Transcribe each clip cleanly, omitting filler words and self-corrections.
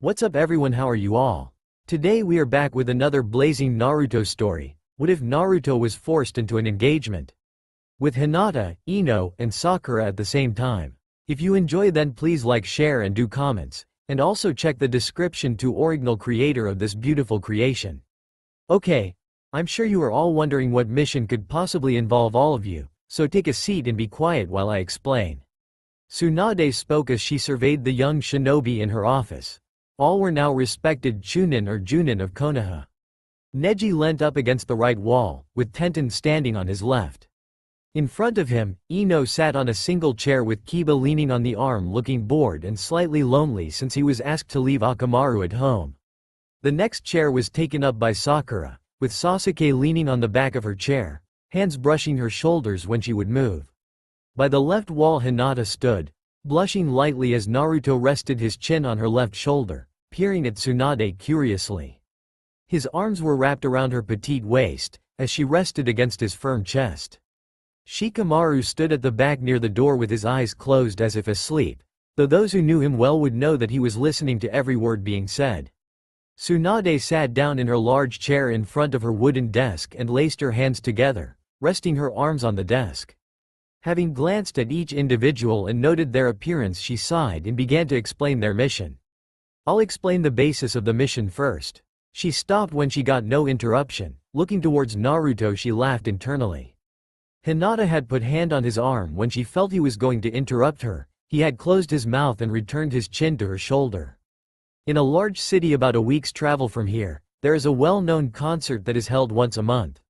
What's up everyone, how are you all? Today we are back with another blazing Naruto story. What if Naruto was forced into an engagement with Hinata, Ino, and Sakura at the same time? If you enjoy, then please like, share and do comments, and also check the description to original creator of this beautiful creation. Okay, I'm sure you are all wondering what mission could possibly involve all of you, so take a seat and be quiet while I explain. Tsunade spoke as she surveyed the young shinobi in her office. All were now respected Chunin or Junin of Konoha. Neji leant up against the right wall, with Tenten standing on his left. In front of him, Ino sat on a single chair with Kiba leaning on the arm, looking bored and slightly lonely since he was asked to leave Akamaru at home. The next chair was taken up by Sakura, with Sasuke leaning on the back of her chair, hands brushing her shoulders when she would move. By the left wall Hinata stood, blushing lightly as Naruto rested his chin on her left shoulder, peering at Tsunade curiously. His arms were wrapped around her petite waist, as she rested against his firm chest. Shikamaru stood at the back near the door with his eyes closed as if asleep, though those who knew him well would know that he was listening to every word being said. Tsunade sat down in her large chair in front of her wooden desk and laced her hands together, resting her arms on the desk. Having glanced at each individual and noted their appearance, she sighed and began to explain their mission. I'll explain the basis of the mission first. She stopped when she got no interruption. Looking towards Naruto, she laughed internally. Hinata had put hand on his arm when she felt he was going to interrupt her. He had closed his mouth and returned his chin to her shoulder. In a large city about a week's travel from here, there is a well-known concert that is held once a month.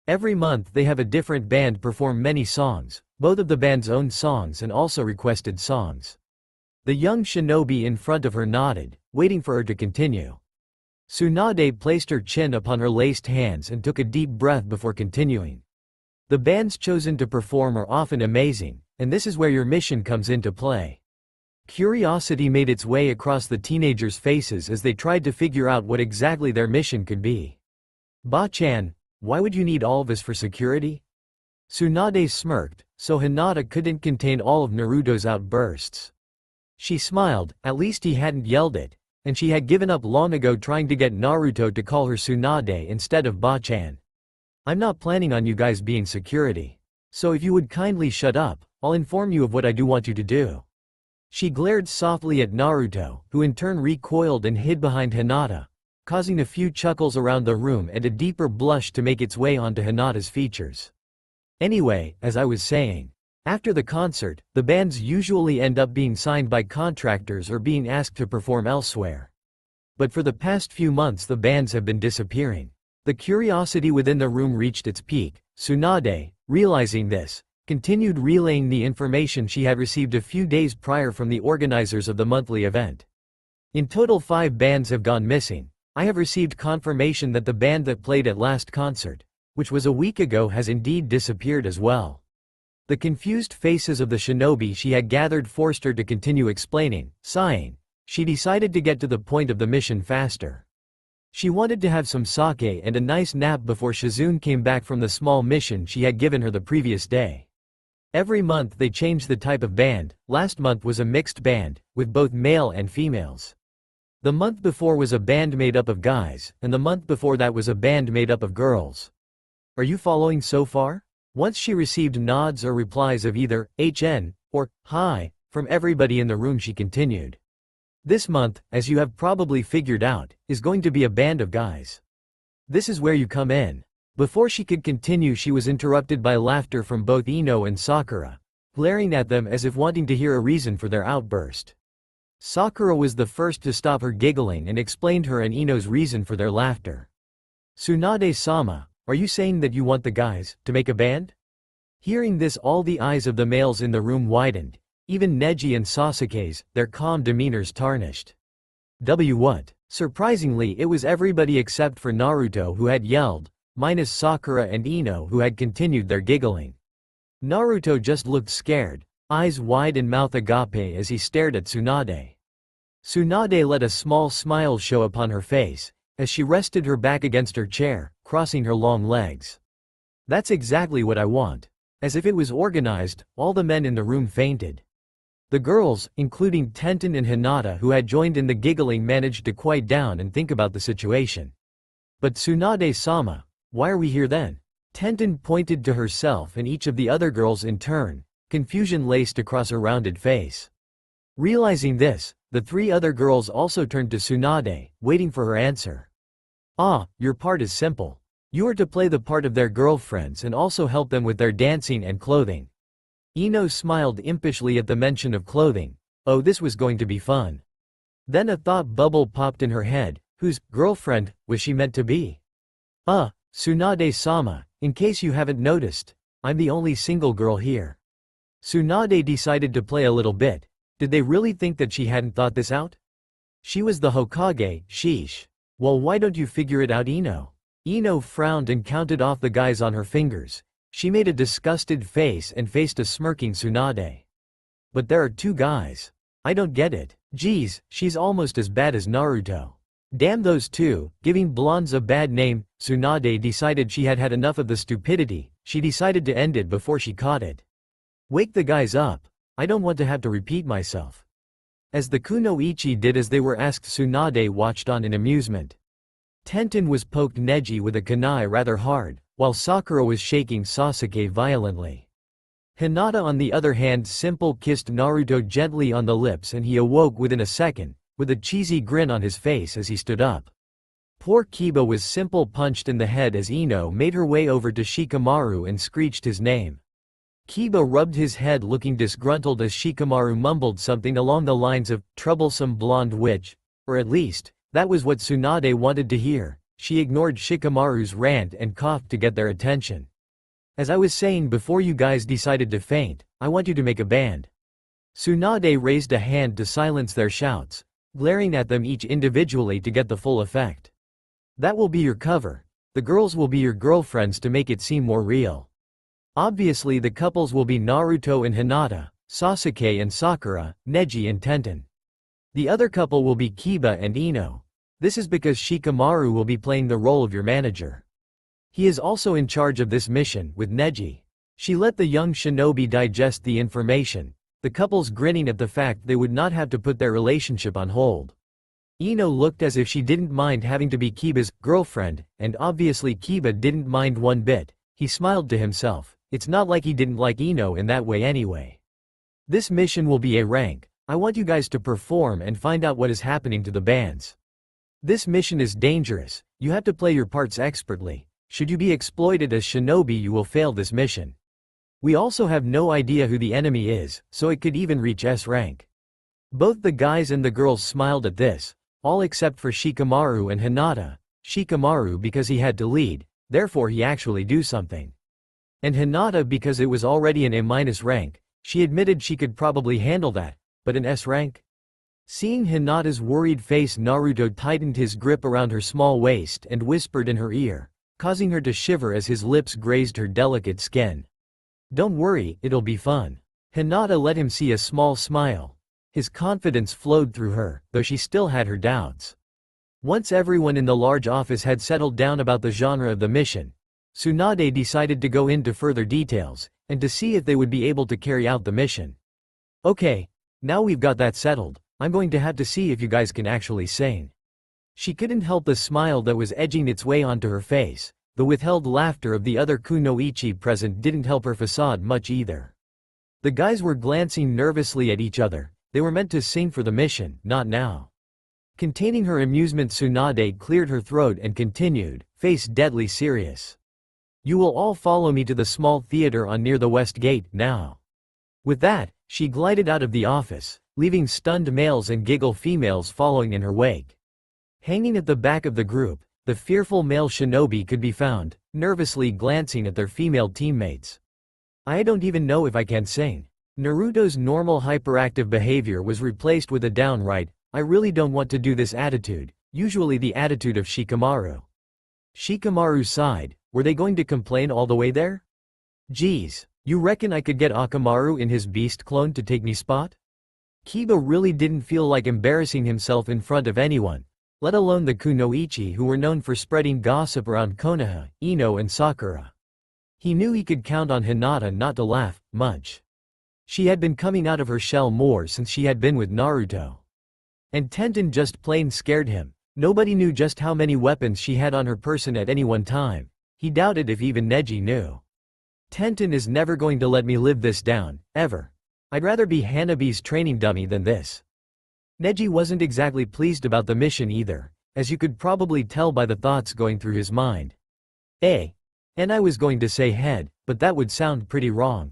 Every month they have a different band perform many songs, both of the band's own songs and also requested songs. The young shinobi in front of her nodded, waiting for her to continue. Tsunade placed her chin upon her laced hands and took a deep breath before continuing. The bands chosen to perform are often amazing, and this is where your mission comes into play. Curiosity made its way across the teenagers' faces as they tried to figure out what exactly their mission could be. Ba-chan, why would you need all of us for security? Tsunade smirked, so Hinata couldn't contain all of Naruto's outbursts. She smiled, at least he hadn't yelled it, and she had given up long ago trying to get Naruto to call her Tsunade instead of Ba-chan. I'm not planning on you guys being security. So if you would kindly shut up, I'll inform you of what I do want you to do. She glared softly at Naruto, who in turn recoiled and hid behind Hinata, causing a few chuckles around the room and a deeper blush to make its way onto Hinata's features. Anyway, as I was saying, after the concert, the bands usually end up being signed by contractors or being asked to perform elsewhere. But for the past few months the bands have been disappearing. The curiosity within the room reached its peak. Tsunade, realizing this, continued relaying the information she had received a few days prior from the organizers of the monthly event. In total 5 bands have gone missing. I have received confirmation that the band that played at last concert, which was a week ago, has indeed disappeared as well. The confused faces of the shinobi she had gathered forced her to continue explaining. Sighing, she decided to get to the point of the mission faster. She wanted to have some sake and a nice nap before Shizune came back from the small mission she had given her the previous day. Every month they changed the type of band. Last month was a mixed band, with both male and females. The month before was a band made up of guys, and the month before that was a band made up of girls. Are you following so far? Once she received nods or replies of either HN or hi from everybody in the room, she continued. This month, as you have probably figured out, is going to be a band of guys. This is where you come in. Before she could continue, she was interrupted by laughter from both Ino and Sakura, glaring at them as if wanting to hear a reason for their outburst. Sakura was the first to stop her giggling and explained her and Ino's reason for their laughter. Tsunade-sama, are you saying that you want the guys to make a band? Hearing this, all the eyes of the males in the room widened, even Neji and Sasuke's, their calm demeanors tarnished. What? Surprisingly, it was everybody except for Naruto who had yelled, minus Sakura and Ino who had continued their giggling. Naruto just looked scared, eyes wide and mouth agape as he stared at Tsunade. Tsunade let a small smile show upon her face, as she rested her back against her chair, crossing her long legs. That's exactly what I want. As if it was organized, all the men in the room fainted. The girls, including Tenten and Hinata who had joined in the giggling, managed to quiet down and think about the situation. But Tsunade-sama, why are we here then? Tenten pointed to herself and each of the other girls in turn, confusion laced across her rounded face. Realizing this, the three other girls also turned to Tsunade, waiting for her answer. Ah, your part is simple. You are to play the part of their girlfriends and also help them with their dancing and clothing. Ino smiled impishly at the mention of clothing. Oh, this was going to be fun. Then a thought bubble popped in her head. Whose girlfriend was she meant to be? Tsunade-sama, in case you haven't noticed, I'm the only single girl here. Tsunade decided to play a little bit. Did they really think that she hadn't thought this out? She was the Hokage, sheesh. Well, why don't you figure it out, Ino? Ino frowned and counted off the guys on her fingers. She made a disgusted face and faced a smirking Tsunade. But there are two guys. I don't get it. Geez, she's almost as bad as Naruto. Damn those two, giving blondes a bad name. Tsunade decided she had had enough of the stupidity. She decided to end it before she caught it. Wake the guys up. I don't want to have to repeat myself. As the kunoichi did as they were asked, Tsunade watched on in amusement. Tenten was poked Neji with a kunai rather hard, while Sakura was shaking Sasuke violently. Hinata on the other hand simple kissed Naruto gently on the lips and he awoke within a second, with a cheesy grin on his face as he stood up. Poor Kiba was simple punched in the head as Ino made her way over to Shikamaru and screeched his name. Kiba rubbed his head looking disgruntled as Shikamaru mumbled something along the lines of, troublesome blonde witch, or at least, that was what Tsunade wanted to hear. She ignored Shikamaru's rant and coughed to get their attention. As I was saying before you guys decided to faint, I want you to make a band. Tsunade raised a hand to silence their shouts, glaring at them each individually to get the full effect. That will be your cover. The girls will be your girlfriends to make it seem more real. Obviously the couples will be Naruto and Hinata, Sasuke and Sakura, Neji and Tenten. The other couple will be Kiba and Ino. This is because Shikamaru will be playing the role of your manager. He is also in charge of this mission, with Neji. She let the young shinobi digest the information, the couples grinning at the fact they would not have to put their relationship on hold. Ino looked as if she didn't mind having to be Kiba's girlfriend, and obviously Kiba didn't mind one bit. He smiled to himself. It's not like he didn't like Ino in that way anyway. This mission will be a rank. I want you guys to perform and find out what is happening to the bands. This mission is dangerous. You have to play your parts expertly. Should you be exploited as shinobi, you will fail this mission. We also have no idea who the enemy is, so it could even reach S rank. Both the guys and the girls smiled at this, all except for Shikamaru and Hinata. Shikamaru because he had to lead, therefore he actually do something. And Hinata because it was already an A- rank, she admitted she could probably handle that, but an S rank? Seeing Hinata's worried face, Naruto tightened his grip around her small waist and whispered in her ear, causing her to shiver as his lips grazed her delicate skin. Don't worry, it'll be fun. Hinata let him see a small smile. His confidence flowed through her, though she still had her doubts. Once everyone in the large office had settled down about the genre of the mission, Tsunade decided to go into further details, and to see if they would be able to carry out the mission. Okay, now we've got that settled, I'm going to have to see if you guys can actually sing. She couldn't help the smile that was edging its way onto her face. The withheld laughter of the other kunoichi present didn't help her facade much either. The guys were glancing nervously at each other. They were meant to sing for the mission, not now. Containing her amusement, Tsunade cleared her throat and continued, face deadly serious. You will all follow me to the small theater on near the west gate, now. With that, she glided out of the office, leaving stunned males and giggle females following in her wake. Hanging at the back of the group, the fearful male shinobi could be found, nervously glancing at their female teammates. I don't even know if I can sing. Naruto's normal hyperactive behavior was replaced with a downright, I really don't want to do this attitude, usually the attitude of Shikamaru. Shikamaru sighed, were they going to complain all the way there? Geez, you reckon I could get Akamaru in his beast clone to take me spot? Kiba really didn't feel like embarrassing himself in front of anyone, let alone the kunoichi who were known for spreading gossip around Konoha, Ino and Sakura. He knew he could count on Hinata not to laugh much. She had been coming out of her shell more since she had been with Naruto. And Tenten just plain scared him. Nobody knew just how many weapons she had on her person at any one time. He doubted if even Neji knew. Tenten is never going to let me live this down, ever. I'd rather be Hanabi's training dummy than this. Neji wasn't exactly pleased about the mission either, as you could probably tell by the thoughts going through his mind. And I was going to say head, but that would sound pretty wrong.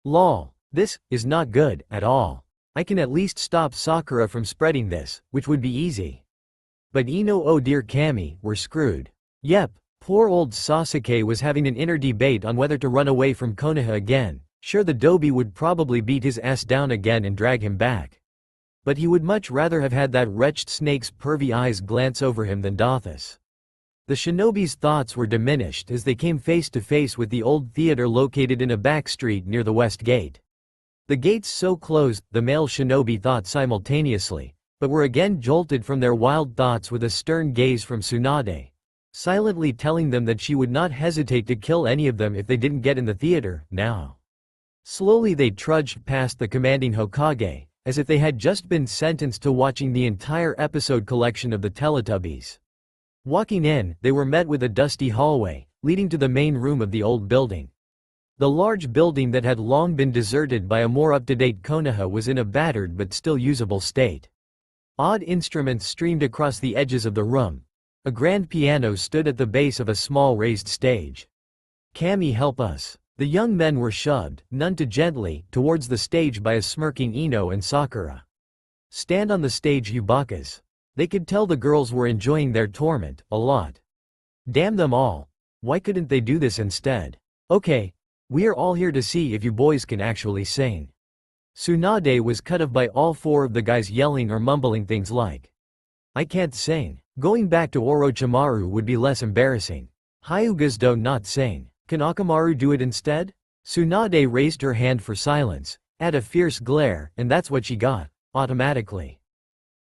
Lol, this is not good at all. I can at least stop Sakura from spreading this, which would be easy. But Ino, oh dear Kami, we're screwed. Yep, poor old Sasuke was having an inner debate on whether to run away from Konoha again. Sure, the Dobi would probably beat his ass down again and drag him back. But he would much rather have had that wretched snake's pervy eyes glance over him than Dothis. The shinobi's thoughts were diminished as they came face to face with the old theater located in a back street near the west gate. The gates so closed, the male shinobi thought simultaneously, but were again jolted from their wild thoughts with a stern gaze from Tsunade, silently telling them that she would not hesitate to kill any of them if they didn't get in the theater now. Slowly they trudged past the commanding Hokage, as if they had just been sentenced to watching the entire episode collection of the Teletubbies. Walking in, they were met with a dusty hallway, leading to the main room of the old building. The large building that had long been deserted by a more up-to-date Konoha was in a battered but still usable state. Odd instruments streamed across the edges of the room. A grand piano stood at the base of a small raised stage. Kami, help us. The young men were shoved, none too gently, towards the stage by a smirking Ino and Sakura. Stand on the stage, you bakas. They could tell the girls were enjoying their torment, a lot. Damn them all. Why couldn't they do this instead? Okay. We are all here to see if you boys can actually sing. Tsunade was cut off by all four of the guys yelling or mumbling things like, I can't sing. Going back to Orochimaru would be less embarrassing. Hyugas do not sing. Can Akamaru do it instead? Tsunade raised her hand for silence, at a fierce glare, and that's what she got, automatically.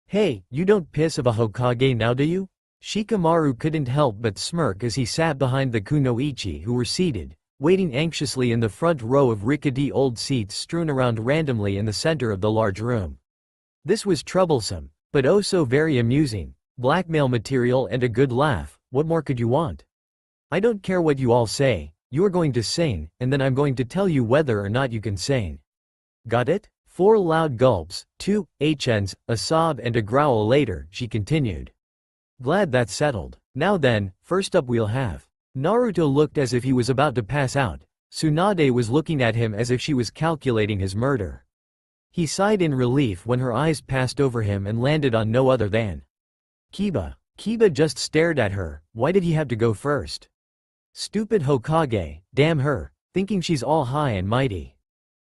Hey, you don't piss of a Hokage now, do you? Shikamaru couldn't help but smirk as he sat behind the kunoichi who were seated, waiting anxiously in the front row of rickety old seats strewn around randomly in the center of the large room. This was troublesome, but oh so very amusing. Blackmail material and a good laugh, what more could you want? I don't care what you all say, you are going to sing, and then I'm going to tell you whether or not you can sing. Got it? 4 loud gulps, 2 hens, a sob and a growl later, she continued. Glad that's settled. Now then, first up we'll have. Naruto looked as if he was about to pass out. Tsunade was looking at him as if she was calculating his murder. He sighed in relief when her eyes passed over him and landed on no other than Kiba. Kiba just stared at her. Why did he have to go first? Stupid Hokage, damn her, thinking she's all high and mighty.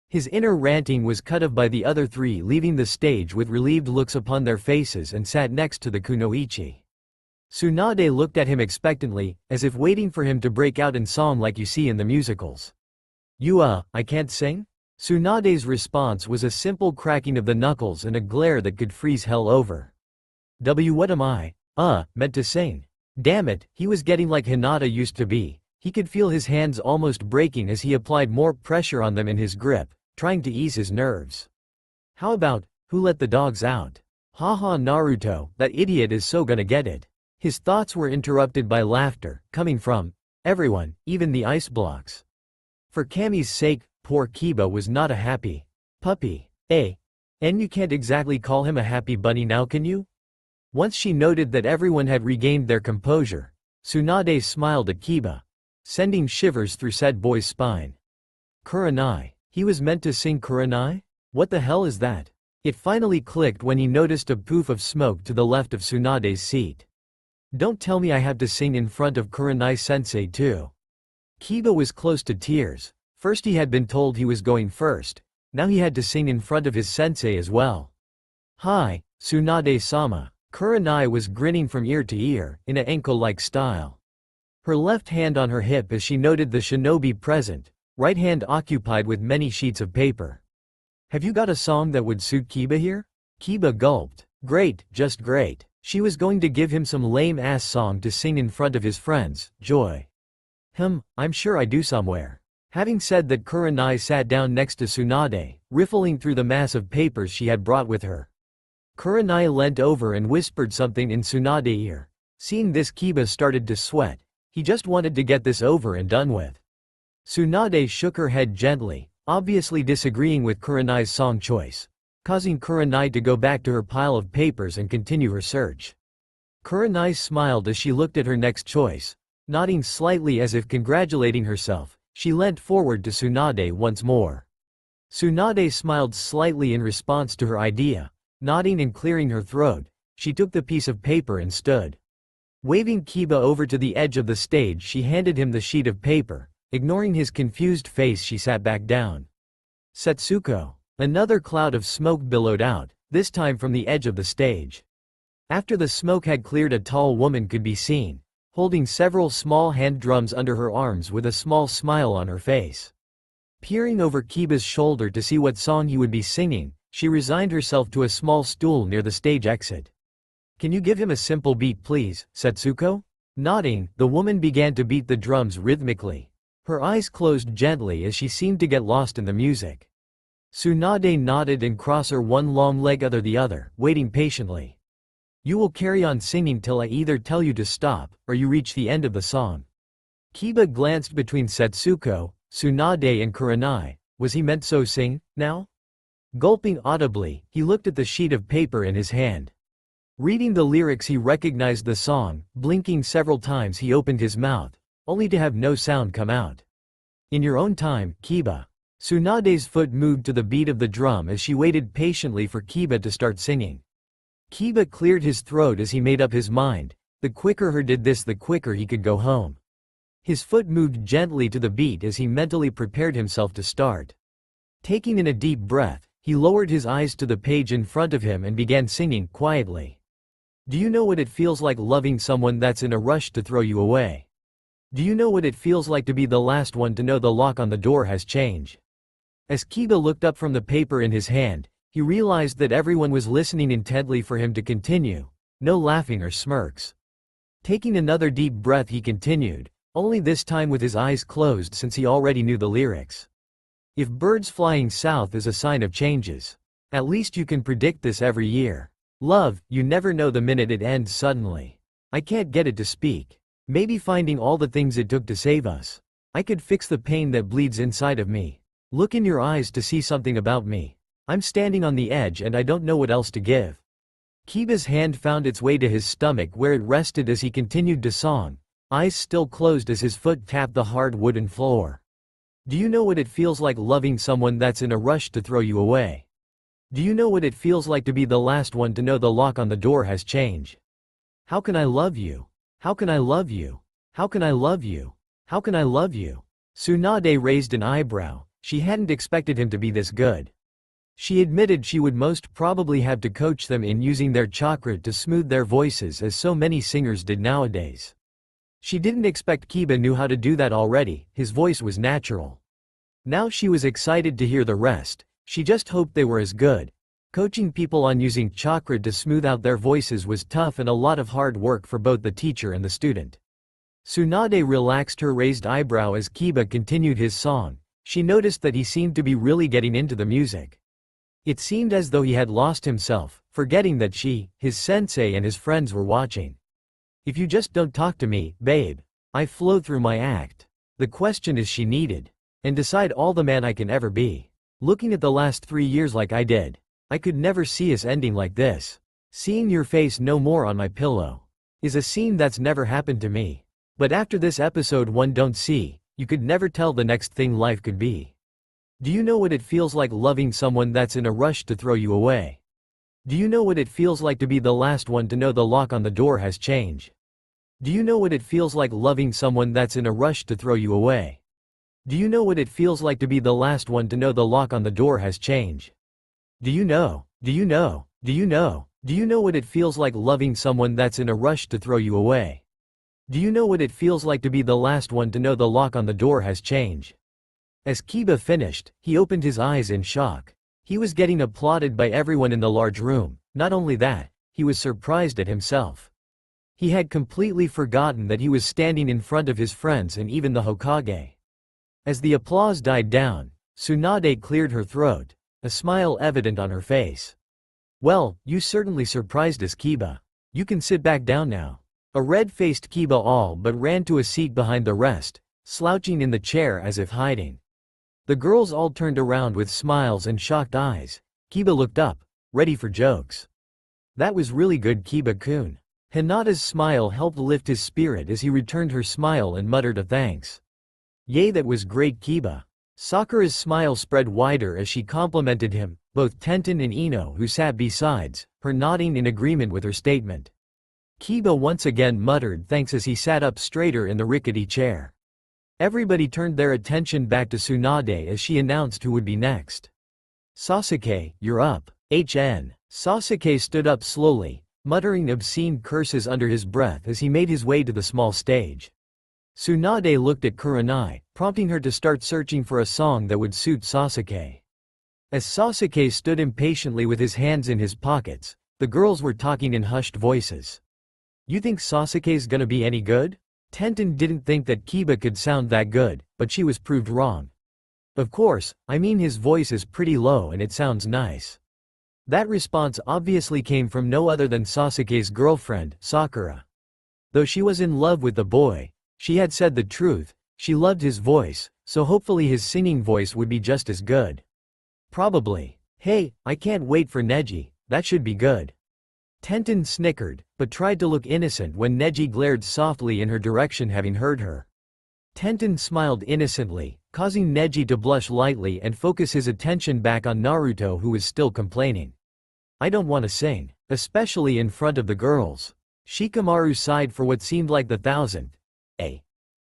His inner ranting was cut off by the other three leaving the stage with relieved looks upon their faces and sat next to the kunoichi. Tsunade looked at him expectantly, as if waiting for him to break out in song like you see in the musicals. I can't sing? Tsunade's response was a simple cracking of the knuckles and a glare that could freeze hell over. What am I? Meant to sing. Damn it, he was getting like Hinata used to be. He could feel his hands almost breaking as he applied more pressure on them in his grip, trying to ease his nerves. How about, who let the dogs out? Haha Naruto, that idiot is so gonna get it. His thoughts were interrupted by laughter, coming from everyone, even the ice blocks. For Kami's sake, poor Kiba was not a happy puppy. And you can't exactly call him a happy bunny now, can you? Once she noted that everyone had regained their composure, Tsunade smiled at Kiba, sending shivers through said boy's spine. Kurenai. He was meant to sing Kurenai? What the hell is that? It finally clicked when he noticed a poof of smoke to the left of Tsunade's seat. Don't tell me I have to sing in front of Kurenai-sensei too. Kiba was close to tears. First he had been told he was going first, now he had to sing in front of his sensei as well. Hi, Tsunade-sama. Kurenai was grinning from ear to ear, in a ankle-like style. Her left hand on her hip as she noted the shinobi present, right hand occupied with many sheets of paper. Have you got a song that would suit Kiba here? Kiba gulped. Great, just great. She was going to give him some lame-ass song to sing in front of his friends, Joy. I'm sure I do somewhere. Having said that, Kurenai sat down next to Tsunade, riffling through the mass of papers she had brought with her. Kurenai leant over and whispered something in Tsunade's ear. Seeing this, Kiba started to sweat. He just wanted to get this over and done with. Tsunade shook her head gently, obviously disagreeing with Kurenai's song choice, causing Kurenai to go back to her pile of papers and continue her search. Kurenai smiled as she looked at her next choice. Nodding slightly as if congratulating herself, she leant forward to Tsunade once more. Tsunade smiled slightly in response to her idea. Nodding and clearing her throat, she took the piece of paper and stood. Waving Kiba over to the edge of the stage, she handed him the sheet of paper. Ignoring his confused face, she sat back down. Setsuko. Another cloud of smoke billowed out, this time from the edge of the stage. After the smoke had cleared, a tall woman could be seen, holding several small hand drums under her arms with a small smile on her face. Peering over Kiba's shoulder to see what song he would be singing, she resigned herself to a small stool near the stage exit. "Can you give him a simple beat, please, Setsuko?" Nodding, the woman began to beat the drums rhythmically. Her eyes closed gently as she seemed to get lost in the music. Tsunade nodded and crossed her one long leg other the other, waiting patiently. "You will carry on singing till I either tell you to stop, or you reach the end of the song." Kiba glanced between Setsuko, Tsunade and Kurenai. Was he meant so sing, now? Gulping audibly, he looked at the sheet of paper in his hand. Reading the lyrics, he recognized the song. Blinking several times, he opened his mouth, only to have no sound come out. "In your own time, Kiba." Tsunade's foot moved to the beat of the drum as she waited patiently for Kiba to start singing. Kiba cleared his throat as he made up his mind. The quicker he did this, the quicker he could go home. His foot moved gently to the beat as he mentally prepared himself to start. Taking in a deep breath, he lowered his eyes to the page in front of him and began singing quietly. "Do you know what it feels like loving someone that's in a rush to throw you away? Do you know what it feels like to be the last one to know the lock on the door has changed?" As Kiba looked up from the paper in his hand, he realized that everyone was listening intently for him to continue. No laughing or smirks. Taking another deep breath, he continued, only this time with his eyes closed since he already knew the lyrics. "If birds flying south is a sign of changes, at least you can predict this every year. Love, you never know the minute it ends suddenly. I can't get it to speak. Maybe finding all the things it took to save us. I could fix the pain that bleeds inside of me. Look in your eyes to see something about me. I'm standing on the edge and I don't know what else to give." Kiba's hand found its way to his stomach where it rested as he continued to song, eyes still closed as his foot tapped the hard wooden floor. "Do you know what it feels like loving someone that's in a rush to throw you away? Do you know what it feels like to be the last one to know the lock on the door has changed? How can I love you? How can I love you? How can I love you? How can I love you?" Tsunade raised an eyebrow. She hadn't expected him to be this good. She admitted she would most probably have to coach them in using their chakra to smooth their voices as so many singers did nowadays. She didn't expect Kiba knew how to do that already. His voice was natural. Now she was excited to hear the rest. She just hoped they were as good. Coaching people on using chakra to smooth out their voices was tough and a lot of hard work for both the teacher and the student. Tsunade relaxed her raised eyebrow as Kiba continued his song. She noticed that he seemed to be really getting into the music. It seemed as though he had lost himself, forgetting that she, his sensei and his friends were watching. "If you just don't talk to me, babe, I flow through my act. The question is," she needed, "and decide all the man I can ever be. Looking at the last 3 years like I did, I could never see us ending like this. Seeing your face no more on my pillow is a scene that's never happened to me. But after this episode one don't see, you could never tell the next thing life could be. Do you know what it feels like loving someone that's in a rush to throw you away? Do you know what it feels like to be the last one to know the lock on the door has changed? Do you know what it feels like loving someone that's in a rush to throw you away? Do you know what it feels like to be the last one to know the lock on the door has changed? Do you know? Do you know? Do you know? Do you know what it feels like loving someone that's in a rush to throw you away? Do you know what it feels like to be the last one to know the lock on the door has changed?" As Kiba finished, he opened his eyes in shock. He was getting applauded by everyone in the large room. Not only that, he was surprised at himself. He had completely forgotten that he was standing in front of his friends and even the Hokage. As the applause died down, Tsunade cleared her throat, a smile evident on her face. "Well, you certainly surprised us, Kiba. You can sit back down now." A red-faced Kiba all but ran to a seat behind the rest, slouching in the chair as if hiding. The girls all turned around with smiles and shocked eyes. Kiba looked up, ready for jokes. "That was really good, Kiba-kun." Hinata's smile helped lift his spirit as he returned her smile and muttered a thanks. "Yay, that was great, Kiba." Sakura's smile spread wider as she complimented him, both Tenten and Ino who sat besides her nodding in agreement with her statement. Kiba once again muttered thanks as he sat up straighter in the rickety chair. Everybody turned their attention back to Tsunade as she announced who would be next. "Sasuke, you're up." Sasuke stood up slowly, muttering obscene curses under his breath as he made his way to the small stage. Tsunade looked at Kurenai, prompting her to start searching for a song that would suit Sasuke. As Sasuke stood impatiently with his hands in his pockets, the girls were talking in hushed voices. "You think Sasuke's gonna be any good?" Tenten didn't think that Kiba could sound that good, but she was proved wrong. "Of course, I mean his voice is pretty low and it sounds nice." That response obviously came from no other than Sasuke's girlfriend, Sakura. Though she was in love with the boy, she had said the truth, she loved his voice, so hopefully his singing voice would be just as good. "Probably. Hey, I can't wait for Neji, that should be good." Tenten snickered, but tried to look innocent when Neji glared softly in her direction having heard her. Tenten smiled innocently, causing Neji to blush lightly and focus his attention back on Naruto who was still complaining. "I don't want to sing, especially in front of the girls." Shikamaru sighed for what seemed like the 1000th.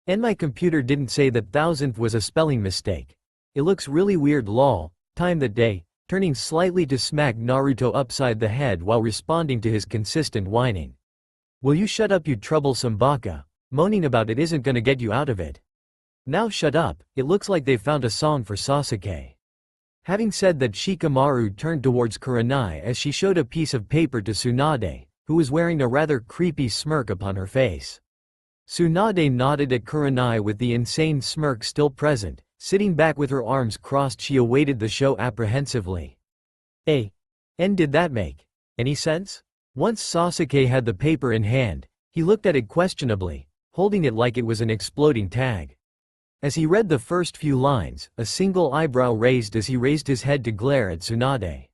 And my computer didn't say that 1000th was a spelling mistake. It looks really weird lol. Time that day, turning slightly to smack Naruto upside the head while responding to his consistent whining. "Will you shut up, you troublesome baka? Moaning about it isn't gonna get you out of it." "Now shut up, it looks like they've found a song for Sasuke." Having said that, Shikamaru turned towards Kurenai as she showed a piece of paper to Tsunade, who was wearing a rather creepy smirk upon her face. Tsunade nodded at Kurenai with the insane smirk still present. Sitting back with her arms crossed, she awaited the show apprehensively. And did that make any sense? Once Sasuke had the paper in hand, he looked at it questionably, holding it like it was an exploding tag. As he read the first few lines, a single eyebrow raised as he raised his head to glare at Tsunade.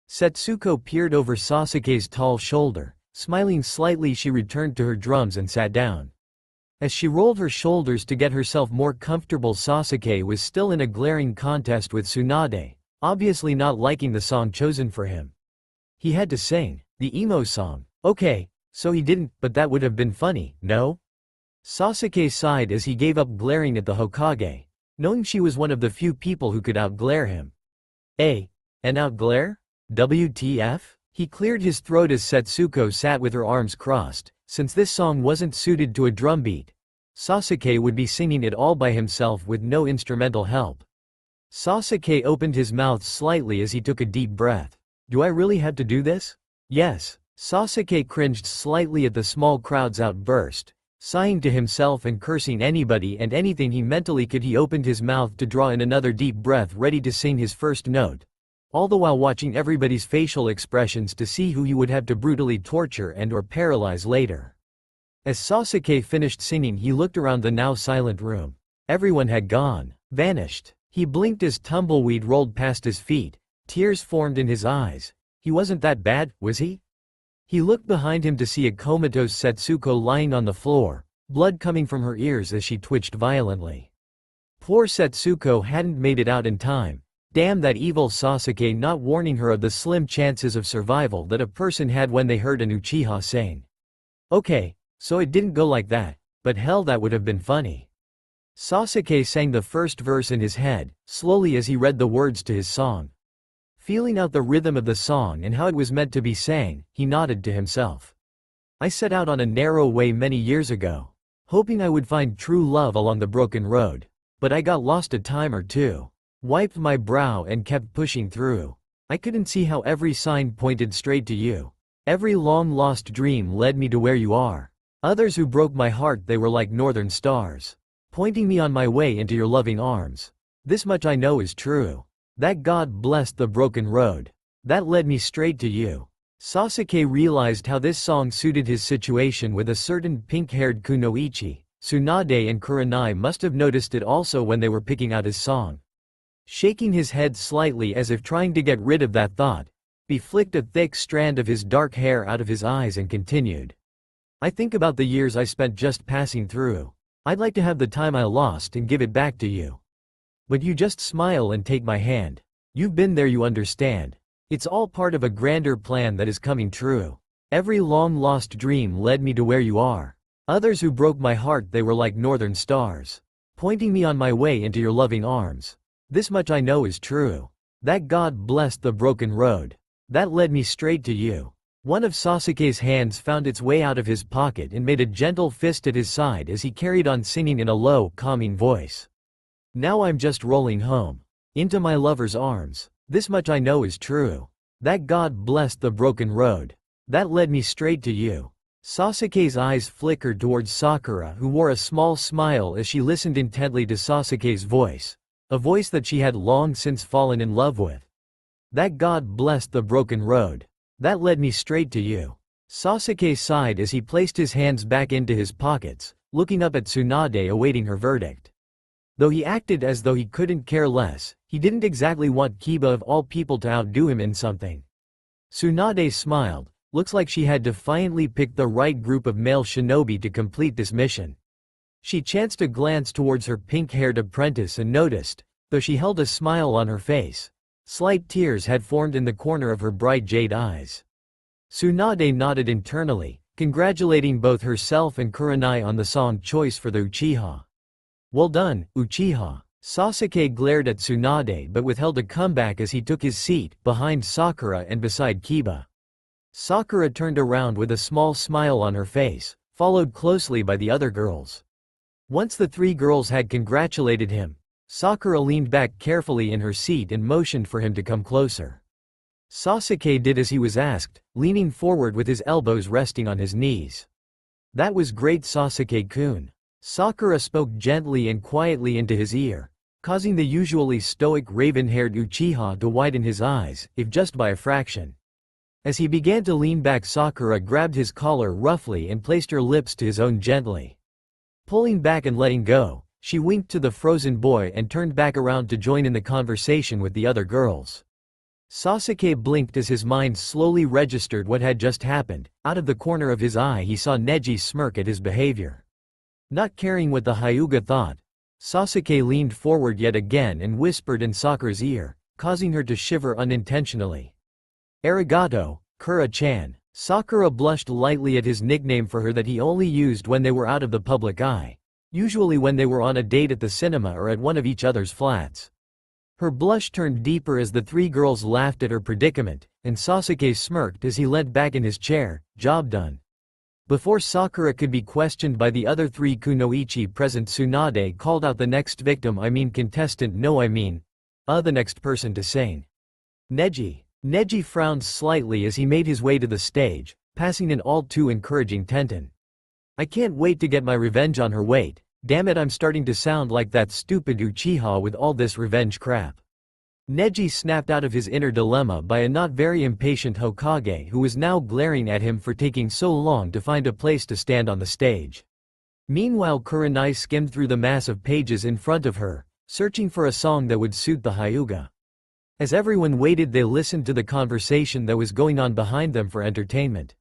Setsuko peered over Sasuke's tall shoulder. Smiling slightly, she returned to her drums and sat down. As she rolled her shoulders to get herself more comfortable, Sasuke was still in a glaring contest with Tsunade, obviously not liking the song chosen for him. He had to sing the emo song. Okay, so he didn't, but that would have been funny, no? Sasuke sighed as he gave up glaring at the Hokage, knowing she was one of the few people who could outglare him. And outglare? WTF? He cleared his throat as Setsuko sat with her arms crossed. Since this song wasn't suited to a drum beat, Sasuke would be singing it all by himself with no instrumental help. Sasuke opened his mouth slightly as he took a deep breath. "Do I really have to do this?" "Yes." Sasuke cringed slightly at the small crowd's outburst. Sighing to himself and cursing anybody and anything he mentally could, he opened his mouth to draw in another deep breath, ready to sing his first note, all the while watching everybody's facial expressions to see who he would have to brutally torture and/or paralyze later. As Sasuke finished singing, he looked around the now silent room. Everyone had gone, vanished. He blinked as tumbleweed rolled past his feet. Tears formed in his eyes. He wasn't that bad, was he? He looked behind him to see a comatose Setsuko lying on the floor, blood coming from her ears as she twitched violently. Poor Setsuko hadn't made it out in time. Damn that evil Sasuke not warning her of the slim chances of survival that a person had when they heard an Uchiha sing. Okay, so it didn't go like that, but hell, that would have been funny. Sasuke sang the first verse in his head, slowly as he read the words to his song. Feeling out the rhythm of the song and how it was meant to be sang, he nodded to himself. "I set out on a narrow way many years ago, hoping I would find true love along the broken road, but I got lost a time or two. Wiped my brow and kept pushing through. I couldn't see how every sign pointed straight to you. Every long-lost dream led me to where you are. Others who broke my heart, they were like northern stars. pointing me on my way into your loving arms. This much I know is true. That God blessed the broken road. That led me straight to you. Sasuke realized how this song suited his situation with a certain pink-haired kunoichi. Tsunade and Kurenai must have noticed it also when they were picking out his song. Shaking his head slightly as if trying to get rid of that thought, he flicked a thick strand of his dark hair out of his eyes and continued. I think about the years I spent just passing through. I'd like to have the time I lost and give it back to you. But you just smile and take my hand. You've been there, you understand. It's all part of a grander plan that is coming true. Every long-lost dream led me to where you are. Others who broke my heart, they were like northern stars, pointing me on my way into your loving arms. This much I know is true. That God blessed the broken road. That led me straight to you. One of Sasuke's hands found its way out of his pocket and made a gentle fist at his side as he carried on singing in a low, calming voice. Now I'm just rolling home. Into my lover's arms. This much I know is true. That God blessed the broken road. That led me straight to you. Sasuke's eyes flickered towards Sakura, who wore a small smile as she listened intently to Sasuke's voice. A voice that she had long since fallen in love with. That God blessed the broken road. That led me straight to you. Sasuke sighed as he placed his hands back into his pockets, looking up at Tsunade awaiting her verdict. Though he acted as though he couldn't care less, he didn't exactly want Kiba of all people to outdo him in something. Tsunade smiled. Looks like she had defiantly picked the right group of male shinobi to complete this mission. She chanced a glance towards her pink-haired apprentice and noticed, though she held a smile on her face, slight tears had formed in the corner of her bright jade eyes. Tsunade nodded internally, congratulating both herself and Kurenai on the song choice for the Uchiha. Well done, Uchiha. Sasuke glared at Tsunade but withheld a comeback as he took his seat behind Sakura and beside Kiba. Sakura turned around with a small smile on her face, followed closely by the other girls. Once the three girls had congratulated him, Sakura leaned back carefully in her seat and motioned for him to come closer. Sasuke did as he was asked, leaning forward with his elbows resting on his knees. That was great, Sasuke-kun. Sakura spoke gently and quietly into his ear, causing the usually stoic raven-haired Uchiha to widen his eyes, if just by a fraction. As he began to lean back, Sakura grabbed his collar roughly and placed her lips to his own gently. Pulling back and letting go, she winked to the frozen boy and turned back around to join in the conversation with the other girls. Sasuke blinked as his mind slowly registered what had just happened. Out of the corner of his eye he saw Neji smirk at his behavior. Not caring what the Hyuga thought, Sasuke leaned forward yet again and whispered in Sakura's ear, causing her to shiver unintentionally. Arigato, Kura-chan. Sakura blushed lightly at his nickname for her that he only used when they were out of the public eye, usually when they were on a date at the cinema or at one of each other's flats. Her blush turned deeper as the three girls laughed at her predicament, and Sasuke smirked as he leant back in his chair. Job done. Before Sakura could be questioned by the other three kunoichi present, Tsunade called out the next victim, contestant, the next person to sing. Neji. Neji frowned slightly as he made his way to the stage, passing an all too encouraging Tenten. I can't wait to get my revenge on her. Wait, damn it, I'm starting to sound like that stupid Uchiha with all this revenge crap. Neji snapped out of his inner dilemma by a not very impatient Hokage who was now glaring at him for taking so long to find a place to stand on the stage. Meanwhile, Kurenai skimmed through the mass of pages in front of her, searching for a song that would suit the Hyuga. As everyone waited, they listened to the conversation that was going on behind them for entertainment.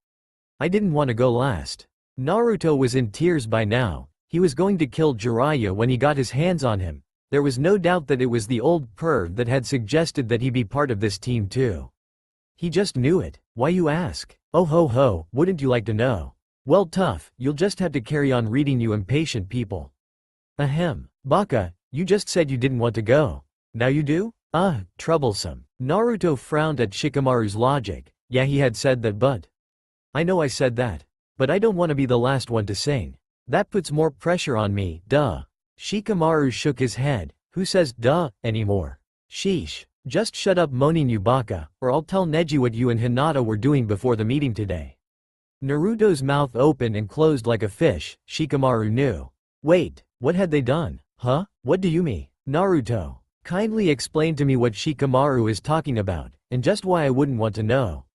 I didn't want to go last. Naruto was in tears by now. He was going to kill Jiraiya when he got his hands on him. There was no doubt that it was the old perv that had suggested that he be part of this team too. He just knew it. Why, you ask? Oh ho ho, wouldn't you like to know? Well, tough, you'll just have to carry on reading, you impatient people. Ahem. Baka, you just said you didn't want to go. Now you do? Troublesome. Naruto frowned at Shikamaru's logic. Yeah, he had said that, but I know I said that. But I don't want to be the last one to sing. That puts more pressure on me, duh. Shikamaru shook his head. Who says duh anymore? Sheesh. Just shut up moaning, you baka, or I'll tell Neji what you and Hinata were doing before the meeting today. Naruto's mouth opened and closed like a fish. Shikamaru knew. Wait, What had they done? Huh? What do you mean? Naruto, kindly explain to me what Shikamaru is talking about, and just why I wouldn't want to know.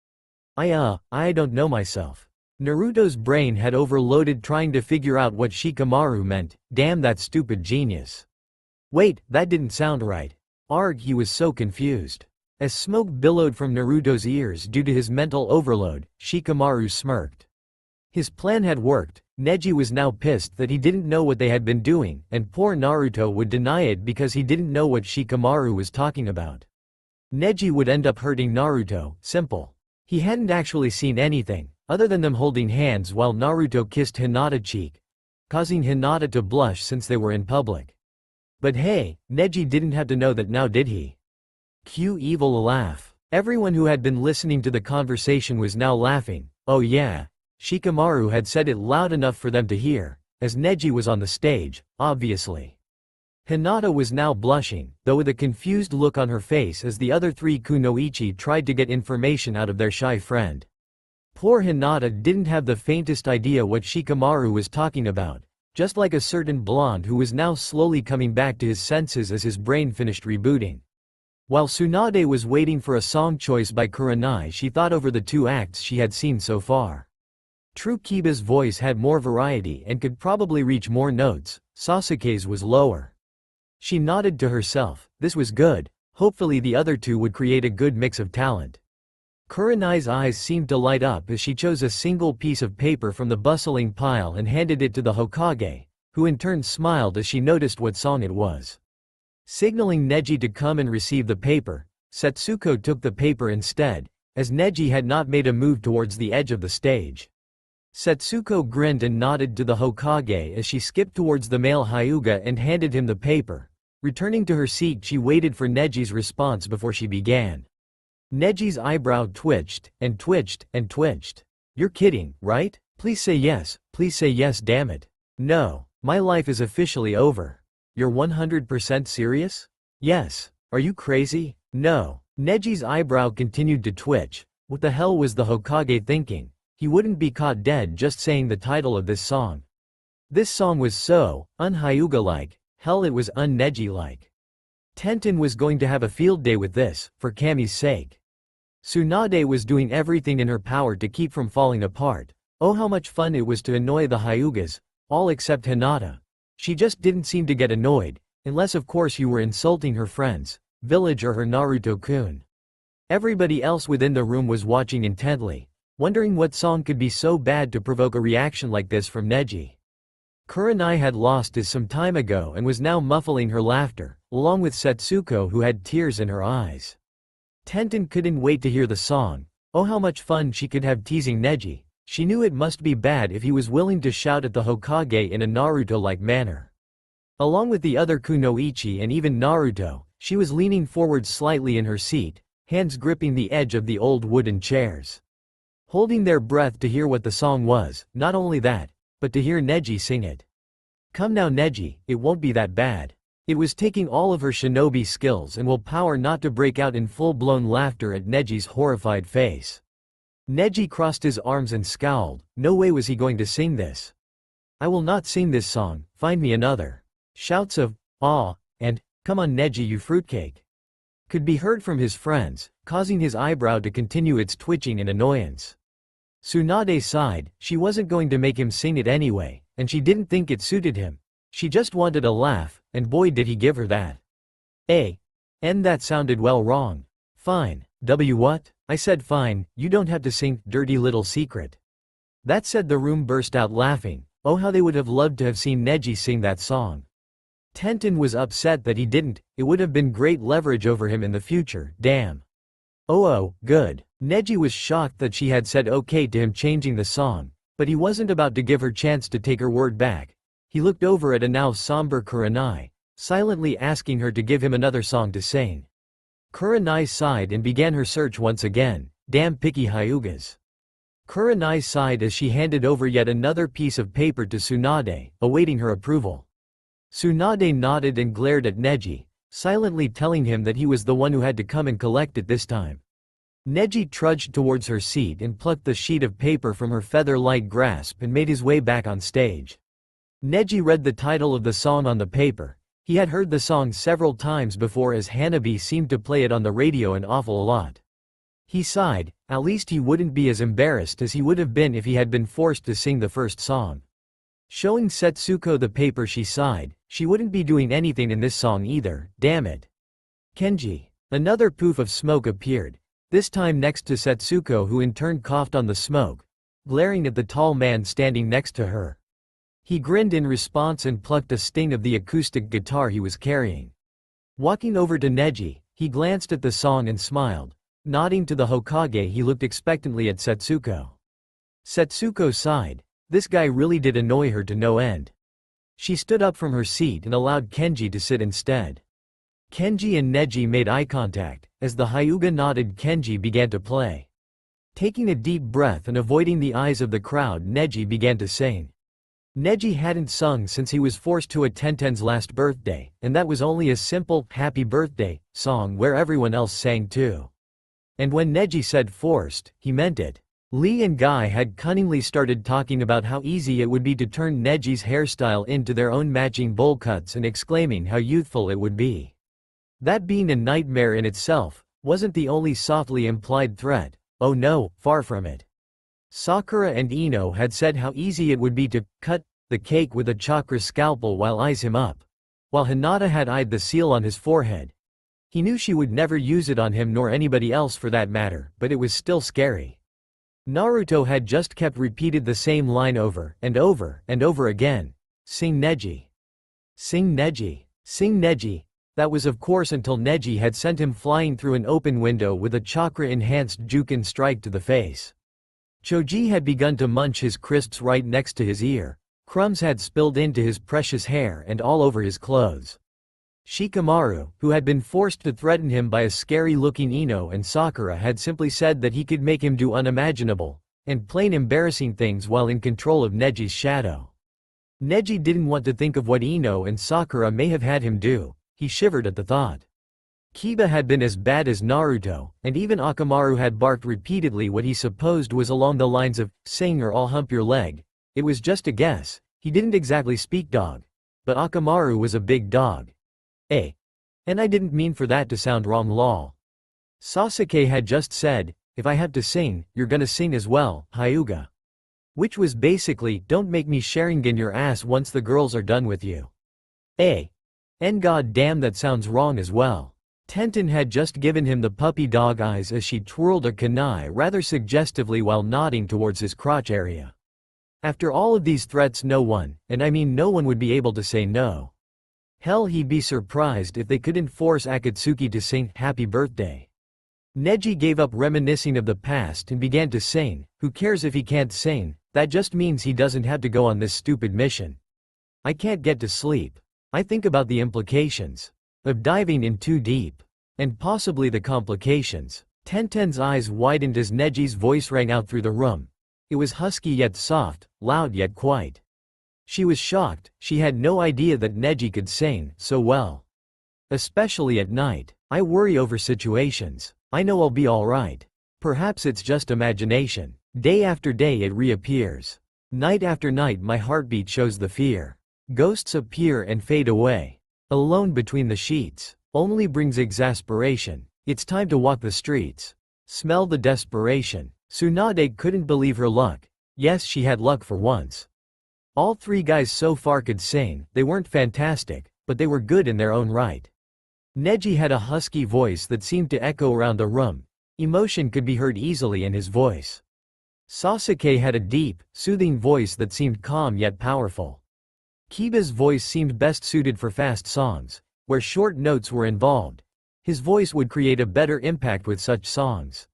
I don't know myself. Naruto's brain had overloaded trying to figure out what Shikamaru meant. Damn that stupid genius. Wait, that didn't sound right. He was so confused. As smoke billowed from Naruto's ears due to his mental overload, Shikamaru smirked. His plan had worked. Neji was now pissed that he didn't know what they had been doing, and poor Naruto would deny it because he didn't know what Shikamaru was talking about. Neji would end up hurting Naruto, simple. He hadn't actually seen anything, other than them holding hands while Naruto kissed Hinata cheek, causing Hinata to blush since they were in public. But hey, Neji didn't have to know that now, did he? Cue evil laugh. Everyone who had been listening to the conversation was now laughing. Oh yeah. Shikamaru had said it loud enough for them to hear, as Neji was on the stage, obviously. Hinata was now blushing, though with a confused look on her face as the other three kunoichi tried to get information out of their shy friend. Poor Hinata didn't have the faintest idea what Shikamaru was talking about, just like a certain blonde who was now slowly coming back to his senses as his brain finished rebooting. While Tsunade was waiting for a song choice by Kurenai, she thought over the two acts she had seen so far. True Kiba's voice had more variety and could probably reach more notes. Sasuke's was lower. She nodded to herself. This was good. Hopefully the other two would create a good mix of talent. Kurenai's eyes seemed to light up as she chose a single piece of paper from the bustling pile and handed it to the Hokage, who in turn smiled as she noticed what song it was. Signaling Neji to come and receive the paper, Setsuko took the paper instead, as Neji had not made a move towards the edge of the stage. Setsuko grinned and nodded to the Hokage as she skipped towards the male Hyuga and handed him the paper. Returning to her seat, she waited for Neji's response before she began. Neji's eyebrow twitched, and twitched, and twitched. You're kidding, right? Please say yes, damn it. No, my life is officially over. You're 100% serious? Yes. Are you crazy? No. Neji's eyebrow continued to twitch. What the hell was the Hokage thinking? He wouldn't be caught dead just saying the title of this song. This song was so un-Hyuga-like, hell it was un-Neji-like. Tenten was going to have a field day with this, for Kami's sake. Tsunade was doing everything in her power to keep from falling apart. Oh how much fun it was to annoy the Hyugas, all except Hinata. She just didn't seem to get annoyed, unless of course you were insulting her friends, village or her Naruto-kun. Everybody else within the room was watching intently, wondering what song could be so bad to provoke a reaction like this from Neji. Kurenai had lost his some time ago and was now muffling her laughter, along with Setsuko who had tears in her eyes. Tenten couldn't wait to hear the song. Oh how much fun she could have teasing Neji. She knew it must be bad if he was willing to shout at the Hokage in a Naruto-like manner. Along with the other kunoichi and even Naruto, she was leaning forward slightly in her seat, hands gripping the edge of the old wooden chairs, holding their breath to hear what the song was. Not only that, but to hear Neji sing it. Come now Neji, it won't be that bad. It was taking all of her shinobi skills and willpower not to break out in full-blown laughter at Neji's horrified face. Neji crossed his arms and scowled. No way was he going to sing this. I will not sing this song, find me another. Shouts of, "Aw," and, "Come on Neji you fruitcake," could be heard from his friends, causing his eyebrow to continue its twitching in annoyance. Tsunade sighed. She wasn't going to make him sing it anyway, and she didn't think it suited him. She just wanted a laugh, and boy did he give her that. And that sounded well wrong. Fine. What? I said fine, you don't have to sing, dirty little secret. That said, the room burst out laughing. Oh how they would have loved to have seen Neji sing that song. Tenten was upset that he didn't. It would have been great leverage over him in the future. Damn. Oh, good. Neji was shocked that she had said okay to him changing the song, but he wasn't about to give her chance to take her word back. He looked over at a now somber Kurenai, silently asking her to give him another song to sing. Kurenai sighed and began her search once again. Damn picky Hyugas. Kurenai sighed as she handed over yet another piece of paper to Tsunade, awaiting her approval. Tsunade nodded and glared at Neji, silently telling him that he was the one who had to come and collect it this time. Neji trudged towards her seat and plucked the sheet of paper from her feather-like grasp and made his way back on stage. Neji read the title of the song on the paper. He had heard the song several times before as Hanabi seemed to play it on the radio an awful lot. He sighed, at least he wouldn't be as embarrassed as he would have been if he had been forced to sing the first song. Showing Setsuko the paper she sighed, she wouldn't be doing anything in this song either, damn it. Kenji. Another poof of smoke appeared, this time next to Setsuko, who in turn coughed on the smoke, glaring at the tall man standing next to her. He grinned in response and plucked a sting of the acoustic guitar he was carrying. Walking over to Neji, he glanced at the song and smiled. Nodding to the Hokage, he looked expectantly at Setsuko. Setsuko sighed. This guy really did annoy her to no end. She stood up from her seat and allowed Kenji to sit instead. Kenji and Neji made eye contact. As the Hyuga nodded, Kenji began to play. Taking a deep breath and avoiding the eyes of the crowd, Neji began to sing. Neji hadn't sung since he was forced to attend Tenten's last birthday, and that was only a simple, happy birthday, song where everyone else sang too. And when Neji said forced, he meant it. Lee and Guy had cunningly started talking about how easy it would be to turn Neji's hairstyle into their own matching bowl cuts and exclaiming how youthful it would be. That being a nightmare in itself, wasn't the only softly implied threat. Oh no, far from it. Sakura and Ino had said how easy it would be to cut the cake with a chakra scalpel while eyes him up. While Hinata had eyed the seal on his forehead. He knew she would never use it on him nor anybody else for that matter, but it was still scary. Naruto had just kept repeated the same line over and over and over again. Sing Neji. Sing Neji. Sing Neji. That was of course until Neji had sent him flying through an open window with a chakra-enhanced Juken strike to the face. Choji had begun to munch his crisps right next to his ear. Crumbs had spilled into his precious hair and all over his clothes. Shikamaru, who had been forced to threaten him by a scary-looking Ino and Sakura, had simply said that he could make him do unimaginable and plain embarrassing things while in control of Neji's shadow. Neji didn't want to think of what Ino and Sakura may have had him do. He shivered at the thought. Kiba had been as bad as Naruto, and even Akamaru had barked repeatedly what he supposed was along the lines of, sing or I'll hump your leg. It was just a guess, he didn't exactly speak dog. But Akamaru was a big dog. And I didn't mean for that to sound wrong lol. Sasuke had just said, if I have to sing, you're gonna sing as well, Hyuga. Which was basically, don't make me Sharingan your ass once the girls are done with you. And god damn, that sounds wrong as well. Tenten had just given him the puppy dog eyes as she twirled a kunai rather suggestively while nodding towards his crotch area. After all of these threats, no one, and I mean no one, would be able to say no. Hell, he'd be surprised if they couldn't force Akatsuki to sing Happy Birthday. Neji gave up reminiscing of the past and began to sing. Who cares if he can't sing, that just means he doesn't have to go on this stupid mission. I can't get to sleep. I think about the implications of diving in too deep, and possibly the complications. Tenten's eyes widened as Neji's voice rang out through the room. It was husky yet soft, loud yet quiet. She was shocked. She had no idea that Neji could sing so well. Especially at night. I worry over situations. I know I'll be alright. Perhaps it's just imagination. Day after day it reappears. Night after night my heartbeat shows the fear. Ghosts appear and fade away. Alone between the sheets. Only brings exasperation. It's time to walk the streets. Smell the desperation. Tsunade couldn't believe her luck. Yes, she had luck for once. All three guys so far could sing. They weren't fantastic, but they were good in their own right. Neji had a husky voice that seemed to echo around the room. Emotion could be heard easily in his voice. Sasuke had a deep, soothing voice that seemed calm yet powerful. Kiba's voice seemed best suited for fast songs, where short notes were involved. His voice would create a better impact with such songs.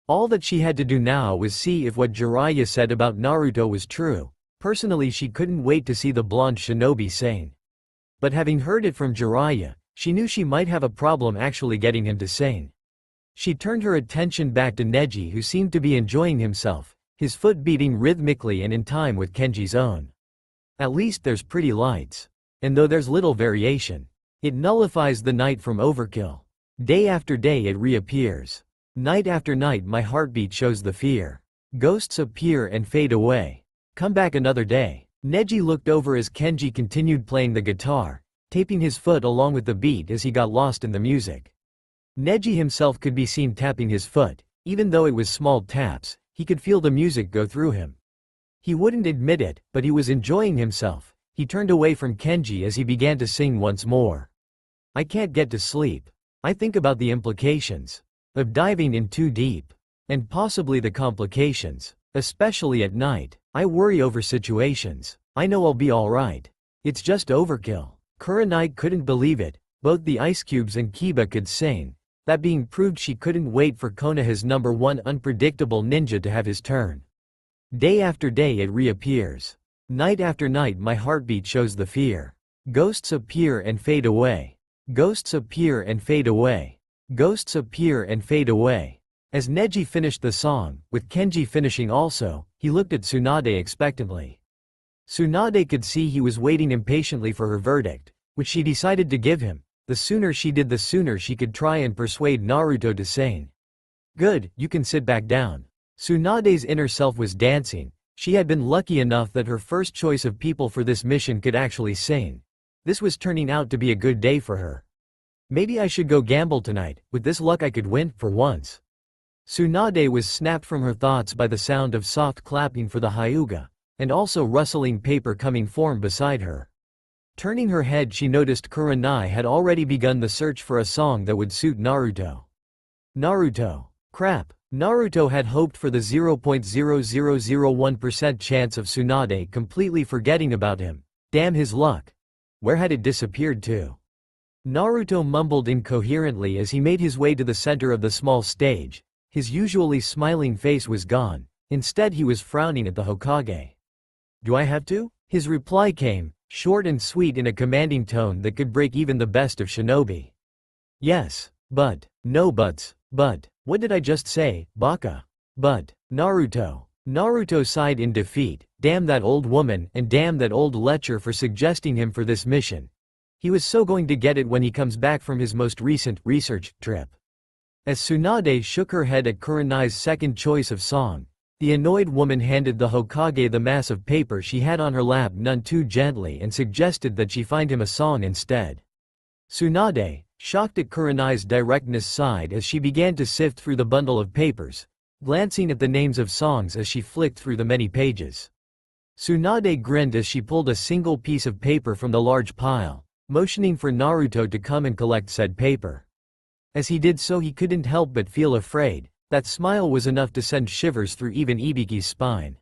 All that she had to do now was see if what Jiraiya said about Naruto was true. Personally, she couldn't wait to see the blonde shinobi sing. But having heard it from Jiraiya, she knew she might have a problem actually getting him to sing. She turned her attention back to Neji, who seemed to be enjoying himself, his foot beating rhythmically and in time with Kenji's own. At least there's pretty lights. And though there's little variation, it nullifies the night from overkill. Day after day it reappears. Night after night my heartbeat shows the fear. Ghosts appear and fade away. Come back another day. Neji looked over as Kenji continued playing the guitar, taping his foot along with the beat as he got lost in the music. Neji himself could be seen tapping his foot. Even though it was small taps, he could feel the music go through him. He wouldn't admit it, but he was enjoying himself. He turned away from Kenji as he began to sing once more. I can't get to sleep. I think about the implications of diving in too deep. And possibly the complications, especially at night. I worry over situations. I know I'll be alright. It's just overkill. Kurenai couldn't believe it. Both the Ice Cubes and Kiba could sing. That being proved, she couldn't wait for Konoha's #1 unpredictable ninja to have his turn. Day after day it reappears. Night after night my heartbeat shows the fear. Ghosts appear and fade away. Ghosts appear and fade away. Ghosts appear and fade away. As Neji finished the song, with Kenji finishing also, he looked at Tsunade expectantly. Tsunade could see he was waiting impatiently for her verdict, which she decided to give him. The sooner she did, the sooner she could try and persuade Naruto to sing. Good, you can sit back down. Tsunade's inner self was dancing. She had been lucky enough that her first choice of people for this mission could actually sing. This was turning out to be a good day for her. Maybe I should go gamble tonight. With this luck I could win, for once. Tsunade was snapped from her thoughts by the sound of soft clapping for the hyuga, and also rustling paper coming form beside her. Turning her head, she noticed Kurenai had already begun the search for a song that would suit Naruto. Naruto. Crap. Naruto had hoped for the 0.0001% chance of Tsunade completely forgetting about him. Damn his luck. Where had it disappeared to? Naruto mumbled incoherently as he made his way to the center of the small stage. His usually smiling face was gone. Instead he was frowning at the Hokage. Do I have to? His reply came, short and sweet in a commanding tone that could break even the best of shinobi. Yes, but. No buts. But. What did I just say, Baka? But. Naruto. Naruto sighed in defeat. Damn that old woman, and damn that old lecher for suggesting him for this mission. He was so going to get it when he comes back from his most recent research trip. As Tsunade shook her head at Kurenai's second choice of song, the annoyed woman handed the Hokage the mass of paper she had on her lap none too gently and suggested that she find him a song instead. Tsunade, shocked at Kurenai's directness, sighed as she began to sift through the bundle of papers, glancing at the names of songs as she flicked through the many pages. Tsunade grinned as she pulled a single piece of paper from the large pile, motioning for Naruto to come and collect said paper. As he did so, he couldn't help but feel afraid. That smile was enough to send shivers through even Ibiki's spine.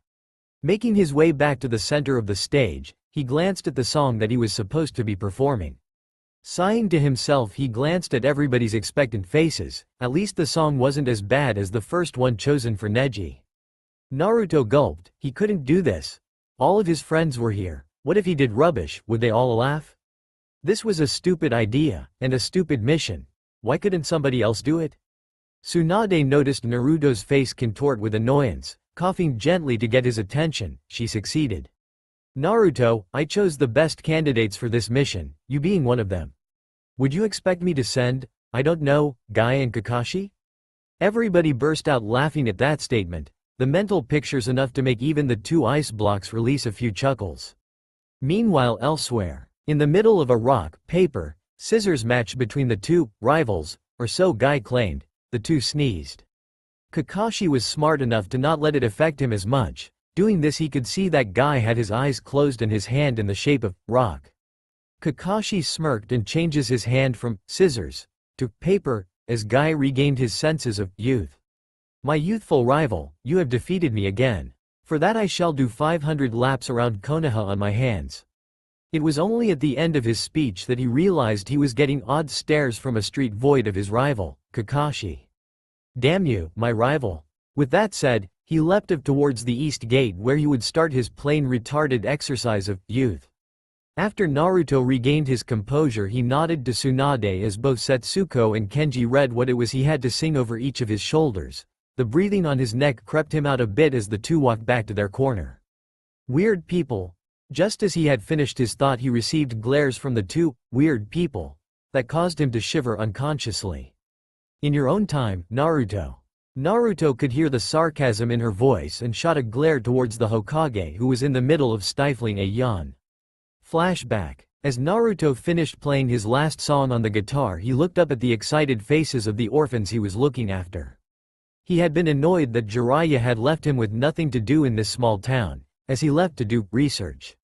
Making his way back to the center of the stage, he glanced at the song that he was supposed to be performing. Sighing to himself, he glanced at everybody's expectant faces. At least the song wasn't as bad as the first one chosen for Neji. Naruto gulped. He couldn't do this. All of his friends were here. What if he did rubbish? Would they all laugh? This was a stupid idea, and a stupid mission. Why couldn't somebody else do it? Tsunade noticed Naruto's face contort with annoyance. Coughing gently to get his attention, she succeeded. Naruto, I chose the best candidates for this mission, you being one of them. Would you expect me to send, I don't know, Guy and Kakashi? Everybody burst out laughing at that statement. The mental picture's enough to make even the two ice blocks release a few chuckles. Meanwhile, elsewhere, in the middle of a rock, paper, scissors match between the two rivals, or so Guy claimed, the two sneezed. Kakashi was smart enough to not let it affect him as much. Doing this, he could see that Guy had his eyes closed and his hand in the shape of rock. Kakashi smirked and changes his hand from scissors to paper as Guy regained his senses of youth. My youthful rival, you have defeated me again. For that I shall do 500 laps around Konoha on my hands. It was only at the end of his speech that he realized he was getting odd stares from a street void of his rival, Kakashi. Damn you, my rival. With that said, he leapt up towards the east gate where he would start his plain retarded exercise of youth. After Naruto regained his composure, he nodded to Tsunade as both Setsuko and Kenji read what it was he had to sing over each of his shoulders. The breathing on his neck crept him out a bit as the two walked back to their corner. Weird people. Just as he had finished his thought, he received glares from the two weird people that caused him to shiver unconsciously. In your own time, Naruto. Naruto could hear the sarcasm in her voice and shot a glare towards the Hokage who was in the middle of stifling a yawn. Flashback. As Naruto finished playing his last song on the guitar, he looked up at the excited faces of the orphans he was looking after. He had been annoyed that Jiraiya had left him with nothing to do in this small town, as he left to do research.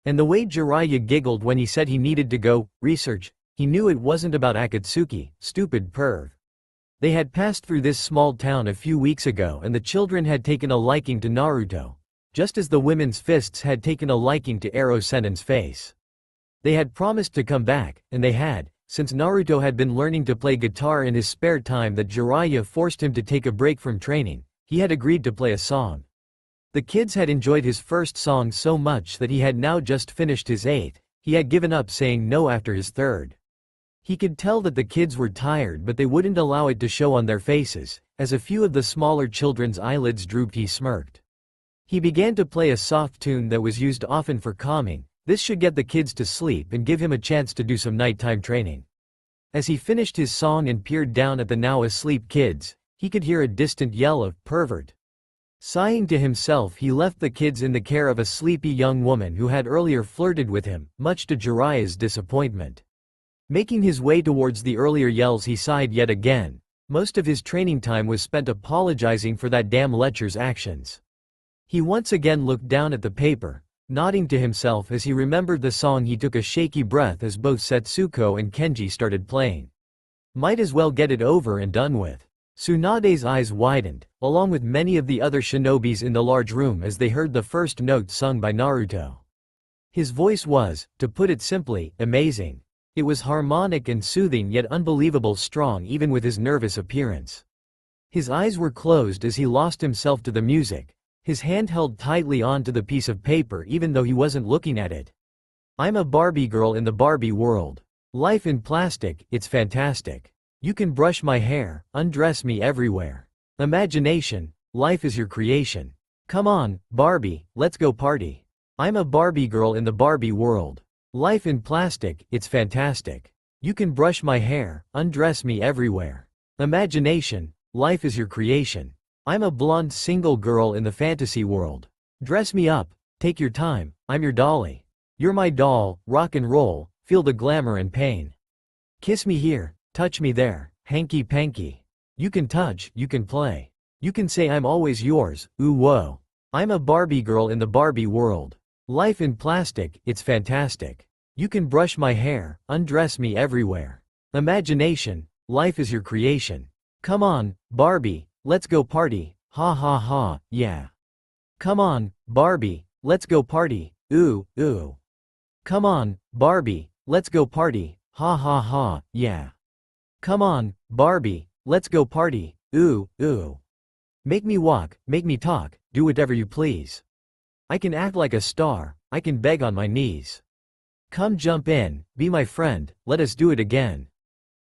And the way Jiraiya giggled when he said he needed to go research, he knew it wasn't about Akatsuki, stupid perv. They had passed through this small town a few weeks ago and the children had taken a liking to Naruto, just as the women's fists had taken a liking to Ero Sennin's face. They had promised to come back, and they had, since Naruto had been learning to play guitar in his spare time that Jiraiya forced him to take a break from training. He had agreed to play a song. The kids had enjoyed his first song so much that he had now just finished his eighth. He had given up saying no after his third. He could tell that the kids were tired, but they wouldn't allow it to show on their faces. As a few of the smaller children's eyelids drooped, he smirked. He began to play a soft tune that was used often for calming. This should get the kids to sleep and give him a chance to do some nighttime training. As he finished his song and peered down at the now asleep kids, he could hear a distant yell of "pervert." Sighing to himself, he left the kids in the care of a sleepy young woman who had earlier flirted with him, much to Jiraiya's disappointment. Making his way towards the earlier yells, he sighed yet again. Most of his training time was spent apologizing for that damn lecher's actions. He once again looked down at the paper, nodding to himself as he remembered the song. He took a shaky breath as both Setsuko and Kenji started playing. Might as well get it over and done with. Tsunade's eyes widened, along with many of the other shinobis in the large room as they heard the first note sung by Naruto. His voice was, to put it simply, amazing. It was harmonic and soothing yet unbelievable strong even with his nervous appearance. His eyes were closed as he lost himself to the music, his hand held tightly onto the piece of paper even though he wasn't looking at it. I'm a Barbie girl in the Barbie world. Life in plastic, it's fantastic. You can brush my hair, undress me everywhere. Imagination, life is your creation. Come on, Barbie, let's go party. I'm a Barbie girl in the Barbie world. Life in plastic, it's fantastic. You can brush my hair, undress me everywhere. Imagination, life is your creation. I'm a blonde single girl in the fantasy world. Dress me up, take your time, I'm your dolly. You're my doll, rock and roll, feel the glamour and pain. Kiss me here, touch me there, hanky panky. You can touch, you can play. You can say I'm always yours, ooh whoa. I'm a Barbie girl in the Barbie world. Life in plastic, it's fantastic. You can brush my hair, undress me everywhere. Imagination, life is your creation. Come on, Barbie, let's go party, ha ha ha, yeah. Come on, Barbie, let's go party, ooh, ooh. Come on, Barbie, let's go party, ha ha ha, yeah. Come on, Barbie, let's go party, ooh, ooh. Make me walk, make me talk, do whatever you please. I can act like a star, I can beg on my knees. Come jump in, be my friend, let us do it again.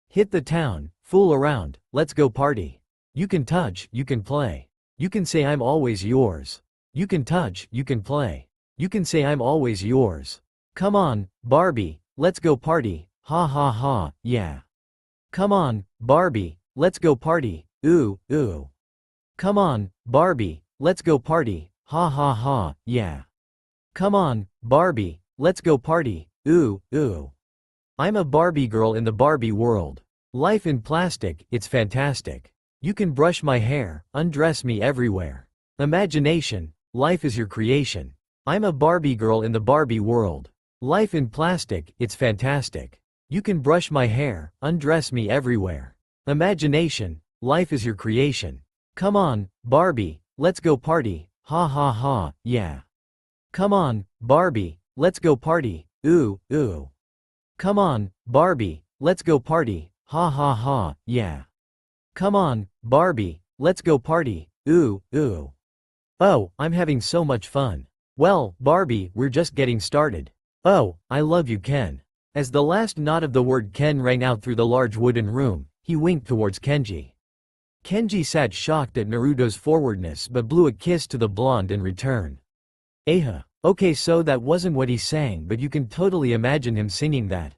Hit the town, fool around, let's go party. You can touch, you can play. You can say I'm always yours. You can touch, you can play. You can say I'm always yours. Come on, Barbie, let's go party, ha ha ha, yeah. Come on, Barbie, let's go party, ooh, ooh. Come on, Barbie, let's go party, ha ha ha, yeah. Come on, Barbie, let's go party, ooh, ooh. I'm a Barbie girl in the Barbie world. Life in plastic, it's fantastic. You can brush my hair, undress me everywhere. Imagination, life is your creation. I'm a Barbie girl in the Barbie world. Life in plastic, it's fantastic. You can brush my hair, undress me everywhere. Imagination, life is your creation. Come on, Barbie, let's go party, ha ha ha, yeah. Come on, Barbie, let's go party, ooh, ooh. Come on, Barbie, let's go party, ha ha ha, yeah. Come on, Barbie, let's go party, ooh, ooh. Oh, I'm having so much fun. Well, Barbie, we're just getting started. Oh, I love you, Ken. As the last nod of the word Ken rang out through the large wooden room, he winked towards Kenji. Kenji sat shocked at Naruto's forwardness but blew a kiss to the blonde in return. Okay, so that wasn't what he sang, but you can totally imagine him singing that.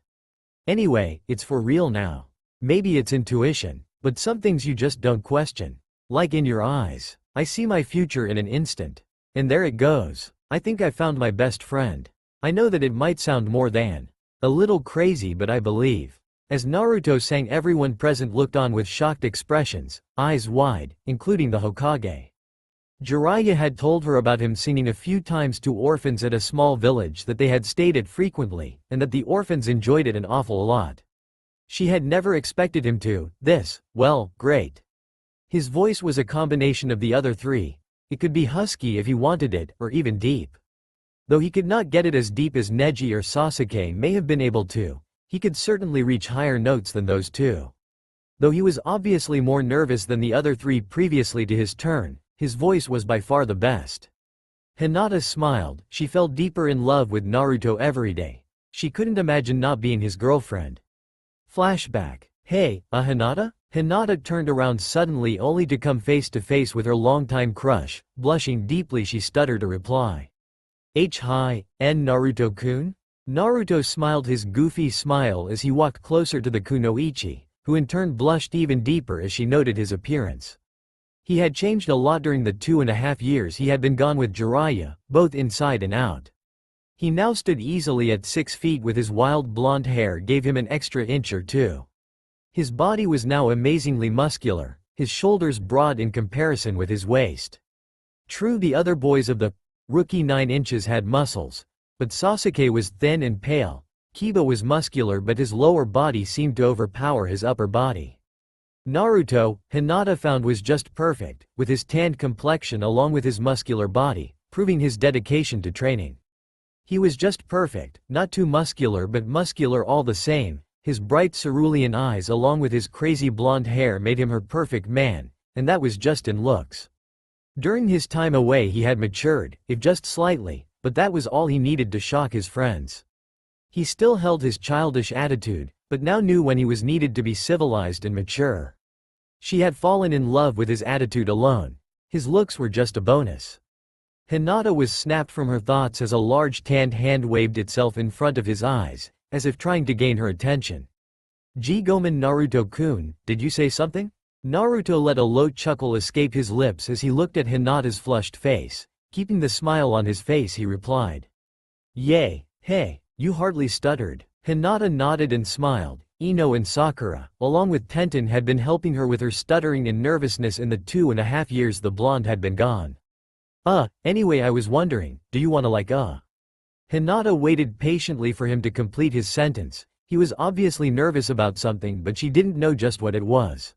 Anyway, it's for real now. Maybe it's intuition, but some things you just don't question. Like in your eyes. I see my future in an instant. And there it goes. I think I found my best friend. I know that it might sound more than a little crazy, but I believe. As Naruto sang, everyone present looked on with shocked expressions, eyes wide, including the Hokage. Jiraiya had told her about him singing a few times to orphans at a small village that they had stayed at frequently, and that the orphans enjoyed it an awful lot. She had never expected him to, well, great. His voice was a combination of the other three. It could be husky if he wanted it, or even deep. Though he could not get it as deep as Neji or Sasuke may have been able to, he could certainly reach higher notes than those two. Though he was obviously more nervous than the other three previously to his turn, his voice was by far the best. Hinata smiled. She fell deeper in love with Naruto every day. She couldn't imagine not being his girlfriend. Flashback. Hey, Hinata? Hinata turned around suddenly only to come face to face with her longtime crush. Blushing deeply, she stuttered a reply. Hi, Naruto-kun? Naruto smiled his goofy smile as he walked closer to the kunoichi, who in turn blushed even deeper as she noted his appearance. He had changed a lot during the 2.5 years he had been gone with Jiraiya, both inside and out. He now stood easily at 6 feet with his wild blonde hair gave him an extra inch or two. His body was now amazingly muscular, his shoulders broad in comparison with his waist. True, the other boys of the rookie 9 inches had muscles, but Sasuke was thin and pale. Kiba was muscular, but his lower body seemed to overpower his upper body. Naruto, Hinata found, was just perfect, with his tanned complexion along with his muscular body, proving his dedication to training. He was just perfect, not too muscular but muscular all the same. His bright cerulean eyes along with his crazy blonde hair made him her perfect man, and that was just in looks. During his time away he had matured, if just slightly, but that was all he needed to shock his friends. He still held his childish attitude, but now knew when he was needed to be civilized and mature. She had fallen in love with his attitude alone. His looks were just a bonus. Hinata was snapped from her thoughts as a large tanned hand waved itself in front of his eyes, as if trying to gain her attention. Gomen Naruto-kun, did you say something? Naruto let a low chuckle escape his lips as he looked at Hinata's flushed face. Keeping the smile on his face, he replied. Yay, hey, you hardly stuttered. Hinata nodded and smiled. Ino and Sakura, along with Tenten, had been helping her with her stuttering and nervousness in the 2.5 years the blonde had been gone. Anyway, I was wondering, do you wanna Hinata waited patiently for him to complete his sentence. He was obviously nervous about something, but she didn't know just what it was.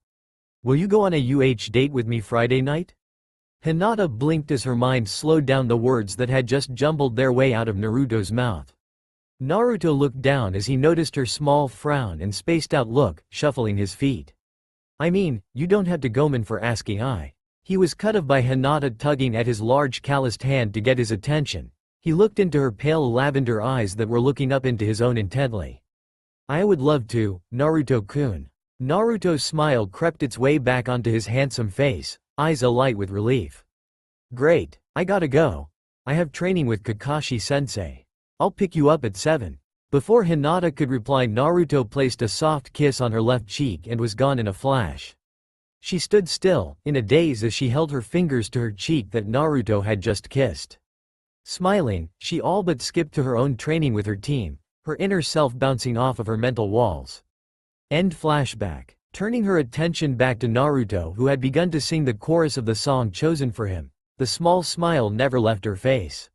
Will you go on a date with me Friday night? Hinata blinked as her mind slowed down the words that had just jumbled their way out of Naruto's mouth. Naruto looked down as he noticed her small frown and spaced out look, shuffling his feet. I mean, you don't have to Gomen for asking. He was cut off by Hinata tugging at his large calloused hand to get his attention. He looked into her pale lavender eyes that were looking up into his own intently. I would love to, Naruto-kun. Naruto's smile crept its way back onto his handsome face, eyes alight with relief. Great, I gotta go. I have training with Kakashi-sensei. I'll pick you up at 7. Before Hinata could reply, Naruto placed a soft kiss on her left cheek and was gone in a flash. She stood still, in a daze as she held her fingers to her cheek that Naruto had just kissed. Smiling, she all but skipped to her own training with her team, her inner self bouncing off of her mental walls. End flashback. Turning her attention back to Naruto, who had begun to sing the chorus of the song chosen for him, the small smile never left her face.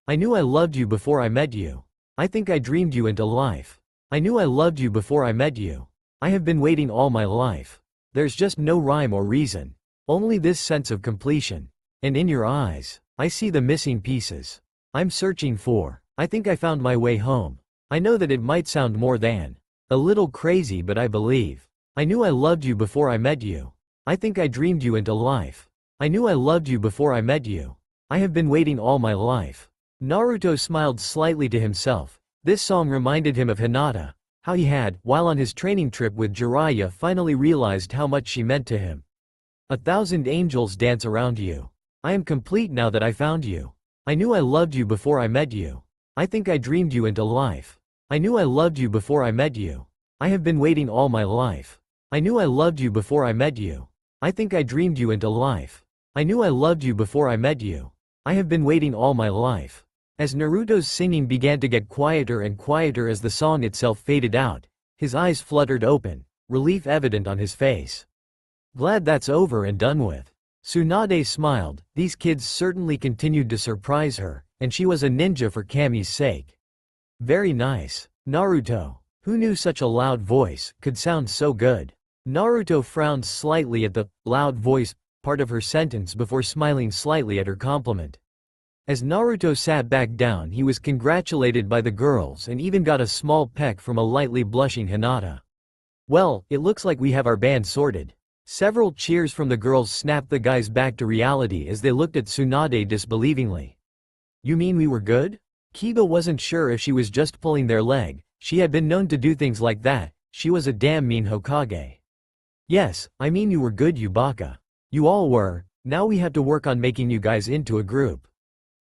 I knew I loved you before I met you. I think I dreamed you into life. I knew I loved you before I met you. I have been waiting all my life. There's just no rhyme or reason. Only this sense of completion. And in your eyes, I see the missing pieces. I'm searching for. I think I found my way home. I know that it might sound more than a little crazy, but I believe. I knew I loved you before I met you. I think I dreamed you into life. I knew I loved you before I met you. I have been waiting all my life. Naruto smiled slightly to himself. This song reminded him of Hinata, how he had, while on his training trip with Jiraiya, finally realized how much she meant to him. 1,000 angels dance around you. I am complete now that I found you. I knew I loved you before I met you. I think I dreamed you into life. I knew I loved you before I met you. I have been waiting all my life. I knew I loved you before I met you. I think I dreamed you into life. I knew I loved you before I met you. I have been waiting all my life." As Naruto's singing began to get quieter and quieter as the song itself faded out, his eyes fluttered open, relief evident on his face. "Glad that's over and done with." Tsunade smiled. These kids certainly continued to surprise her, and she was a ninja for Kami's sake. "Very nice. Naruto, who knew such a loud voice could sound so good?" Naruto frowned slightly at the loud voice part of her sentence before smiling slightly at her compliment. As Naruto sat back down, he was congratulated by the girls and even got a small peck from a lightly blushing Hinata. "Well, it looks like we have our band sorted." Several cheers from the girls snapped the guys back to reality as they looked at Tsunade disbelievingly. "You mean we were good?" Kiba wasn't sure if she was just pulling their leg. She had been known to do things like that. She was a damn mean Hokage. "Yes, I mean you were good, you baka. You all were. Now we have to work on making you guys into a group."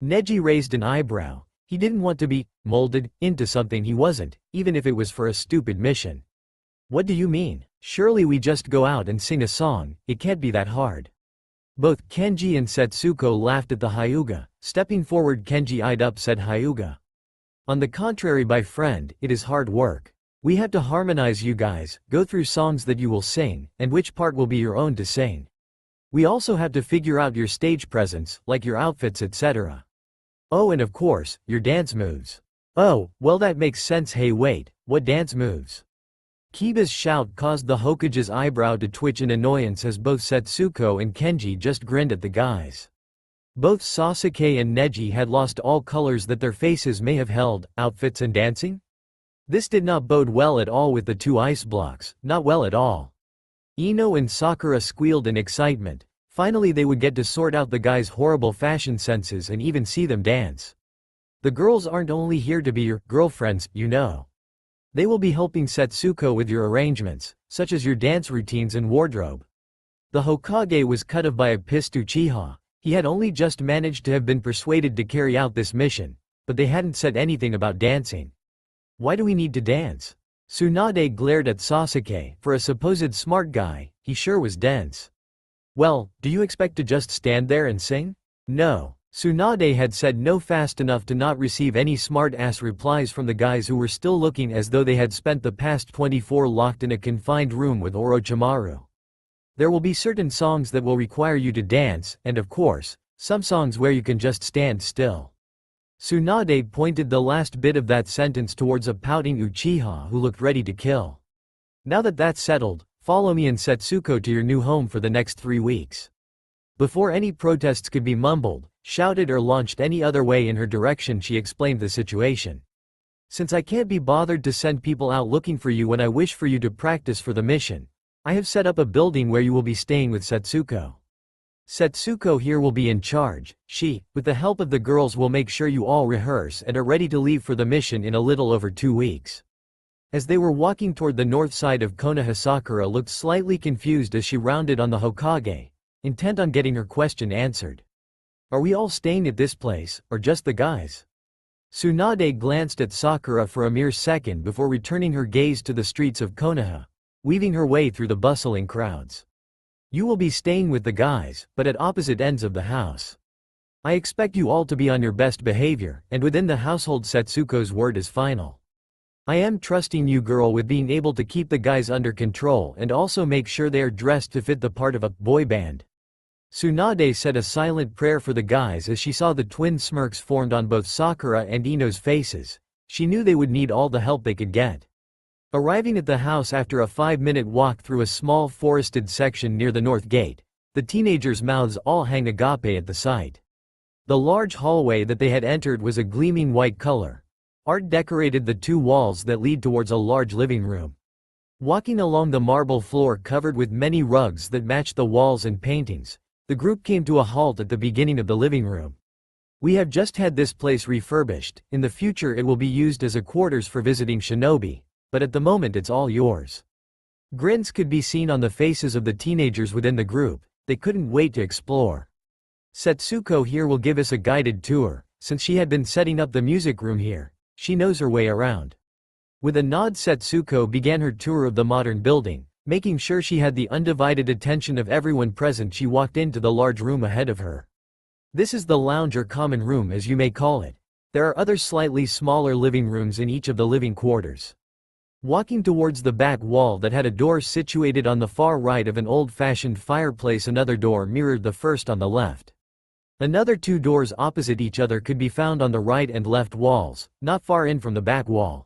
Neji raised an eyebrow. He didn't want to be molded into something he wasn't, even if it was for a stupid mission. "What do you mean? Surely we just go out and sing a song, it can't be that hard." Both Kenji and Setsuko laughed at the Hyuga. Stepping forward, Kenji eyed up said Hyuga. "On the contrary, my friend, it is hard work. We have to harmonize you guys, go through songs that you will sing, and which part will be your own to sing. We also have to figure out your stage presence, like your outfits, etc. Oh, and of course, your dance moves." "Oh, well that makes sense. Hey wait, what dance moves?" Kiba's shout caused the Hokage's eyebrow to twitch in annoyance as both Setsuko and Kenji just grinned at the guys. Both Sasuke and Neji had lost all colors that their faces may have held. Outfits and dancing? This did not bode well at all with the two ice blocks, not well at all. Ino and Sakura squealed in excitement. Finally they would get to sort out the guys' horrible fashion senses and even see them dance. The girls aren't only here to be your girlfriends, you know. They will be helping Setsuko with your arrangements, such as your dance routines and wardrobe. The Hokage was cut off by a pissed Uchiha. He had only just managed to have been persuaded to carry out this mission, but they hadn't said anything about dancing. "Why do we need to dance?" Tsunade glared at Sasuke. For a supposed smart guy, he sure was dense. "Well, do you expect to just stand there and sing?" "No." Tsunade had said no fast enough to not receive any smart-ass replies from the guys who were still looking as though they had spent the past 24 locked in a confined room with Orochimaru. "There will be certain songs that will require you to dance, and of course, some songs where you can just stand still." Tsunade pointed the last bit of that sentence towards a pouting Uchiha who looked ready to kill. "Now that that's settled, follow me and Setsuko to your new home for the next 3 weeks." Before any protests could be mumbled, shouted or launched any other way in her direction, she explained the situation. "Since I can't be bothered to send people out looking for you when I wish for you to practice for the mission, I have set up a building where you will be staying with Setsuko. Setsuko here will be in charge. She, with the help of the girls, will make sure you all rehearse and are ready to leave for the mission in a little over 2 weeks." As they were walking toward the north side of Konoha, Sakura looked slightly confused as she rounded on the Hokage, intent on getting her question answered. "Are we all staying at this place, or just the guys?" Tsunade glanced at Sakura for a mere second before returning her gaze to the streets of Konoha, weaving her way through the bustling crowds. "You will be staying with the guys, but at opposite ends of the house. I expect you all to be on your best behavior, and within the household. Setsuko's word is final. I am trusting you, girl, with being able to keep the guys under control and also make sure they are dressed to fit the part of a boy band." Tsunade said a silent prayer for the guys as she saw the twin smirks formed on both Sakura and Ino's faces. She knew they would need all the help they could get. Arriving at the house after a 5-minute walk through a small forested section near the north gate, the teenagers' mouths all hang agape at the sight. The large hallway that they had entered was a gleaming white color. Art decorated the 2 walls that lead towards a large living room. Walking along the marble floor covered with many rugs that matched the walls and paintings, the group came to a halt at the beginning of the living room. "We have just had this place refurbished. In the future it will be used as a quarters for visiting shinobi, but at the moment it's all yours." Grins could be seen on the faces of the teenagers within the group. They couldn't wait to explore. "Setsuko here will give us a guided tour, since she had been setting up the music room here. She knows her way around." With a nod, Setsuko began her tour of the modern building. Making sure she had the undivided attention of everyone present, she walked into the large room ahead of her. This is the lounge or common room, as you may call it. There are other slightly smaller living rooms in each of the living quarters. Walking towards the back wall that had a door situated on the far right of an old-fashioned fireplace, another door mirrored the first on the left. Another two doors opposite each other could be found on the right and left walls, not far in from the back wall.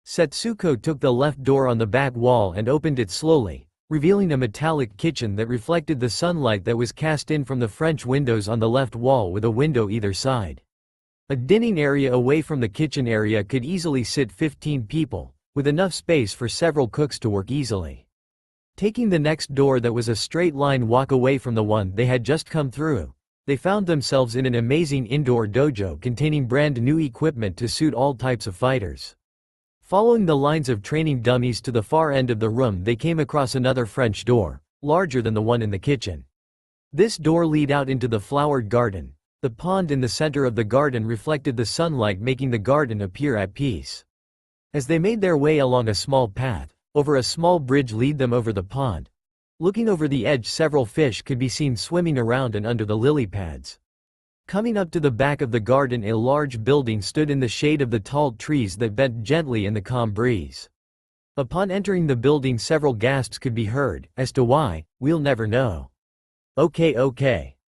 Setsuko took the left door on the back wall and opened it slowly, revealing a metallic kitchen that reflected the sunlight that was cast in from the French windows on the left wall with a window either side. A dining area away from the kitchen area could easily sit 15 people, with enough space for several cooks to work easily. Taking the next door that was a straight line walk away from the one they had just come through, they found themselves in an amazing indoor dojo containing brand new equipment to suit all types of fighters. Following the lines of training dummies to the far end of the room, they came across another French door, larger than the one in the kitchen. This door led out into the flowered garden. The pond in the center of the garden reflected the sunlight, making the garden appear at peace. As they made their way along a small path, over a small bridge led them over the pond. Looking over the edge, several fish could be seen swimming around and under the lily pads. Coming up to the back of the garden, a large building stood in the shade of the tall trees that bent gently in the calm breeze. Upon entering the building, several gasps could be heard. As to why, we'll never know. Okay,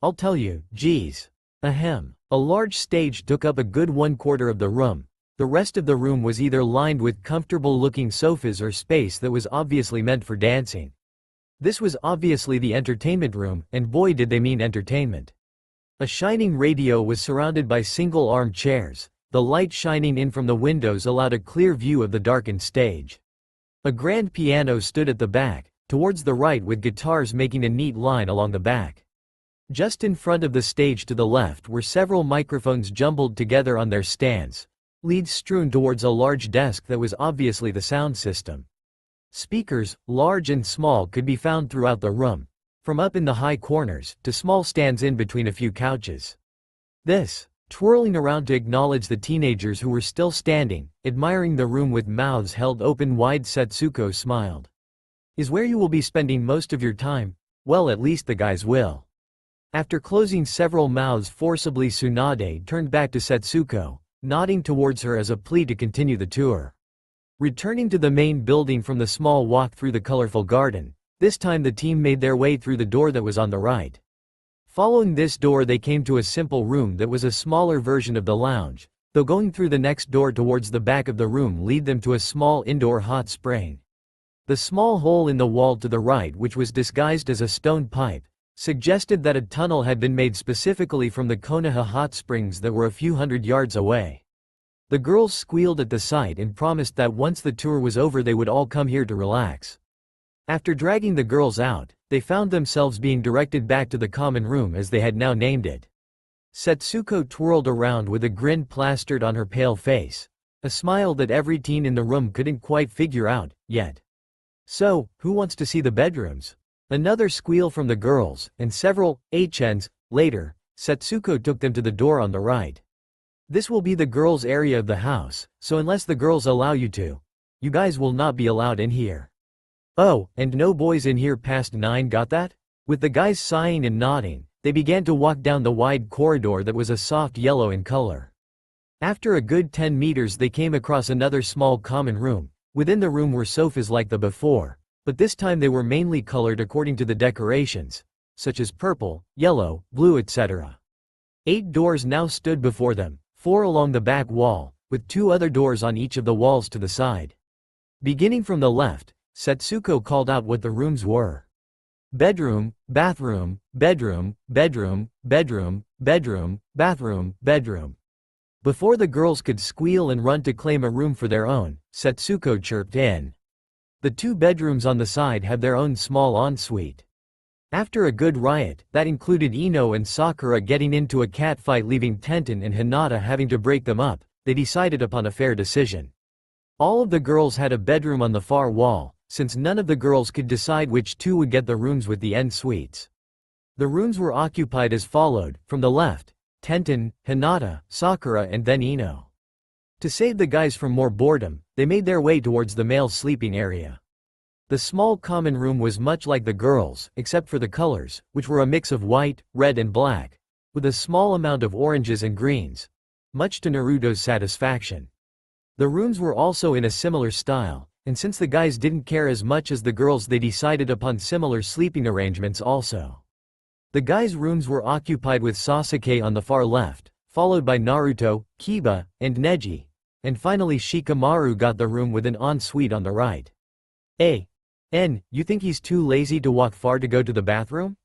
I'll tell you, geez. Ahem. A large stage took up a good 1/4 of the room. The rest of the room was either lined with comfortable-looking sofas or space that was obviously meant for dancing. This was obviously the entertainment room, and boy did they mean entertainment. A shining radio was surrounded by single arm chairs. The light shining in from the windows allowed a clear view of the darkened stage. A grand piano stood at the back, towards the right, with guitars making a neat line along the back. Just in front of the stage to the left were several microphones jumbled together on their stands, leads strewn towards a large desk that was obviously the sound system. Speakers, large and small, could be found throughout the room, from up in the high corners, to small stands in between a few couches. Twirling around to acknowledge the teenagers who were still standing, admiring the room with mouths held open wide, Setsuko smiled. Is where you will be spending most of your time? Well, at least the guys will. After closing several mouths forcibly, Tsunade turned back to Setsuko, nodding towards her as a plea to continue the tour. Returning to the main building from the small walk through the colorful garden, this time the team made their way through the door that was on the right. Following this door, they came to a simple room that was a smaller version of the lounge, though going through the next door towards the back of the room led them to a small indoor hot spring. The small hole in the wall to the right, which was disguised as a stone pipe, suggested that a tunnel had been made specifically from the Konoha hot springs that were a few hundred yards away. The girls squealed at the sight and promised that once the tour was over they would all come here to relax. After dragging the girls out, they found themselves being directed back to the common room as they had now named it. Setsuko twirled around with a grin plastered on her pale face, a smile that every teen in the room couldn't quite figure out yet. So, who wants to see the bedrooms? Another squeal from the girls, and several hens later, Setsuko took them to the door on the right. This will be the girls' area of the house, so unless the girls allow you to, you guys will not be allowed in here. Oh, and no boys in here past 9, got that? With the guys sighing and nodding, they began to walk down the wide corridor that was a soft yellow in color. After a good 10 meters they came across another small common room. Within the room were sofas like the before, but this time they were mainly colored according to the decorations, such as purple, yellow, blue, etc. 8 doors now stood before them, 4 along the back wall, with 2 other doors on each of the walls to the side. Beginning from the left, Setsuko called out what the rooms were. Bedroom, bathroom, bedroom, bedroom, bedroom, bedroom, bathroom, bedroom. Before the girls could squeal and run to claim a room for their own, Setsuko chirped in. The 2 bedrooms on the side have their own small ensuite. After a good riot, that included Ino and Sakura getting into a catfight, leaving Tenten and Hinata having to break them up, they decided upon a fair decision. All of the girls had a bedroom on the far wall, since none of the girls could decide which 2 would get the rooms with the en suites. The rooms were occupied as followed: from the left, Tenten, Hinata, Sakura, and then Ino. To save the guys from more boredom, they made their way towards the male sleeping area. The small common room was much like the girls', except for the colors, which were a mix of white, red and black, with a small amount of oranges and greens, much to Naruto's satisfaction. The rooms were also in a similar style, and since the guys didn't care as much as the girls, they decided upon similar sleeping arrangements also. The guys' rooms were occupied with Sasuke on the far left, followed by Naruto, Kiba, and Neji, and finally Shikamaru got the room with an ensuite on the right. You think he's too lazy to walk far to go to the bathroom?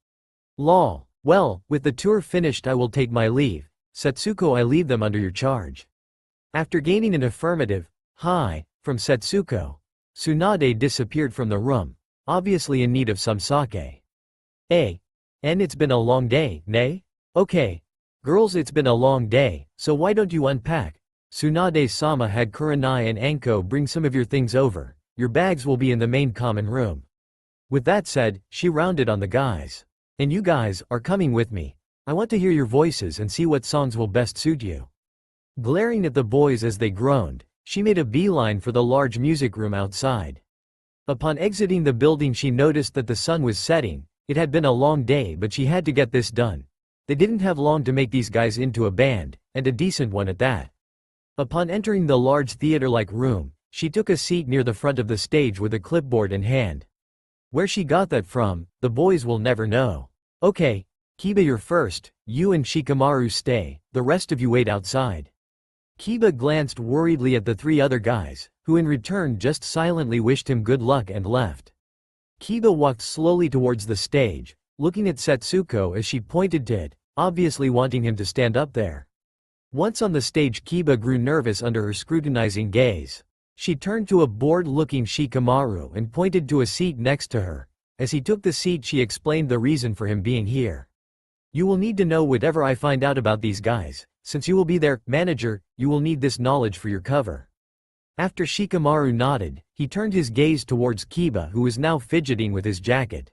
Lol. Well, with the tour finished I will take my leave. Setsuko, I leave them under your charge. After gaining an affirmative, hi, from Setsuko, Tsunade disappeared from the room, obviously in need of some sake. It's been a long day, nay? Okay. Girls, it's been a long day, so why don't you unpack? Tsunade-sama had Kurenai and Anko bring some of your things over. Your bags will be in the main common room. With that said, she rounded on the guys. And you guys are coming with me. I want to hear your voices and see what songs will best suit you. Glaring at the boys as they groaned, she made a beeline for the large music room outside. Upon exiting the building, she noticed that the sun was setting. It had been a long day, but she had to get this done. They didn't have long to make these guys into a band, and a decent one at that. Upon entering the large theater-like room, she took a seat near the front of the stage with a clipboard in hand. Where she got that from, the boys will never know. Okay, Kiba, you're first, you and Shikamaru stay, the rest of you wait outside. Kiba glanced worriedly at the three other guys, who in return just silently wished him good luck and left. Kiba walked slowly towards the stage, looking at Setsuko as she pointed to it, obviously wanting him to stand up there. Once on the stage, Kiba grew nervous under her scrutinizing gaze. She turned to a bored-looking Shikamaru and pointed to a seat next to her. As he took the seat, she explained the reason for him being here. You will need to know whatever I find out about these guys. Since you will be their manager, you will need this knowledge for your cover. After Shikamaru nodded, he turned his gaze towards Kiba, who was now fidgeting with his jacket.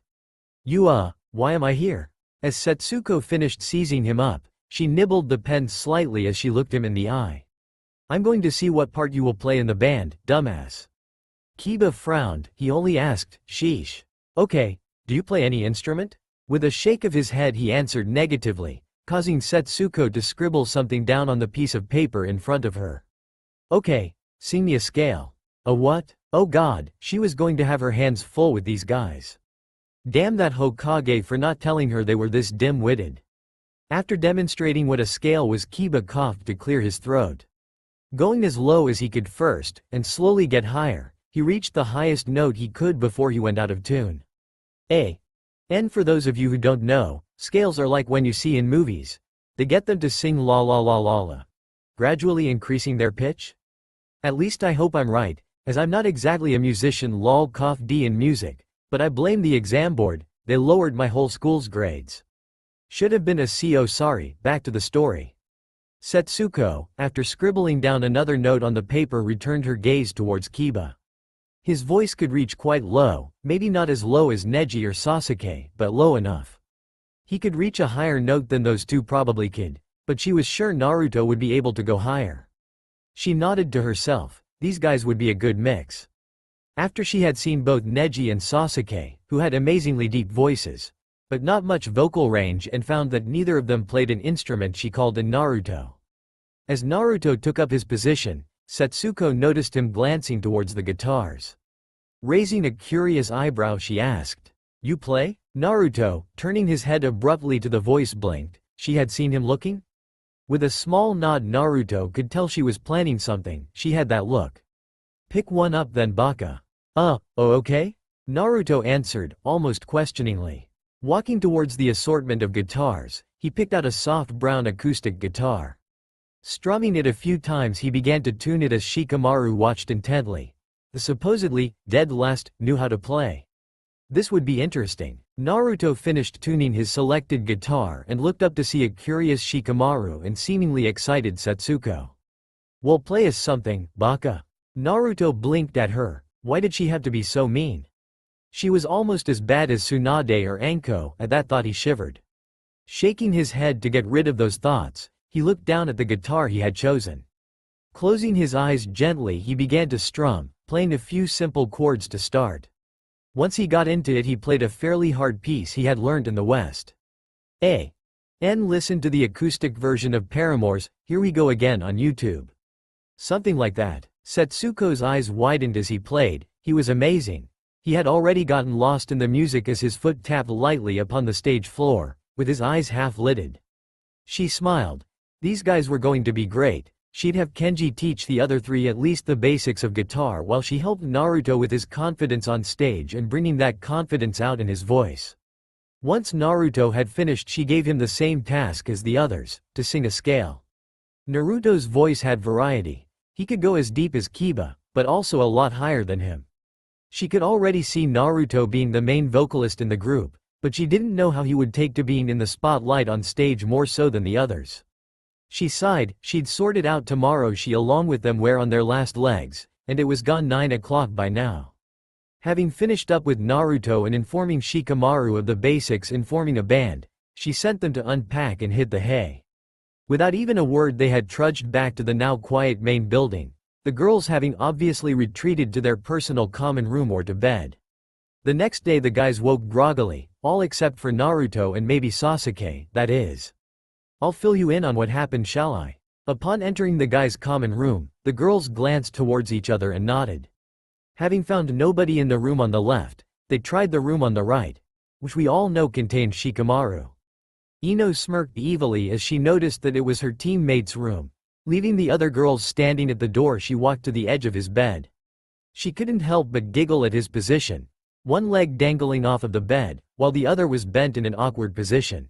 Why am I here? As Setsuko finished seizing him up, she nibbled the pen slightly as she looked him in the eye. I'm going to see what part you will play in the band, dumbass. Kiba frowned. He only asked, sheesh. Okay, do you play any instrument? With a shake of his head he answered negatively, causing Setsuko to scribble something down on the piece of paper in front of her. Okay, sing me a scale. A what? Oh god, she was going to have her hands full with these guys. Damn that Hokage for not telling her they were this dim-witted. After demonstrating what a scale was, Kiba coughed to clear his throat. Going as low as he could first, and slowly get higher, he reached the highest note he could before he went out of tune. And for those of you who don't know, scales are like when you see in movies. They get them to sing la la la la la, gradually increasing their pitch? At least I hope I'm right, as I'm not exactly a musician lol cough D in music, but I blame the exam board, they lowered my whole school's grades. Should have been a CO. Sorry, back to the story. Setsuko, after scribbling down another note on the paper, returned her gaze towards Kiba. His voice could reach quite low, maybe not as low as Neji or Sasuke, but low enough. He could reach a higher note than those two probably could, but she was sure Naruto would be able to go higher. She nodded to herself, these guys would be a good mix. After she had seen both Neji and Sasuke, who had amazingly deep voices, but not much vocal range, and found that neither of them played an instrument, she called in Naruto. As Naruto took up his position, Setsuko noticed him glancing towards the guitars. Raising a curious eyebrow, she asked, "You play?" Naruto, turning his head abruptly to the voice, blinked. She had seen him looking? With a small nod, Naruto could tell she was planning something. She had that look. "Pick one up then, baka." Oh, okay?" Naruto answered, almost questioningly. Walking towards the assortment of guitars, he picked out a soft brown acoustic guitar. Strumming it a few times, he began to tune it as Shikamaru watched intently. The supposedly dead last knew how to play. This would be interesting. Naruto finished tuning his selected guitar and looked up to see a curious Shikamaru and seemingly excited Setsuko. "Well, play us something, baka." Naruto blinked at her. Why did she have to be so mean? She was almost as bad as Tsunade or Anko. At that thought he shivered. Shaking his head to get rid of those thoughts, he looked down at the guitar he had chosen. Closing his eyes gently, he began to strum, playing a few simple chords to start. Once he got into it he played a fairly hard piece he had learned in the West. Listened to the acoustic version of Paramore's Here We Go Again on YouTube. Something like that. Setsuko's eyes widened as he played. He was amazing. He had already gotten lost in the music as his foot tapped lightly upon the stage floor, with his eyes half-lidded. She smiled. These guys were going to be great. She'd have Kenji teach the other three at least the basics of guitar while she helped Naruto with his confidence on stage and bringing that confidence out in his voice. Once Naruto had finished she gave him the same task as the others, to sing a scale. Naruto's voice had variety. He could go as deep as Kiba, but also a lot higher than him. She could already see Naruto being the main vocalist in the group, but she didn't know how he would take to being in the spotlight on stage more so than the others. She sighed. She'd sorted out tomorrow she along with them were on their last legs, and it was gone 9 o'clock by now. Having finished up with Naruto and informing Shikamaru of the basics in forming a band, she sent them to unpack and hit the hay. Without even a word they had trudged back to the now quiet main building, the girls having obviously retreated to their personal common room or to bed. The next day the guys woke groggily, all except for Naruto and maybe Sasuke, that is. I'll fill you in on what happened, shall I? Upon entering the guys' common room, the girls glanced towards each other and nodded. Having found nobody in the room on the left, they tried the room on the right, which we all know contained Shikamaru. Ino smirked evilly as she noticed that it was her teammate's room. Leaving the other girls standing at the door she walked to the edge of his bed. She couldn't help but giggle at his position, one leg dangling off of the bed, while the other was bent in an awkward position.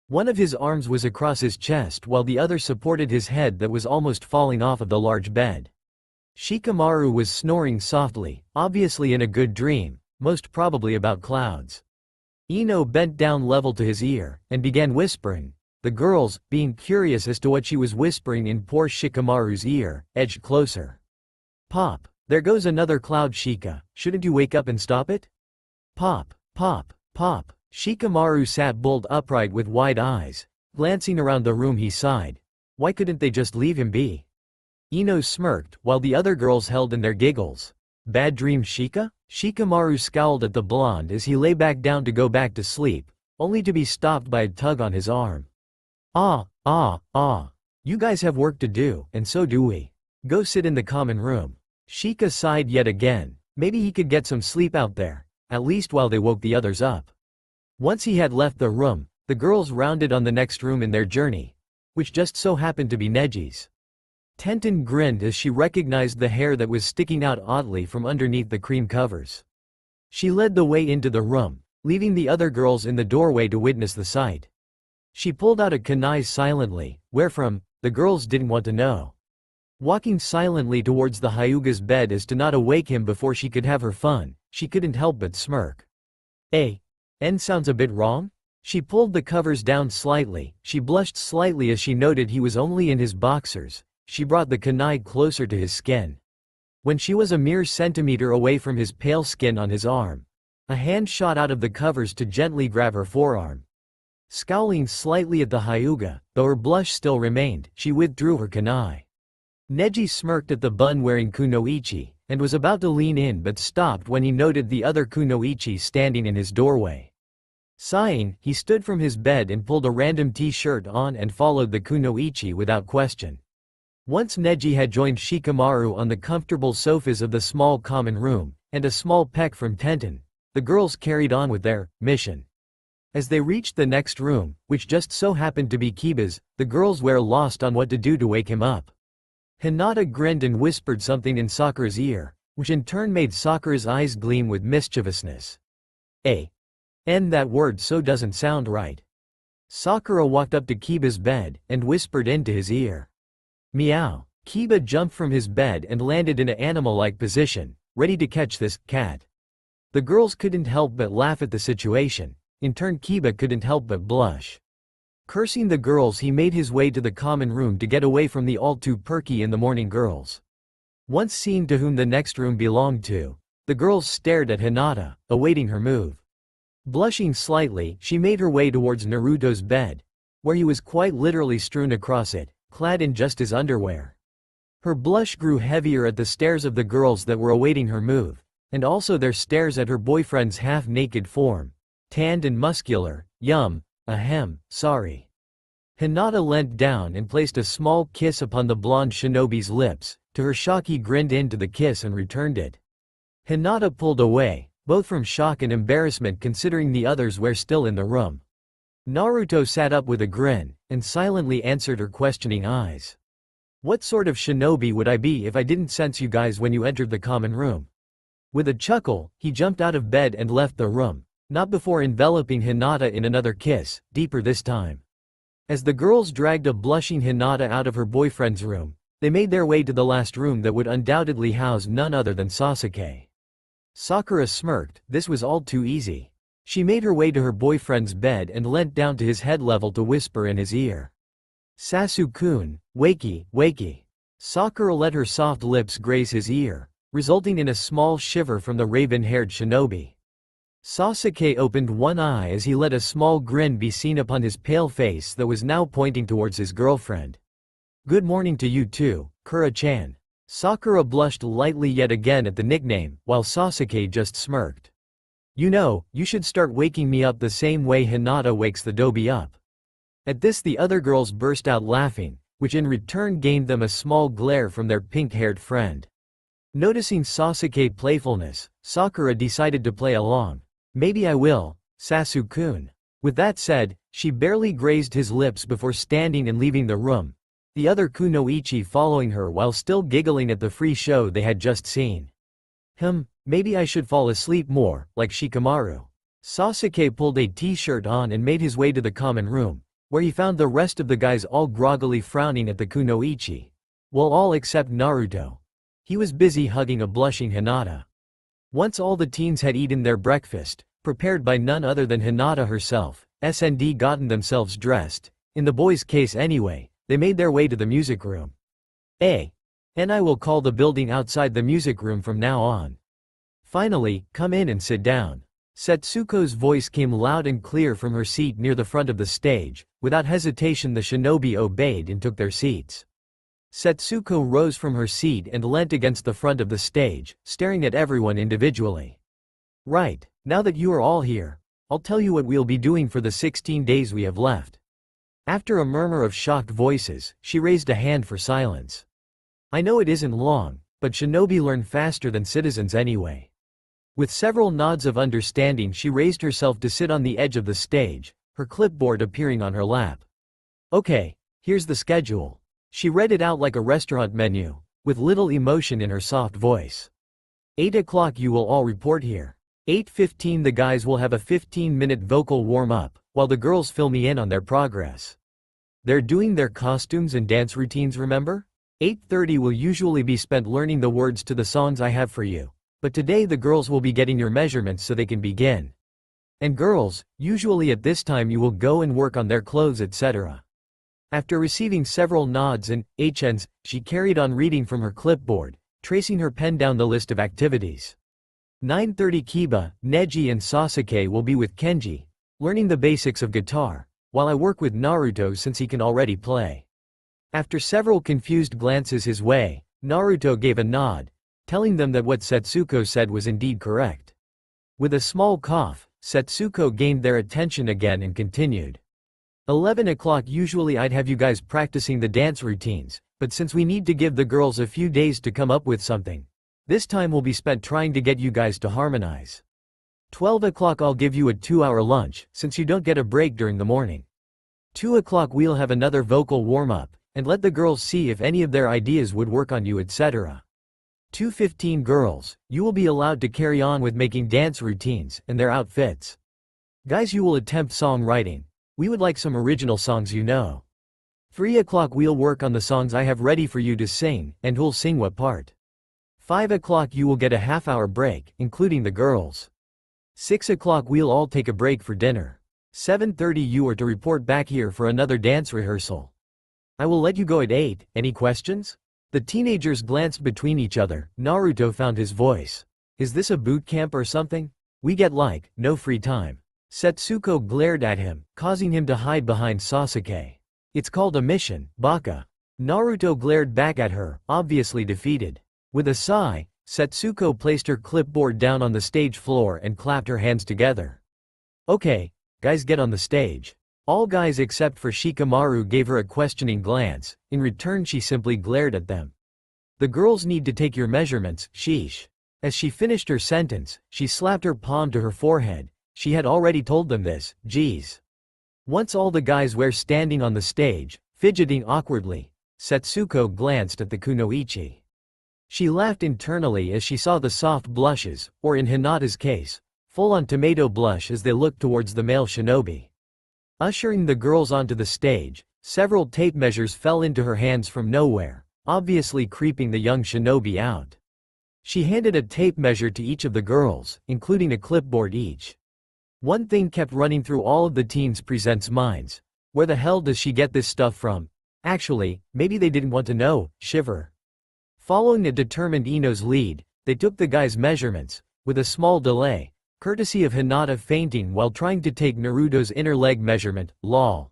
One of his arms was across his chest while the other supported his head that was almost falling off of the large bed. Shikamaru was snoring softly, obviously in a good dream, most probably about clouds. Ino bent down level to his ear, and began whispering. The girls, being curious as to what she was whispering in poor Shikamaru's ear, edged closer. Pop, there goes another cloud, Shika, shouldn't you wake up and stop it? Pop, pop, pop. Shikamaru sat bolt upright with wide eyes. Glancing around the room he sighed. Why couldn't they just leave him be? Ino smirked, while the other girls held in their giggles. Bad dreams, Shika? Shikamaru scowled at the blonde as he lay back down to go back to sleep, only to be stopped by a tug on his arm. You guys have work to do, and so do we. Go sit in the common room. Shika sighed yet again. Maybe he could get some sleep out there, at least while they woke the others up. Once he had left the room, the girls rounded on the next room in their journey, which just so happened to be Neji's. Tenten grinned as she recognized the hair that was sticking out oddly from underneath the cream covers. She led the way into the room, leaving the other girls in the doorway to witness the sight. She pulled out a kunai silently, where from, the girls didn't want to know. Walking silently towards the Hyuga's bed as to not awake him before she could have her fun, she couldn't help but smirk. Sounds a bit wrong? She pulled the covers down slightly. She blushed slightly as she noted he was only in his boxers. She brought the kunai closer to his skin. When she was a mere centimeter away from his pale skin on his arm, a hand shot out of the covers to gently grab her forearm. Scowling slightly at the Hyuga, though her blush still remained, she withdrew her kunai. Neji smirked at the bun-wearing kunoichi, and was about to lean in but stopped when he noted the other kunoichi standing in his doorway. Sighing, he stood from his bed and pulled a random t-shirt on and followed the kunoichi without question. Once Neji had joined Shikamaru on the comfortable sofas of the small common room, and a small peck from Tenten, the girls carried on with their mission. As they reached the next room, which just so happened to be Kiba's, the girls were lost on what to do to wake him up. Hinata grinned and whispered something in Sakura's ear, which in turn made Sakura's eyes gleam with mischievousness. That word so doesn't sound right. Sakura walked up to Kiba's bed, and whispered into his ear. Meow. Kiba jumped from his bed and landed in an animal-like position, ready to catch this cat. The girls couldn't help but laugh at the situation. In turn Kiba couldn't help but blush. Cursing the girls he made his way to the common room to get away from the all-too-perky in the morning girls. Once seeing to whom the next room belonged to, the girls stared at Hinata, awaiting her move. Blushing slightly, she made her way towards Naruto's bed, where he was quite literally strewn across it, clad in just his underwear. Her blush grew heavier at the stares of the girls that were awaiting her move, And also there stares at her boyfriend's half-naked form. Tanned and muscular, yum, ahem, sorry. Hinata leant down and placed a small kiss upon the blonde shinobi's lips. To her shock he grinned into the kiss and returned it. Hinata pulled away, both from shock and embarrassment considering the others were still in the room. Naruto sat up with a grin, and silently answered her questioning eyes. What sort of shinobi would I be if I didn't sense you guys when you entered the common room? With a chuckle, he jumped out of bed and left the room, not before enveloping Hinata in another kiss, deeper this time. As the girls dragged a blushing Hinata out of her boyfriend's room, they made their way to the last room that would undoubtedly house none other than Sasuke. Sakura smirked, this was all too easy. She made her way to her boyfriend's bed and leant down to his head level to whisper in his ear. Sasu-kun, wakey, wakey. Sakura let her soft lips graze his ear, resulting in a small shiver from the raven-haired shinobi. Sasuke opened one eye as he let a small grin be seen upon his pale face that was now pointing towards his girlfriend. Good morning to you too, Kura-chan. Sakura blushed lightly yet again at the nickname, while Sasuke just smirked. You know, you should start waking me up the same way Hinata wakes the dobi up. At this the other girls burst out laughing, which in return gained them a small glare from their pink-haired friend. Noticing Sasuke's playfulness, Sakura decided to play along. Maybe I will, Sasu-kun. With that said, she barely grazed his lips before standing and leaving the room, the other kunoichi following her while still giggling at the free show they had just seen. Maybe I should fall asleep more, like Shikamaru. Sasuke pulled a t-shirt on and made his way to the common room, where he found the rest of the guys all groggily frowning at the kunoichi. Well, all except Naruto. He was busy hugging a blushing Hinata. Once all the teens had eaten their breakfast, prepared by none other than Hinata herself, and gotten themselves dressed, in the boys' case anyway, they made their way to the music room. And I will call the building outside the music room from now on. Finally, come in and sit down. Setsuko's voice came loud and clear from her seat near the front of the stage. Without hesitation the shinobi obeyed and took their seats. Setsuko rose from her seat and leant against the front of the stage, staring at everyone individually. Right, now that you are all here, I'll tell you what we'll be doing for the 16 days we have left. After a murmur of shocked voices, she raised a hand for silence. I know it isn't long, but shinobi learn faster than citizens anyway. With several nods of understanding she raised herself to sit on the edge of the stage, her clipboard appearing on her lap. Okay, here's the schedule. She read it out like a restaurant menu, with little emotion in her soft voice. 8 o'clock you will all report here. 8:15 the guys will have a 15-minute vocal warm-up, while the girls fill me in on their progress. They're doing their costumes and dance routines, remember? 8:30 will usually be spent learning the words to the songs I have for you, but today the girls will be getting your measurements so they can begin. And girls, usually at this time you will go and work on their clothes etc. After receiving several nods and hns, she carried on reading from her clipboard, tracing her pen down the list of activities. 9:30 Kiba, Neji and Sasuke will be with Kenji, learning the basics of guitar, while I work with Naruto since he can already play. After several confused glances his way, Naruto gave a nod, telling them that what Setsuko said was indeed correct. With a small cough, Setsuko gained their attention again and continued. 11 o'clock usually I'd have you guys practicing the dance routines, but since we need to give the girls a few days to come up with something, this time will be spent trying to get you guys to harmonize. 12 o'clock I'll give you a 2-hour lunch, since you don't get a break during the morning. 2 o'clock we'll have another vocal warm-up, and let the girls see if any of their ideas would work on you etc. 2:15 girls, you will be allowed to carry on with making dance routines and their outfits. Guys you will attempt song writing. We would like some original songs you know. 3 o'clock we'll work on the songs I have ready for you to sing, and who'll sing what part. 5 o'clock you will get a half-hour break, including the girls. 6 o'clock we'll all take a break for dinner. 7:30 you are to report back here for another dance rehearsal. I will let you go at 8, any questions? The teenagers glanced between each other. Naruto found his voice. Is this a boot camp or something? We get no free time. Setsuko glared at him, causing him to hide behind Sasuke. It's called a mission, baka. Naruto glared back at her, obviously defeated. With a sigh, Setsuko placed her clipboard down on the stage floor and clapped her hands together. Okay, guys, get on the stage. All guys except for Shikamaru gave her a questioning glance. In return she simply glared at them. The girls need to take your measurements, sheesh. As she finished her sentence, she slapped her palm to her forehead. She had already told them this, geez. Once all the guys were standing on the stage, fidgeting awkwardly, Setsuko glanced at the kunoichi. She laughed internally as she saw the soft blushes, or in Hinata's case, full-on tomato blush as they looked towards the male shinobi. Ushering the girls onto the stage, several tape measures fell into her hands from nowhere, obviously creeping the young shinobi out. She handed a tape measure to each of the girls, including a clipboard each. One thing kept running through all of the teens' presents' minds. Where the hell does she get this stuff from? Actually, maybe they didn't want to know, shiver. Following a determined Ino's lead, they took the guys' measurements, with a small delay, courtesy of Hinata fainting while trying to take Naruto's inner leg measurement, lol.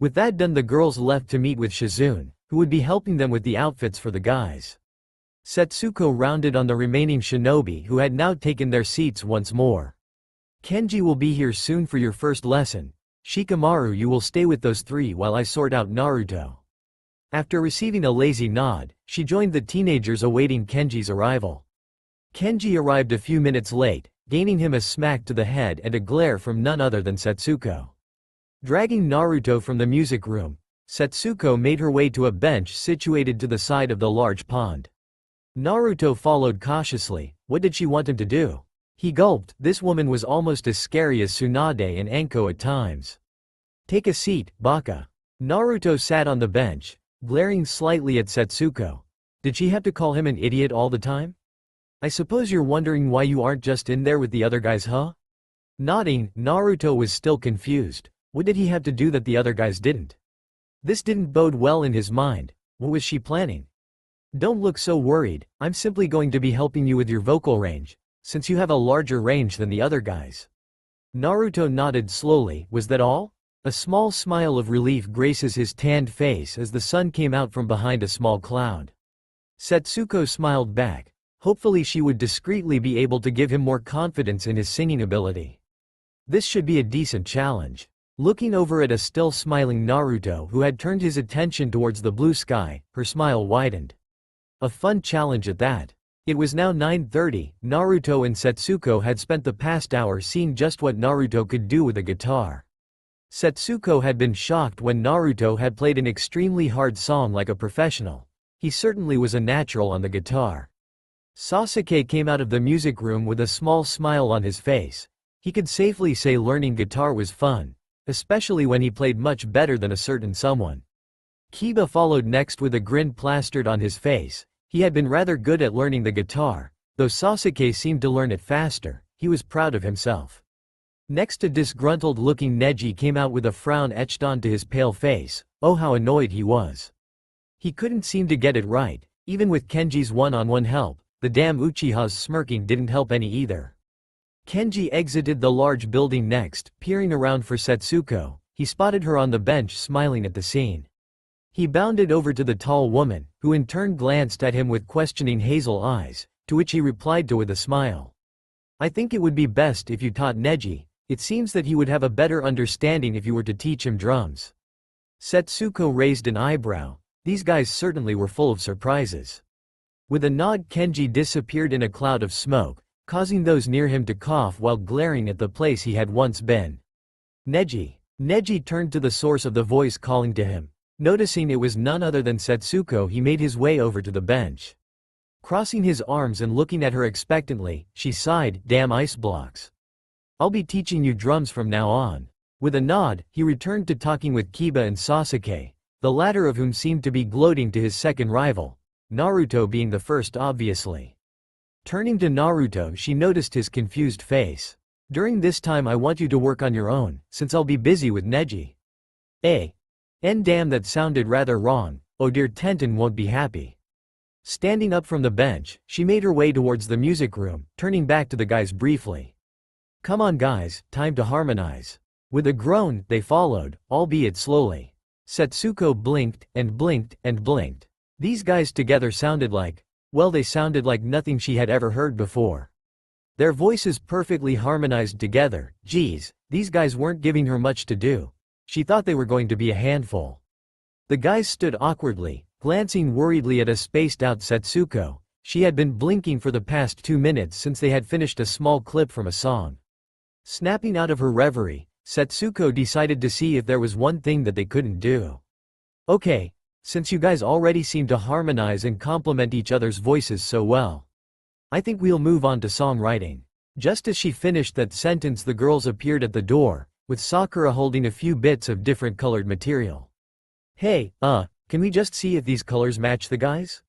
With that done, the girls left to meet with Shizune, who would be helping them with the outfits for the guys. Setsuko rounded on the remaining shinobi who had now taken their seats once more. Kenji will be here soon for your first lesson. Shikamaru, you will stay with those three while I sort out Naruto. After receiving a lazy nod, she joined the teenagers awaiting Kenji's arrival. Kenji arrived a few minutes late, gaining him a smack to the head and a glare from none other than Setsuko. Dragging Naruto from the music room, Setsuko made her way to a bench situated to the side of the large pond. Naruto followed cautiously. What did she want him to do? He gulped. This woman was almost as scary as Tsunade and Anko at times. Take a seat, Baka. Naruto sat on the bench, glaring slightly at Setsuko. Did she have to call him an idiot all the time? I suppose you're wondering why you aren't just in there with the other guys, huh? Nodding, Naruto was still confused. What did he have to do that the other guys didn't? This didn't bode well in his mind. What was she planning? Don't look so worried, I'm simply going to be helping you with your vocal range, since you have a larger range than the other guys. Naruto nodded slowly. Was that all? A small smile of relief graces his tanned face as the sun came out from behind a small cloud. Setsuko smiled back. Hopefully she would discreetly be able to give him more confidence in his singing ability. This should be a decent challenge. Looking over at a still smiling Naruto who had turned his attention towards the blue sky, her smile widened. A fun challenge at that. It was now 9:30, Naruto and Setsuko had spent the past hour seeing just what Naruto could do with a guitar. Setsuko had been shocked when Naruto had played an extremely hard song like a professional. He certainly was a natural on the guitar. Sasuke came out of the music room with a small smile on his face. He could safely say learning guitar was fun, especially when he played much better than a certain someone. Kiba followed next with a grin plastered on his face. He had been rather good at learning the guitar, though Sasuke seemed to learn it faster. He was proud of himself. Next, a disgruntled-looking Neji came out with a frown etched onto his pale face. Oh, how annoyed he was. He couldn't seem to get it right. Even with Kenji's one-on-one help, the damn Uchiha's smirking didn't help any either. Kenji exited the large building next, peering around for Setsuko. He spotted her on the bench smiling at the scene. He bounded over to the tall woman, who in turn glanced at him with questioning hazel eyes, to which he replied with a smile. I think it would be best if you taught Neji. It seems that he would have a better understanding if you were to teach him drums. Setsuko raised an eyebrow. These guys certainly were full of surprises. With a nod, Kenji disappeared in a cloud of smoke, causing those near him to cough while glaring at the place he had once been. Neji. Neji turned to the source of the voice calling to him. Noticing it was none other than Setsuko, he made his way over to the bench. Crossing his arms and looking at her expectantly, she sighed, damn ice blocks. I'll be teaching you drums from now on. With a nod, he returned to talking with Kiba and Sasuke, the latter of whom seemed to be gloating to his second rival, Naruto being the first obviously. Turning to Naruto, she noticed his confused face. During this time I want you to work on your own, since I'll be busy with Neji. Damn, that sounded rather wrong. Oh dear, Tenten won't be happy. Standing up from the bench, she made her way towards the music room, turning back to the guys briefly. Come on guys, time to harmonize. With a groan, they followed, albeit slowly. Setsuko blinked, and blinked, and blinked. These guys together sounded like, Well, they sounded like nothing she had ever heard before. Their voices perfectly harmonized together. Geez, these guys weren't giving her much to do. She thought they were going to be a handful. The guys stood awkwardly, glancing worriedly at a spaced-out Setsuko. She had been blinking for the past 2 minutes since they had finished a small clip from a song. Snapping out of her reverie, Setsuko decided to see if there was one thing that they couldn't do. Okay, since you guys already seem to harmonize and complement each other's voices so well, I think we'll move on to songwriting. Just as she finished that sentence, the girls appeared at the door, with Sakura holding a few bits of different colored material. Hey, can we just see if these colors match the guys?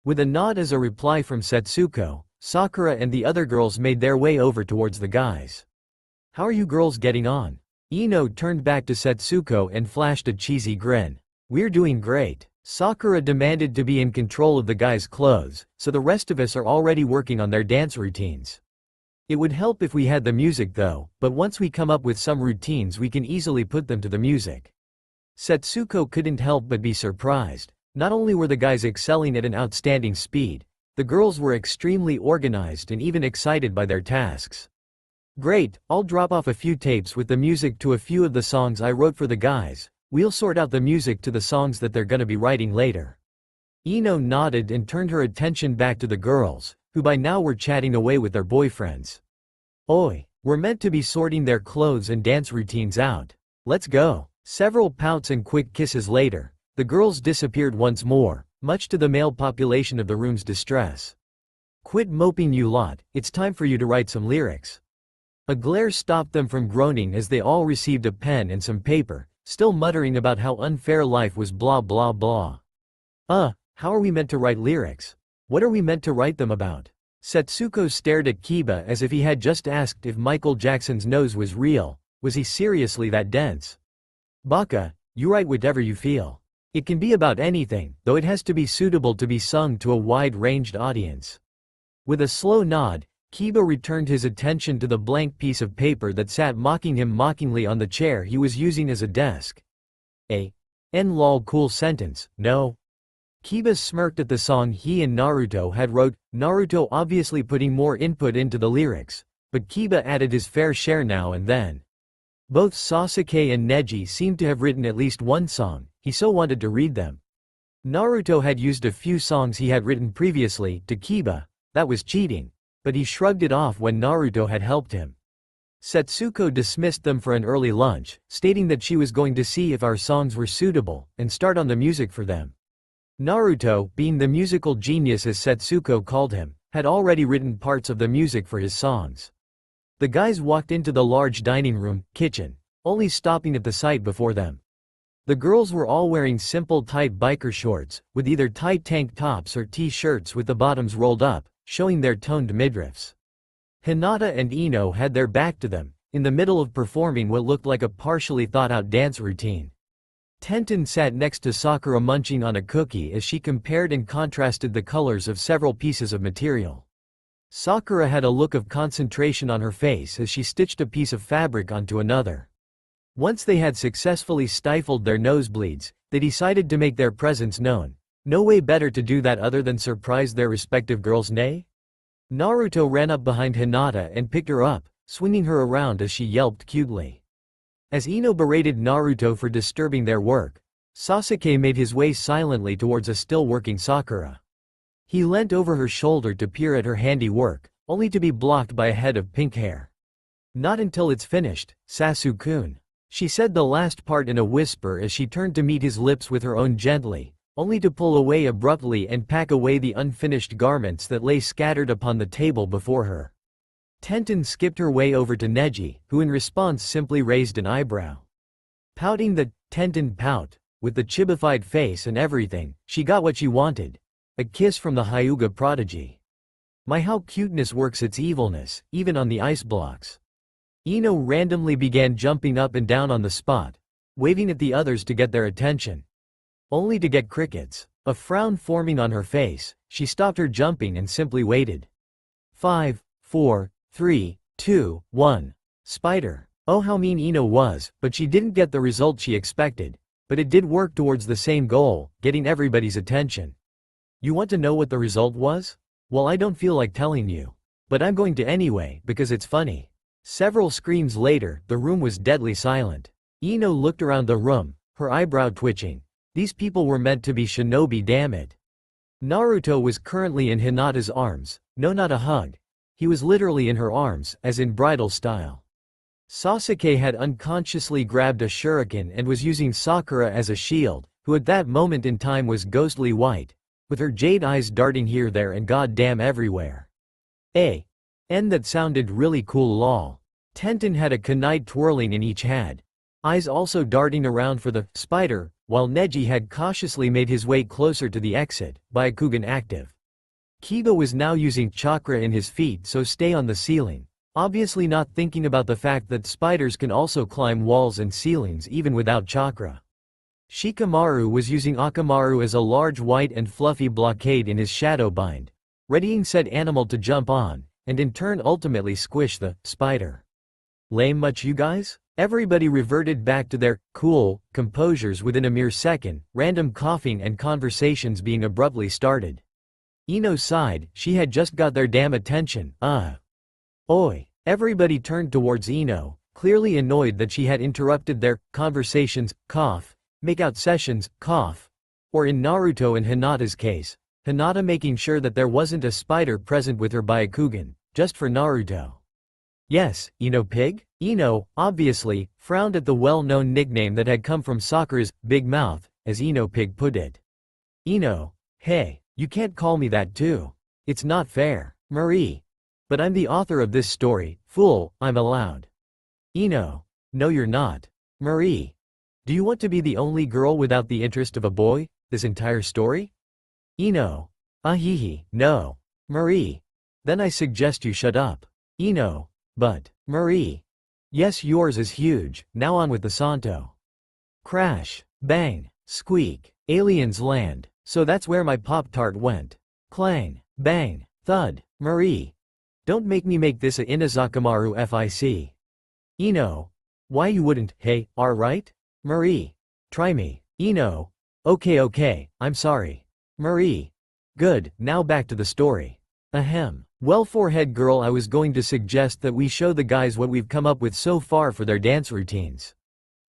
With a nod as a reply from Setsuko, Sakura and the other girls made their way over towards the guys. How are you girls getting on? Ino turned back to Setsuko and flashed a cheesy grin. We're doing great. Sakura demanded to be in control of the guys' clothes, so the rest of us are already working on their dance routines. It would help if we had the music though, but once we come up with some routines we can easily put them to the music. Setsuko couldn't help but be surprised. Not only were the guys excelling at an outstanding speed, the girls were extremely organized and even excited by their tasks. Great, I'll drop off a few tapes with the music to a few of the songs I wrote for the guys. We'll sort out the music to the songs that they're gonna be writing later. Ino nodded and turned her attention back to the girls, who by now were chatting away with their boyfriends. Oi, we're meant to be sorting their clothes and dance routines out. Let's go. Several pouts and quick kisses later, the girls disappeared once more, much to the male population of the room's distress. Quit moping, you lot, it's time for you to write some lyrics. A glare stopped them from groaning as they all received a pen and some paper, still muttering about how unfair life was blah blah blah. How are we meant to write lyrics? What are we meant to write them about? Setsuko stared at Kiba as if he had just asked if Michael Jackson's nose was real. Was he seriously that dense? Baka, you write whatever you feel. It can be about anything, though it has to be suitable to be sung to a wide-ranged audience. With a slow nod, Kiba returned his attention to the blank piece of paper that sat mocking him mockingly on the chair he was using as a desk. Lol, cool sentence, no? Kiba smirked at the song he and Naruto had wrote, Naruto obviously putting more input into the lyrics, but Kiba added his fair share now and then. Both Sasuke and Neji seemed to have written at least one song, he so wanted to read them. Naruto had used a few songs he had written previously to Kiba, that was cheating. But he shrugged it off when Naruto had helped him. Setsuko dismissed them for an early lunch, stating that she was going to see if our songs were suitable, and start on the music for them. Naruto, being the musical genius as Setsuko called him, had already written parts of the music for his songs. The guys walked into the large dining room, kitchen, only stopping at the sight before them. The girls were all wearing simple tight biker shorts, with either tight tank tops or t-shirts with the bottoms rolled up, showing their toned midriffs. Hinata and Ino had their back to them, in the middle of performing what looked like a partially thought-out dance routine. Tenten sat next to Sakura munching on a cookie as she compared and contrasted the colors of several pieces of material. Sakura had a look of concentration on her face as she stitched a piece of fabric onto another. Once they had successfully stifled their nosebleeds, they decided to make their presence known. No way better to do that other than surprise their respective girls, nay? Naruto ran up behind Hinata and picked her up, swinging her around as she yelped cutely. As Ino berated Naruto for disturbing their work, Sasuke made his way silently towards a still-working Sakura. He leant over her shoulder to peer at her handiwork, only to be blocked by a head of pink hair. Not until it's finished, Sasu-kun. She said the last part in a whisper as she turned to meet his lips with her own gently, only to pull away abruptly and pack away the unfinished garments that lay scattered upon the table before her. Tenten skipped her way over to Neji, who in response simply raised an eyebrow. Pouting the Tenten pout, with the chibified face and everything, she got what she wanted. A kiss from the Hyuga prodigy. My, how cuteness works its evilness, even on the ice blocks. Ino randomly began jumping up and down on the spot, waving at the others to get their attention. Only to get crickets. A frown forming on her face, she stopped her jumping and simply waited. 5, 4, 3, 2, 1. Spider. Oh, how mean Ino was, but she didn't get the result she expected. But it did work towards the same goal, getting everybody's attention. You want to know what the result was? Well, I don't feel like telling you. But I'm going to anyway, because it's funny. Several screams later, the room was deadly silent. Ino looked around the room, her eyebrow twitching. These people were meant to be shinobi, damn it. Naruto was currently in Hinata's arms. No, not a hug. He was literally in her arms, as in bridal style. Sasuke had unconsciously grabbed a shuriken and was using Sakura as a shield, who at that moment in time was ghostly white, with her jade eyes darting here, there and goddamn everywhere. That sounded really cool, lol. Tenten had a kunai twirling in each hand, eyes also darting around for the spider, while Neji had cautiously made his way closer to the exit, Byakugan active. Kiba was now using chakra in his feet, so stay on the ceiling, obviously not thinking about the fact that spiders can also climb walls and ceilings even without chakra. Shikamaru was using Akamaru as a large white and fluffy blockade in his shadow bind, readying said animal to jump on, and in turn ultimately squish the spider. Lame much, you guys? Everybody reverted back to their cool composures within a mere second, random coughing and conversations being abruptly started. Ino sighed, she had just got their damn attention. Oi. Everybody turned towards Ino, clearly annoyed that she had interrupted their conversations, cough, makeout sessions, cough. Or in Naruto and Hinata's case, Hinata making sure that there wasn't a spider present with her Byakugan, just for Naruto. Yes, Ino pig? Ino, obviously, frowned at the well-known nickname that had come from Sakura's big mouth, as Ino pig put it. Ino, hey, you can't call me that too. It's not fair. Marie. But I'm the author of this story, fool, I'm allowed. Ino. No, you're not. Marie. Do you want to be the only girl without the interest of a boy, this entire story? Ino. Ahihi, no. Marie. Then I suggest you shut up. Ino. But, Marie. Yes, yours is huge, now on with the Santo. Crash. Bang. Squeak. Aliens land. So that's where my Pop-Tart went. Clang. Bang. Thud. Marie. Don't make me make this a Inazakamaru FIC. Ino. Why you wouldn't, hey, right? Marie. Try me. Ino. Okay, I'm sorry. Marie. Good, now back to the story. Ahem. Well, forehead girl, I was going to suggest that we show the guys what we've come up with so far for their dance routines.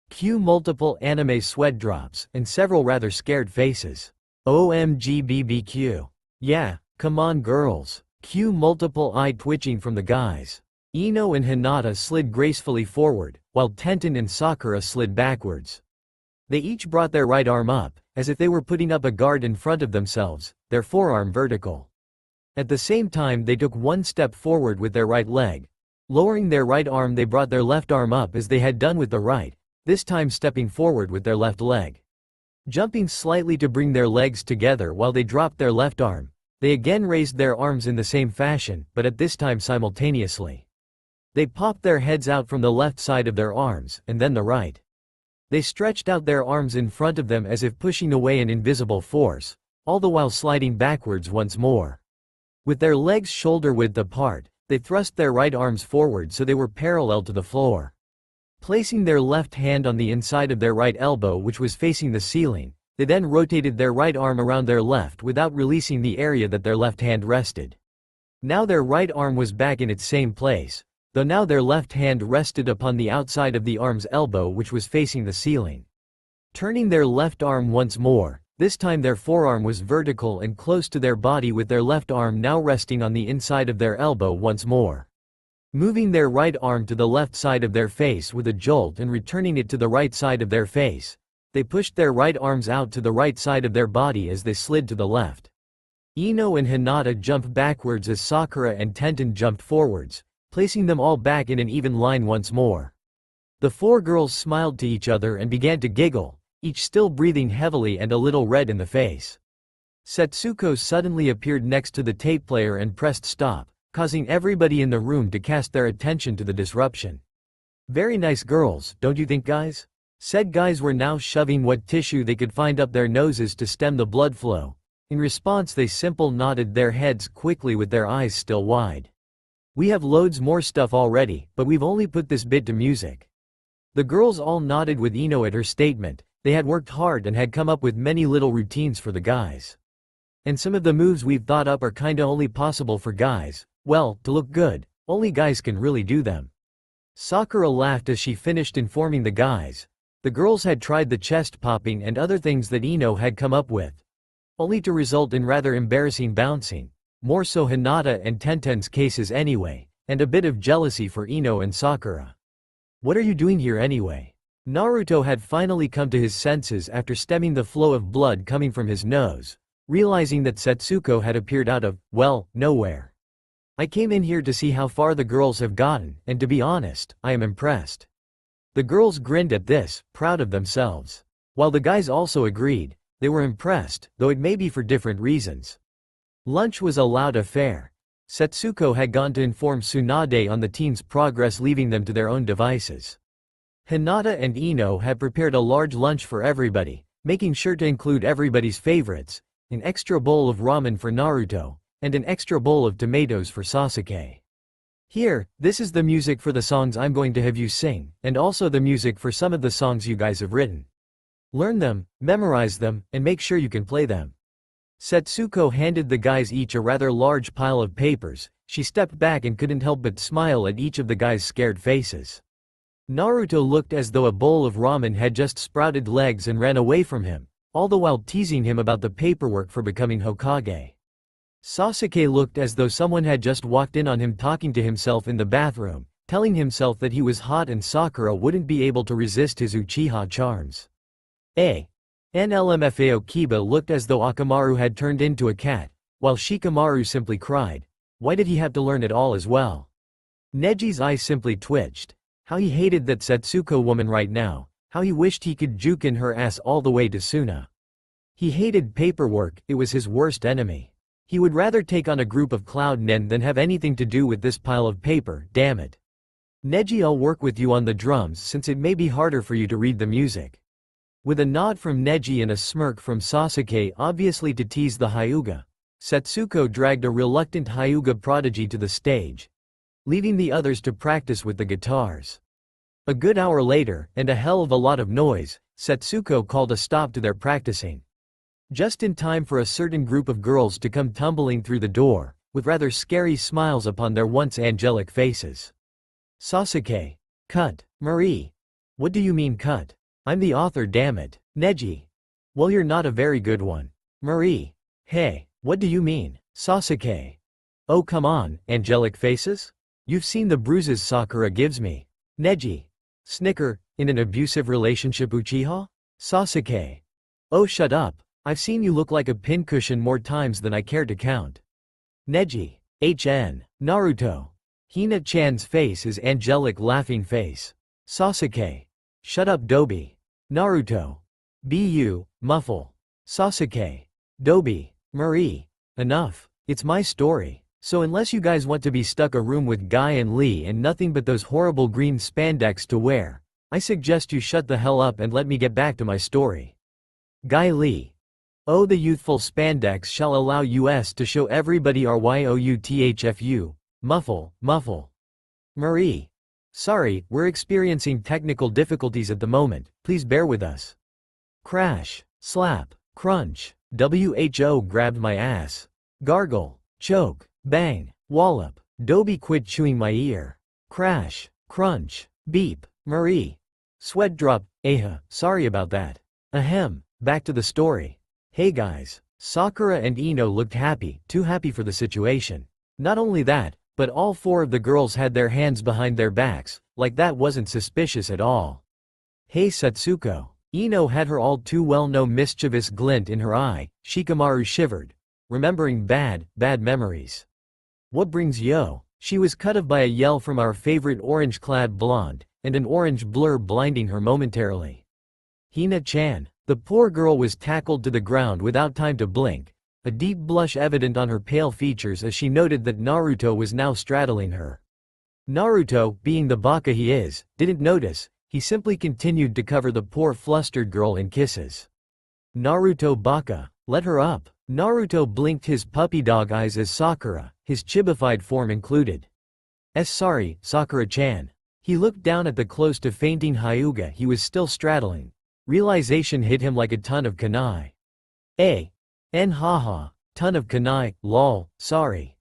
Cue multiple anime sweat drops, and several rather scared faces. OMG BBQ. Yeah, come on girls. Cue multiple eye twitching from the guys. Ino and Hinata slid gracefully forward, while Tenten and Sakura slid backwards. They each brought their right arm up, as if they were putting up a guard in front of themselves, their forearm vertical. At the same time they took one step forward with their right leg. Lowering their right arm they brought their left arm up as they had done with the right, this time stepping forward with their left leg. Jumping slightly to bring their legs together while they dropped their left arm, they again raised their arms in the same fashion, but at this time simultaneously. They popped their heads out from the left side of their arms, and then the right. They stretched out their arms in front of them as if pushing away an invisible force, all the while sliding backwards once more. With their legs shoulder-width apart, they thrust their right arms forward so they were parallel to the floor. Placing their left hand on the inside of their right elbow which was facing the ceiling, they then rotated their right arm around their left without releasing the area that their left hand rested. Now their right arm was back in its same place, though now their left hand rested upon the outside of the arm's elbow which was facing the ceiling. Turning their left arm once more, this time their forearm was vertical and close to their body with their left arm now resting on the inside of their elbow once more. Moving their right arm to the left side of their face with a jolt and returning it to the right side of their face, they pushed their right arms out to the right side of their body as they slid to the left. Ino and Hinata jumped backwards as Sakura and Tenten jumped forwards, placing them all back in an even line once more. The four girls smiled to each other and began to giggle, each still breathing heavily and a little red in the face. Setsuko suddenly appeared next to the tape player and pressed stop, causing everybody in the room to cast their attention to the disruption. Very nice girls, don't you think, guys? Said guys were now shoving what tissue they could find up their noses to stem the blood flow. In response they simple nodded their heads quickly with their eyes still wide. We have loads more stuff already, but we've only put this bit to music. The girls all nodded with Ino at her statement. They had worked hard and had come up with many little routines for the guys. And some of the moves we've thought up are kinda only possible for guys. Well, to look good, only guys can really do them. Sakura laughed as she finished informing the guys. The girls had tried the chest popping and other things that Ino had come up with, only to result in rather embarrassing bouncing. More so Hinata and Tenten's cases anyway, and a bit of jealousy for Ino and Sakura. What are you doing here anyway? Naruto had finally come to his senses after stemming the flow of blood coming from his nose, realizing that Setsuko had appeared out of, well, nowhere. I came in here to see how far the girls have gotten, and to be honest, I am impressed. The girls grinned at this, proud of themselves. While the guys also agreed, they were impressed, though it may be for different reasons. Lunch was a loud affair. Setsuko had gone to inform Tsunade on the team's progress, leaving them to their own devices. Hinata and Ino had prepared a large lunch for everybody, making sure to include everybody's favorites, an extra bowl of ramen for Naruto, and an extra bowl of tomatoes for Sasuke. Here, this is the music for the songs I'm going to have you sing, and also the music for some of the songs you guys have written. Learn them, memorize them, and make sure you can play them. Setsuko handed the guys each a rather large pile of papers. She stepped back and couldn't help but smile at each of the guys' scared faces. Naruto looked as though a bowl of ramen had just sprouted legs and ran away from him, all the while teasing him about the paperwork for becoming Hokage. Sasuke looked as though someone had just walked in on him talking to himself in the bathroom, telling himself that he was hot and Sakura wouldn't be able to resist his Uchiha charms. NLMFAO Kiba looked as though Akamaru had turned into a cat, while Shikamaru simply cried. Why did he have to learn it all as well? Neji's eyes simply twitched. How he hated that Setsuko woman right now, how he wished he could juke in her ass all the way to Suna. He hated paperwork, it was his worst enemy. He would rather take on a group of cloud nen than have anything to do with this pile of paper, damn it. Neji, I'll work with you on the drums since it may be harder for you to read the music. With a nod from Neji and a smirk from Sasuke, obviously to tease the Hyuga, Setsuko dragged a reluctant Hyuga prodigy to the stage, leaving the others to practice with the guitars. A good hour later, and a hell of a lot of noise, Setsuko called a stop to their practicing. Just in time for a certain group of girls to come tumbling through the door, with rather scary smiles upon their once angelic faces. Sasuke. Cut. Marie. What do you mean cut? I'm the author, damn it. Neji. Well, you're not a very good one. Marie. Hey, what do you mean? Sasuke. Oh come on, angelic faces? You've seen the bruises Sakura gives me. Neji. Snicker, in an abusive relationship Uchiha? Sasuke. Oh shut up. I've seen you look like a pincushion more times than I care to count. Neji. HN. Naruto. Hina-chan's face is angelic laughing face. Sasuke. Shut up Dobi. Naruto. BU, muffle. Sasuke. Dobi. Marie. Enough. It's my story. So unless you guys want to be stuck a room with Guy and Lee and nothing but those horrible green spandex to wear, I suggest you shut the hell up and let me get back to my story. Guy Lee. Oh, the youthful spandex shall allow us to show everybody our youthfu. Muffle, muffle. Marie. Sorry, we're experiencing technical difficulties at the moment, please bear with us. Crash, slap, crunch, WHO grabbed my ass. Gargle, choke, bang, wallop, Dobie quit chewing my ear. Crash, crunch, beep, Marie. Sweat drop, sorry about that. Ahem, back to the story. Hey guys, Sakura and Ino looked happy, too happy for the situation. Not only that, but all four of the girls had their hands behind their backs, like that wasn't suspicious at all. Hey Setsuko. Ino had her all too well-known mischievous glint in her eye. Shikamaru shivered, remembering bad memories. What brings yo? She was cut off by a yell from our favorite orange-clad blonde, and an orange blur blinding her momentarily. Hina-chan. The poor girl was tackled to the ground without time to blink, a deep blush evident on her pale features as she noted that Naruto was now straddling her. Naruto, being the baka he is, didn't notice, he simply continued to cover the poor flustered girl in kisses. Naruto baka, let her up. Naruto blinked his puppy dog eyes as Sakura, his chibified form included. Sorry, Sakura-chan. He looked down at the close to fainting Hyuga he was still straddling. Realization hit him like a ton of kunai. Haha. Ton of kanai, lol, sorry.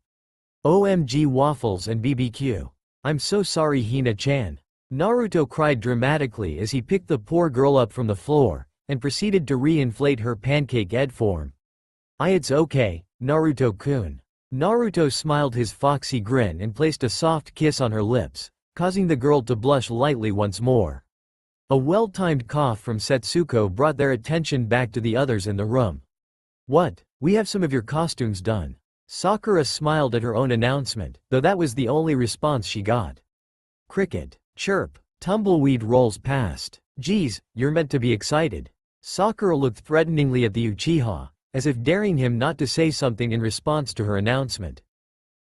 OMG waffles and BBQ. I'm so sorry Hina-chan. Naruto cried dramatically as he picked the poor girl up from the floor, and proceeded to re-inflate her pancake head form. It's okay, Naruto-kun. Naruto smiled his foxy grin and placed a soft kiss on her lips, causing the girl to blush lightly once more. A well-timed cough from Setsuko brought their attention back to the others in the room. What? We have some of your costumes done. Sakura smiled at her own announcement, though that was the only response she got. Cricket. Chirp. Tumbleweed rolls past. Geez, you're meant to be excited. Sakura looked threateningly at the Uchiha, as if daring him not to say something in response to her announcement.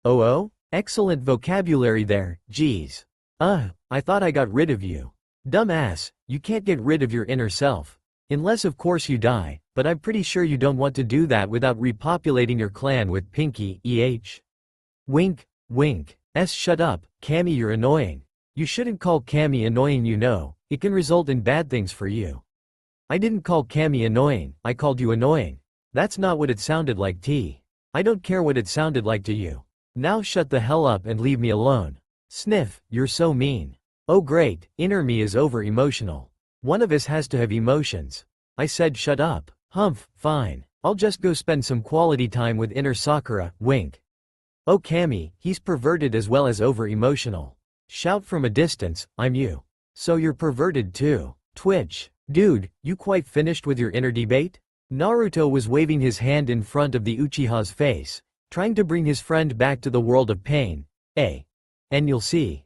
Oh? Excellent vocabulary there, geez. I thought I got rid of you. Dumbass, you can't get rid of your inner self. Unless of course you die, but I'm pretty sure you don't want to do that without repopulating your clan with Pinky, Wink, wink. Shut up, Cammy, you're annoying. You shouldn't call Cammy annoying, you know, it can result in bad things for you. I didn't call Cammy annoying, I called you annoying. That's not what it sounded like, I don't care what it sounded like to you. Now shut the hell up and leave me alone. Sniff, you're so mean. Oh great, inner me is over-emotional. One of us has to have emotions. I said shut up. Humph, fine. I'll just go spend some quality time with inner Sakura, wink. Oh Cammy, he's perverted as well as over-emotional. Shout from a distance, I'm you. So you're perverted too. Twitch. Dude, you quite finished with your inner debate? Naruto was waving his hand in front of the Uchiha's face, trying to bring his friend back to the world of pain. And you'll see.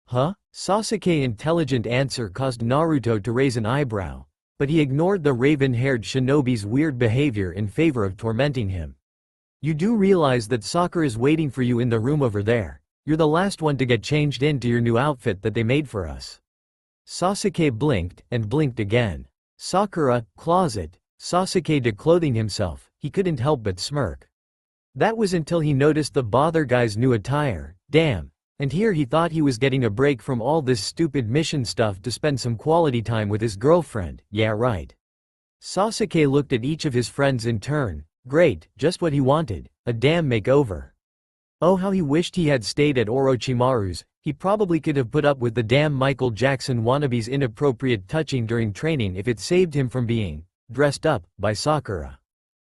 Huh? Sasuke's intelligent answer caused Naruto to raise an eyebrow, but he ignored the raven-haired shinobi's weird behavior in favor of tormenting him. You do realize that Sakura is waiting for you in the room over there. You're the last one to get changed into your new outfit that they made for us. Sasuke blinked, and blinked again. Sakura, closet. Sasuke declothing himself, he couldn't help but smirk. That was until he noticed the bother guy's new attire, damn. And here he thought he was getting a break from all this stupid mission stuff to spend some quality time with his girlfriend, yeah right. Sasuke looked at each of his friends in turn, great, just what he wanted, a damn makeover. Oh how he wished he had stayed at Orochimaru's, he probably could have put up with the damn Michael Jackson wannabe's inappropriate touching during training if it saved him from being dressed up by Sakura.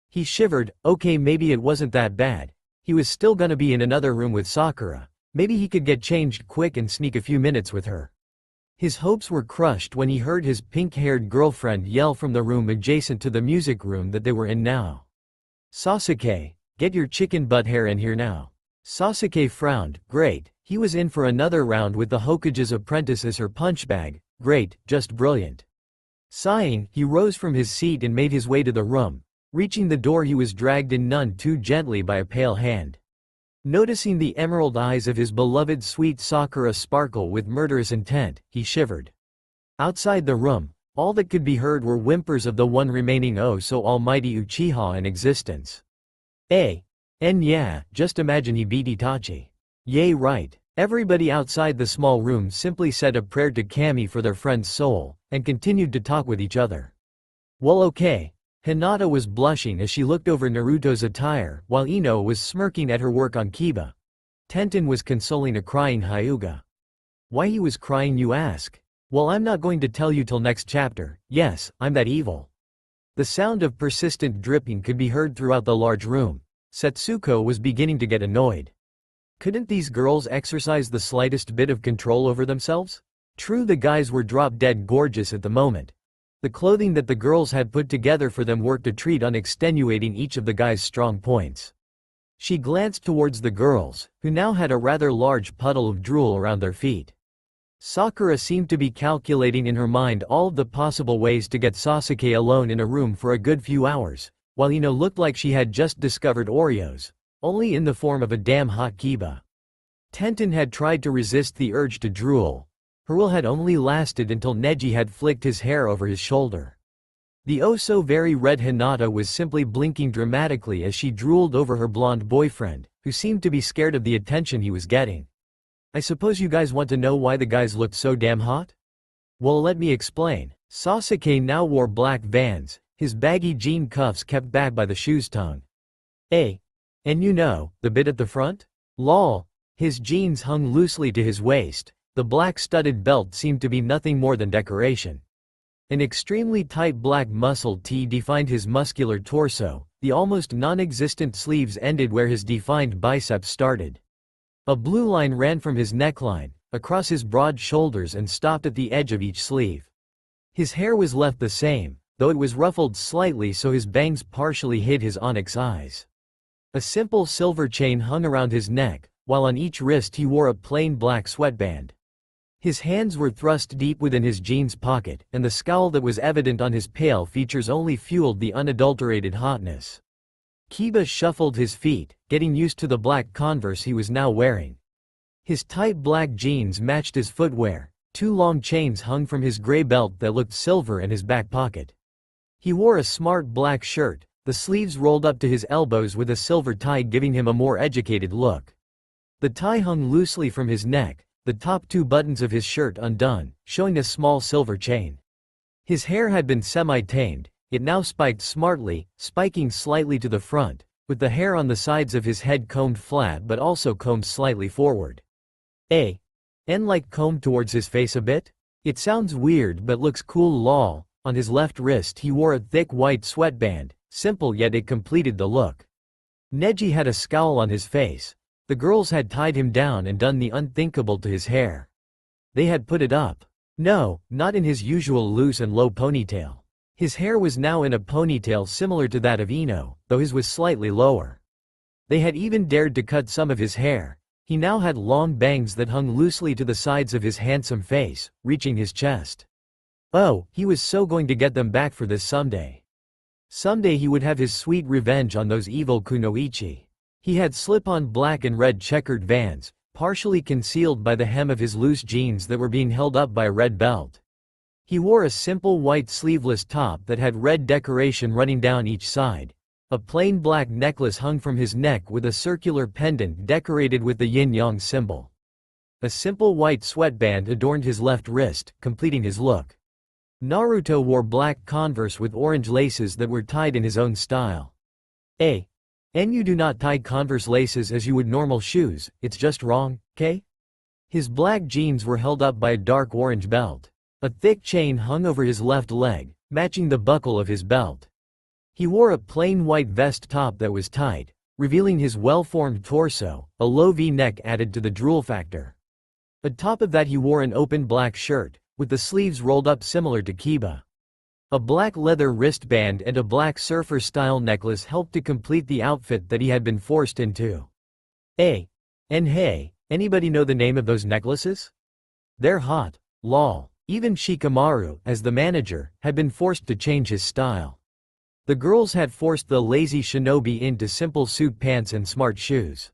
He shivered, okay maybe it wasn't that bad, he was still gonna be in another room with Sakura. Maybe he could get changed quick and sneak a few minutes with her. His hopes were crushed when he heard his pink-haired girlfriend yell from the room adjacent to the music room that they were in now. Sasuke, get your chicken butt hair in here now. Sasuke frowned, great, he was in for another round with the Hokage's apprentice as her punchbag, great, just brilliant. Sighing, he rose from his seat and made his way to the room. Reaching the door he was dragged in none too gently by a pale hand. Noticing the emerald eyes of his beloved sweet Sakura sparkle with murderous intent, he shivered. Outside the room, all that could be heard were whimpers of the one remaining oh so almighty Uchiha in existence. And yeah, just imagine he beat Itachi. Yay right. Everybody outside the small room simply said a prayer to Kami for their friend's soul, and continued to talk with each other. Well okay. Hinata was blushing as she looked over Naruto's attire, while Ino was smirking at her work on Kiba. Tenten was consoling a crying Hyuga. Why he was crying you ask? Well I'm not going to tell you till next chapter, yes, I'm that evil. The sound of persistent dripping could be heard throughout the large room. Setsuko was beginning to get annoyed. Couldn't these girls exercise the slightest bit of control over themselves? True the guys were drop-dead gorgeous at the moment. The clothing that the girls had put together for them worked a treat on extenuating each of the guys' strong points. She glanced towards the girls, who now had a rather large puddle of drool around their feet. Sakura seemed to be calculating in her mind all of the possible ways to get Sasuke alone in a room for a good few hours, while Ino looked like she had just discovered Oreos, only in the form of a damn hot kiba. Tenten had tried to resist the urge to drool. Her will had only lasted until Neji had flicked his hair over his shoulder. The oh-so-very-red Hinata was simply blinking dramatically as she drooled over her blonde boyfriend, who seemed to be scared of the attention he was getting. I suppose you guys want to know why the guys looked so damn hot? Well let me explain. Sasuke now wore black Vans, his baggy jean cuffs kept back by the shoe's tongue. A. And you know, the bit at the front? Lol. His jeans hung loosely to his waist, the black studded belt seemed to be nothing more than decoration. An extremely tight black muscled tee defined his muscular torso, the almost non-existent sleeves ended where his defined biceps started. A blue line ran from his neckline, across his broad shoulders and stopped at the edge of each sleeve. His hair was left the same, though it was ruffled slightly so his bangs partially hid his onyx eyes. A simple silver chain hung around his neck, while on each wrist he wore a plain black sweatband. His hands were thrust deep within his jeans pocket, and the scowl that was evident on his pale features only fueled the unadulterated hotness. Kiba shuffled his feet, getting used to the black Converse he was now wearing. His tight black jeans matched his footwear, two long chains hung from his gray belt that looked silver in his back pocket. He wore a smart black shirt, the sleeves rolled up to his elbows with a silver tie giving him a more educated look. The tie hung loosely from his neck, the top two buttons of his shirt undone, showing a small silver chain. His hair had been semi-tamed, it now spiked smartly, spiking slightly to the front, with the hair on the sides of his head combed flat but also combed slightly forward. Like combed towards his face a bit? It sounds weird but looks cool lol. On his left wrist he wore a thick white sweatband, simple yet it completed the look. Neji had a scowl on his face. The girls had tied him down and done the unthinkable to his hair. They had put it up. No, not in his usual loose and low ponytail. His hair was now in a ponytail similar to that of Ino, though his was slightly lower. They had even dared to cut some of his hair. He now had long bangs that hung loosely to the sides of his handsome face, reaching his chest. Oh, he was so going to get them back for this someday. Someday he would have his sweet revenge on those evil kunoichi. He had slip-on black and red checkered Vans, partially concealed by the hem of his loose jeans that were being held up by a red belt. He wore a simple white sleeveless top that had red decoration running down each side. A plain black necklace hung from his neck with a circular pendant decorated with the yin-yang symbol. A simple white sweatband adorned his left wrist, completing his look. Naruto wore black Converse with orange laces that were tied in his own style. And you do not tie Converse laces as you would normal shoes, it's just wrong, k? His black jeans were held up by a dark orange belt. A thick chain hung over his left leg, matching the buckle of his belt. He wore a plain white vest top that was tight, revealing his well-formed torso, a low V-neck added to the drool factor. Atop of that he wore an open black shirt, with the sleeves rolled up similar to Kiba. A black leather wristband and a black surfer-style necklace helped to complete the outfit that he had been forced into. And hey, anybody know the name of those necklaces? They're hot, lol. Even Shikamaru, as the manager, had been forced to change his style. The girls had forced the lazy shinobi into simple suit pants and smart shoes.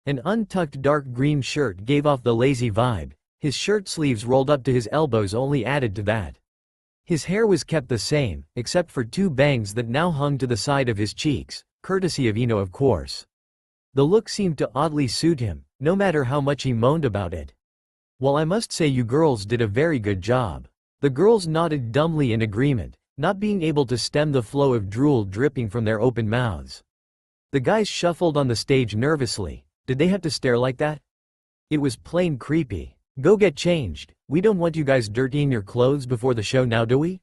An untucked dark green shirt gave off the lazy vibe, his shirt sleeves rolled up to his elbows only added to that. His hair was kept the same, except for two bangs that now hung to the side of his cheeks, courtesy of Ino of course. The look seemed to oddly suit him, no matter how much he moaned about it. Well, I must say you girls did a very good job. The girls nodded dumbly in agreement, not being able to stem the flow of drool dripping from their open mouths. The guys shuffled on the stage nervously. Did they have to stare like that? It was plain creepy. Go get changed, we don't want you guys dirtying your clothes before the show now, do we?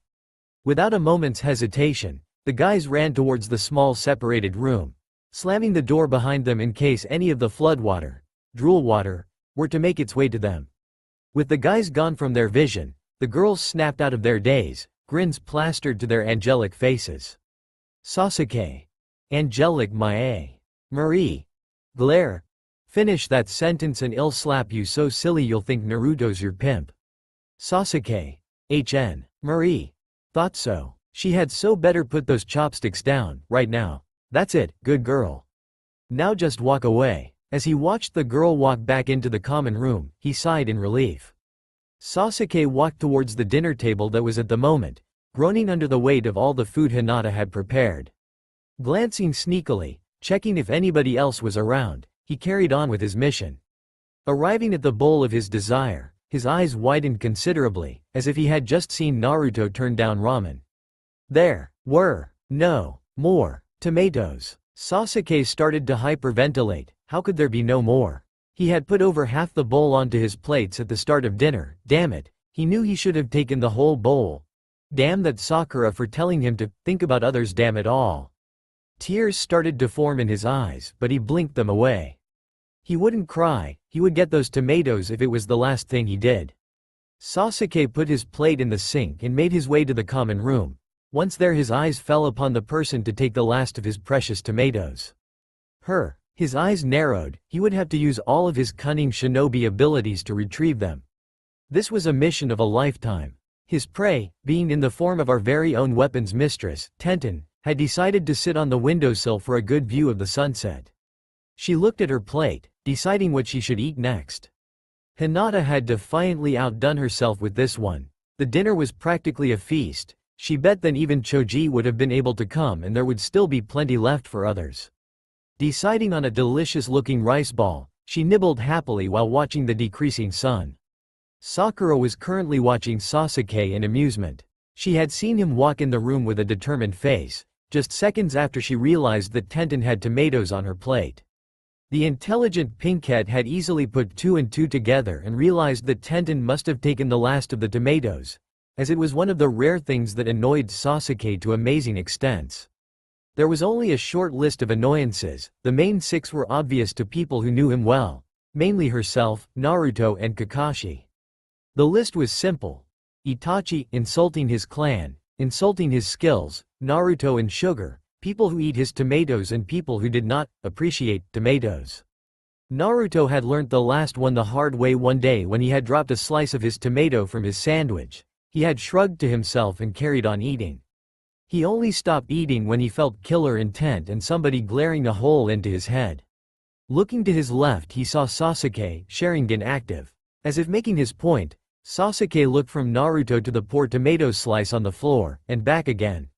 Without a moment's hesitation, the guys ran towards the small separated room, slamming the door behind them in case any of the floodwater, drool water, were to make its way to them. With the guys gone from their vision, the girls snapped out of their daze, grins plastered to their angelic faces. Sasuke. Angelic Mae. Marie. Glare. Finish that sentence and I'll slap you so silly you'll think Naruto's your pimp. Sasuke. Marie. Thought so. She had so better put those chopsticks down, right now. That's it, good girl. Now just walk away. As he watched the girl walk back into the common room, he sighed in relief. Sasuke walked towards the dinner table that was at the moment, groaning under the weight of all the food Hinata had prepared. Glancing sneakily, checking if anybody else was around, he carried on with his mission. Arriving at the bowl of his desire, his eyes widened considerably, as if he had just seen Naruto turn down ramen. There were no more tomatoes. Sasuke started to hyperventilate. How could there be no more? He had put over half the bowl onto his plates at the start of dinner. Damn it. He knew he should have taken the whole bowl. Damn that Sakura for telling him to think about others, damn it all. Tears started to form in his eyes, but he blinked them away. He wouldn't cry, he would get those tomatoes if it was the last thing he did. Sasuke put his plate in the sink and made his way to the common room. Once there, his eyes fell upon the person to take the last of his precious tomatoes. His eyes narrowed. He would have to use all of his cunning shinobi abilities to retrieve them. This was a mission of a lifetime. His prey, being in the form of our very own weapons mistress, Tenten, had decided to sit on the windowsill for a good view of the sunset. She looked at her plate, deciding what she should eat next. Hinata had defiantly outdone herself with this one. The dinner was practically a feast. She bet that even Choji would have been able to come and there would still be plenty left for others. Deciding on a delicious-looking rice ball, she nibbled happily while watching the decreasing sun. Sakura was currently watching Sasuke in amusement. She had seen him walk in the room with a determined face, just seconds after she realized that Tenten had tomatoes on her plate. The intelligent pinkette had easily put two and two together and realized that Tenten must have taken the last of the tomatoes, as it was one of the rare things that annoyed Sasuke to amazing extents. There was only a short list of annoyances. The main 6 were obvious to people who knew him well, mainly herself, Naruto and Kakashi. The list was simple. Itachi, insulting his clan, insulting his skills, Naruto and Sugar, people who eat his tomatoes and people who did not appreciate tomatoes. Naruto had learnt the last one the hard way one day when he had dropped a slice of his tomato from his sandwich. He had shrugged to himself and carried on eating. He only stopped eating when he felt killer intent and somebody glaring a hole into his head. Looking to his left, he saw Sasuke, Sharingan active. As if making his point, Sasuke looked from Naruto to the poor tomato slice on the floor, and back again.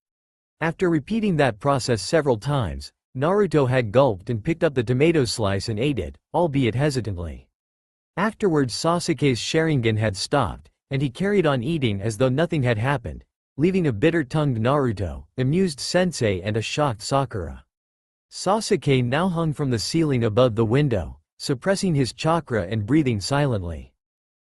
After repeating that process several times, Naruto had gulped and picked up the tomato slice and ate it, albeit hesitantly. Afterwards, Sasuke's Sharingan had stopped, and he carried on eating as though nothing had happened, leaving a bitter-tongued Naruto, amused sensei and a shocked Sakura. Sasuke now hung from the ceiling above the window, suppressing his chakra and breathing silently.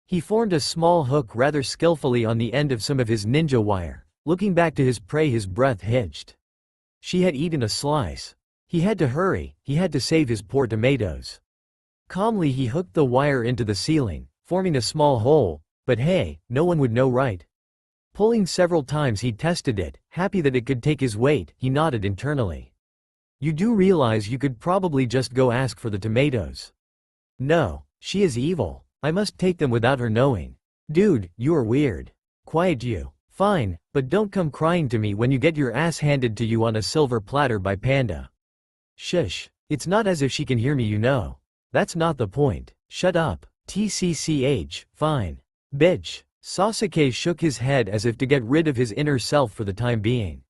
He formed a small hook rather skillfully on the end of some of his ninja wire. Looking back to his prey, his breath hitched. She had eaten a slice. He had to hurry, he had to save his poor tomatoes. Calmly he hooked the wire into the ceiling, forming a small hole, but hey, no one would know, right? Pulling several times he tested it, happy that it could take his weight. He nodded internally. You do realize you could probably just go ask for the tomatoes. No, she is evil. I must take them without her knowing. Dude, you are weird. Quiet you. Fine, but don't come crying to me when you get your ass handed to you on a silver platter by Panda. Shush. It's not as if she can hear me, you know. That's not the point. Shut up. TCCH, fine. Bitch. Sasuke shook his head as if to get rid of his inner self for the time being.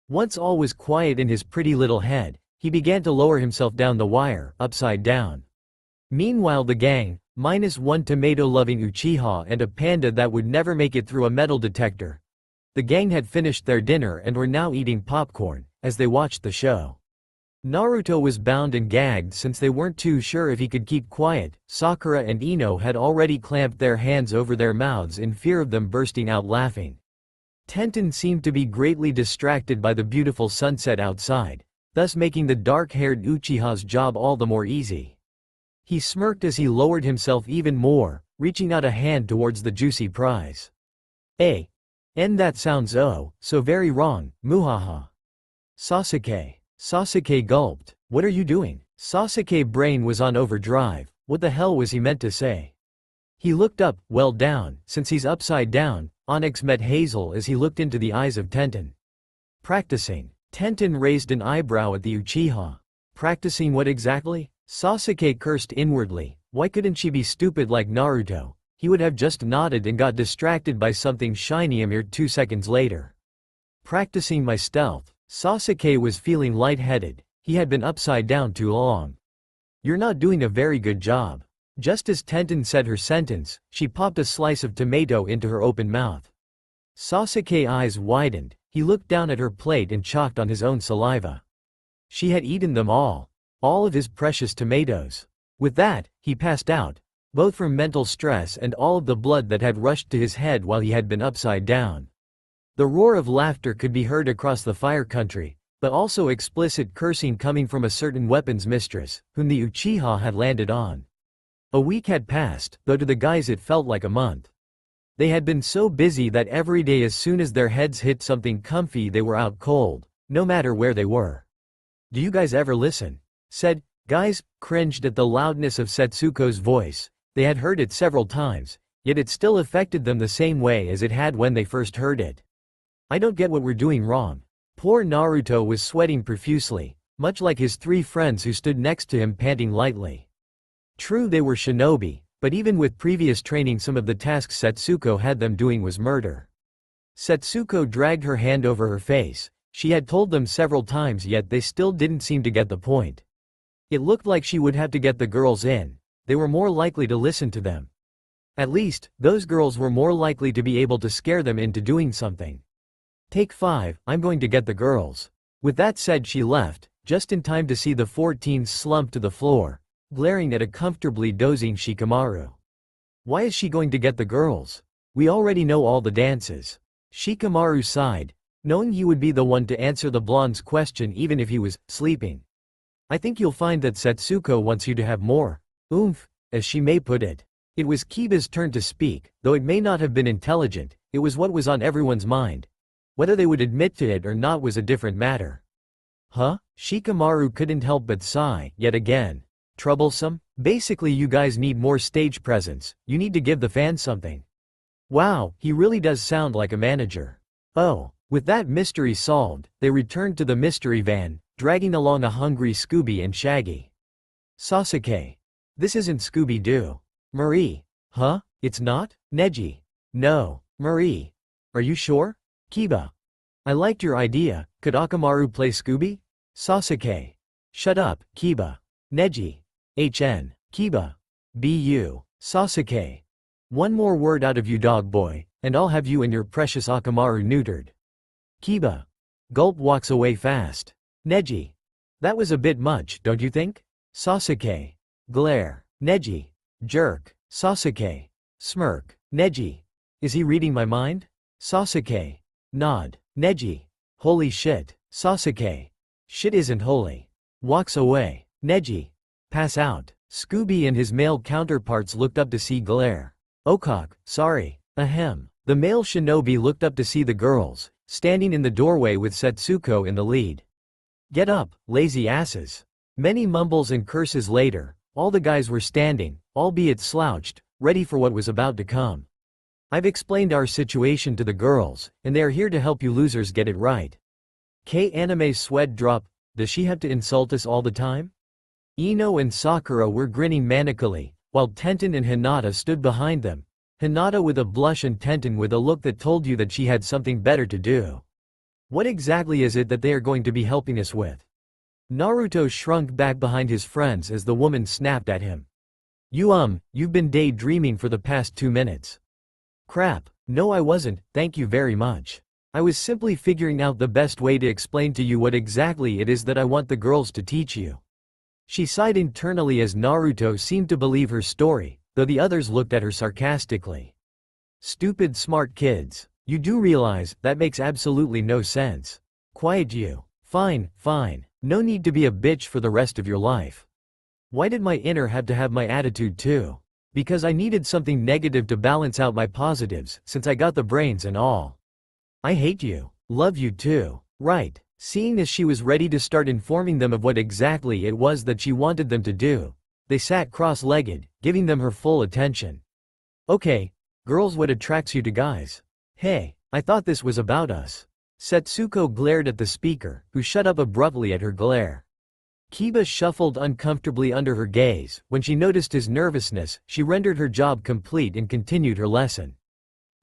Once all was quiet in his pretty little head, he began to lower himself down the wire, upside down. Meanwhile the gang, minus one tomato-loving Uchiha and a panda that would never make it through a metal detector. The gang had finished their dinner and were now eating popcorn, as they watched the show. Naruto was bound and gagged since they weren't too sure if he could keep quiet. Sakura and Ino had already clamped their hands over their mouths in fear of them bursting out laughing. Tenten seemed to be greatly distracted by the beautiful sunset outside, thus making the dark-haired Uchiha's job all the more easy. He smirked as he lowered himself even more, reaching out a hand towards the juicy prize. And that sounds so very wrong, muhaha. Sasuke gulped. What are you doing? Sasuke's brain was on overdrive. What the hell was he meant to say? He looked up, well down, since he's upside down. Onyx met Hazel as he looked into the eyes of Tenten. Practicing. Tenten raised an eyebrow at the Uchiha. Practicing what exactly? Sasuke cursed inwardly. Why couldn't she be stupid like Naruto? He would have just nodded and got distracted by something shiny a mere 2 seconds later. Practicing my stealth. Sasuke was feeling lightheaded. He had been upside down too long. You're not doing a very good job. Just as Tenten said her sentence, she popped a slice of tomato into her open mouth. Sasuke's eyes widened. He looked down at her plate and chalked on his own saliva. She had eaten them all of his precious tomatoes. With that, he passed out, both from mental stress and all of the blood that had rushed to his head while he had been upside down. The roar of laughter could be heard across the fire country, but also explicit cursing coming from a certain weapons mistress, whom the Uchiha had landed on. A week had passed, though to the guys it felt like a month. They had been so busy that every day as soon as their heads hit something comfy they were out cold, no matter where they were. "Do you guys ever listen?" said. Guys cringed at the loudness of Setsuko's voice. They had heard it several times, yet it still affected them the same way as it had when they first heard it. "I don't get what we're doing wrong." Poor Naruto was sweating profusely, much like his three friends who stood next to him panting lightly. True, they were shinobi, but even with previous training some of the tasks Setsuko had them doing was murder. Setsuko dragged her hand over her face. She had told them several times, yet they still didn't seem to get the point. It looked like she would have to get the girls in. They were more likely to listen to them. At least, those girls were more likely to be able to scare them into doing something. "Take 5, I'm going to get the girls." With that said, she left, just in time to see the 14 slump to the floor, glaring at a comfortably dozing Shikamaru. "Why is she going to get the girls? We already know all the dances." Shikamaru sighed, knowing he would be the one to answer the blonde's question even if he was sleeping. "I think you'll find that Setsuko wants you to have more oomph, as she may put it." It was Kiba's turn to speak, though it may not have been intelligent, it was what was on everyone's mind. Whether they would admit to it or not was a different matter. "Huh?" Shikamaru couldn't help but sigh, yet again. "Troublesome? Basically you guys need more stage presence, you need to give the fans something." Wow, he really does sound like a manager. Oh. With that mystery solved, they returned to the mystery van, dragging along a hungry Scooby and Shaggy. "Sasuke. This isn't Scooby-Doo." "Marie. Huh? It's not?" "Neji. No. Marie. Are you sure?" "Kiba. I liked your idea, could Akamaru play Scooby?" "Sasuke. Shut up, Kiba." "Neji. HN. Kiba. BU. Sasuke. One more word out of you, dog boy, and I'll have you and your precious Akamaru neutered." Kiba. Gulp walks away fast. "Neji. That was a bit much, don't you think?" Sasuke. Glare. "Neji. Jerk." Sasuke. Smirk. "Neji. Is he reading my mind?" Sasuke. Nod. "Neji. Holy shit." Sasuke. Shit isn't holy. Walks away. "Neji. Pass out." Scooby and his male counterparts looked up to see glare. "Okak, sorry. Ahem." The male shinobi looked up to see the girls, standing in the doorway with Setsuko in the lead. "Get up, lazy asses." Many mumbles and curses later, all the guys were standing, albeit slouched, ready for what was about to come. "I've explained our situation to the girls, and they are here to help you losers get it right." K-anime's sweat drop. Does she have to insult us all the time? Ino and Sakura were grinning manically, while Tenten and Hinata stood behind them. Hinata with a blush and Tenten with a look that told you that she had something better to do. "What exactly is it that they are going to be helping us with?" Naruto shrunk back behind his friends as the woman snapped at him. You've been daydreaming for the past 2 minutes." "Crap, no I wasn't, thank you very much. I was simply figuring out the best way to explain to you what exactly it is that I want the girls to teach you." She sighed internally as Naruto seemed to believe her story, though the others looked at her sarcastically. "Stupid smart kids. You do realize that makes absolutely no sense." "Quiet you. Fine, fine. No need to be a bitch for the rest of your life." "Why did my inner have to have my attitude too?" "Because I needed something negative to balance out my positives, since I got the brains and all." "I hate you. Love you too." "Right." Seeing as she was ready to start informing them of what exactly it was that she wanted them to do, they sat cross-legged, giving them her full attention. "Okay, girls, what attracts you to guys?" "Hey, I thought this was about us." Setsuko glared at the speaker, who shut up abruptly at her glare. Kiba shuffled uncomfortably under her gaze. When she noticed his nervousness, she rendered her job complete and continued her lesson.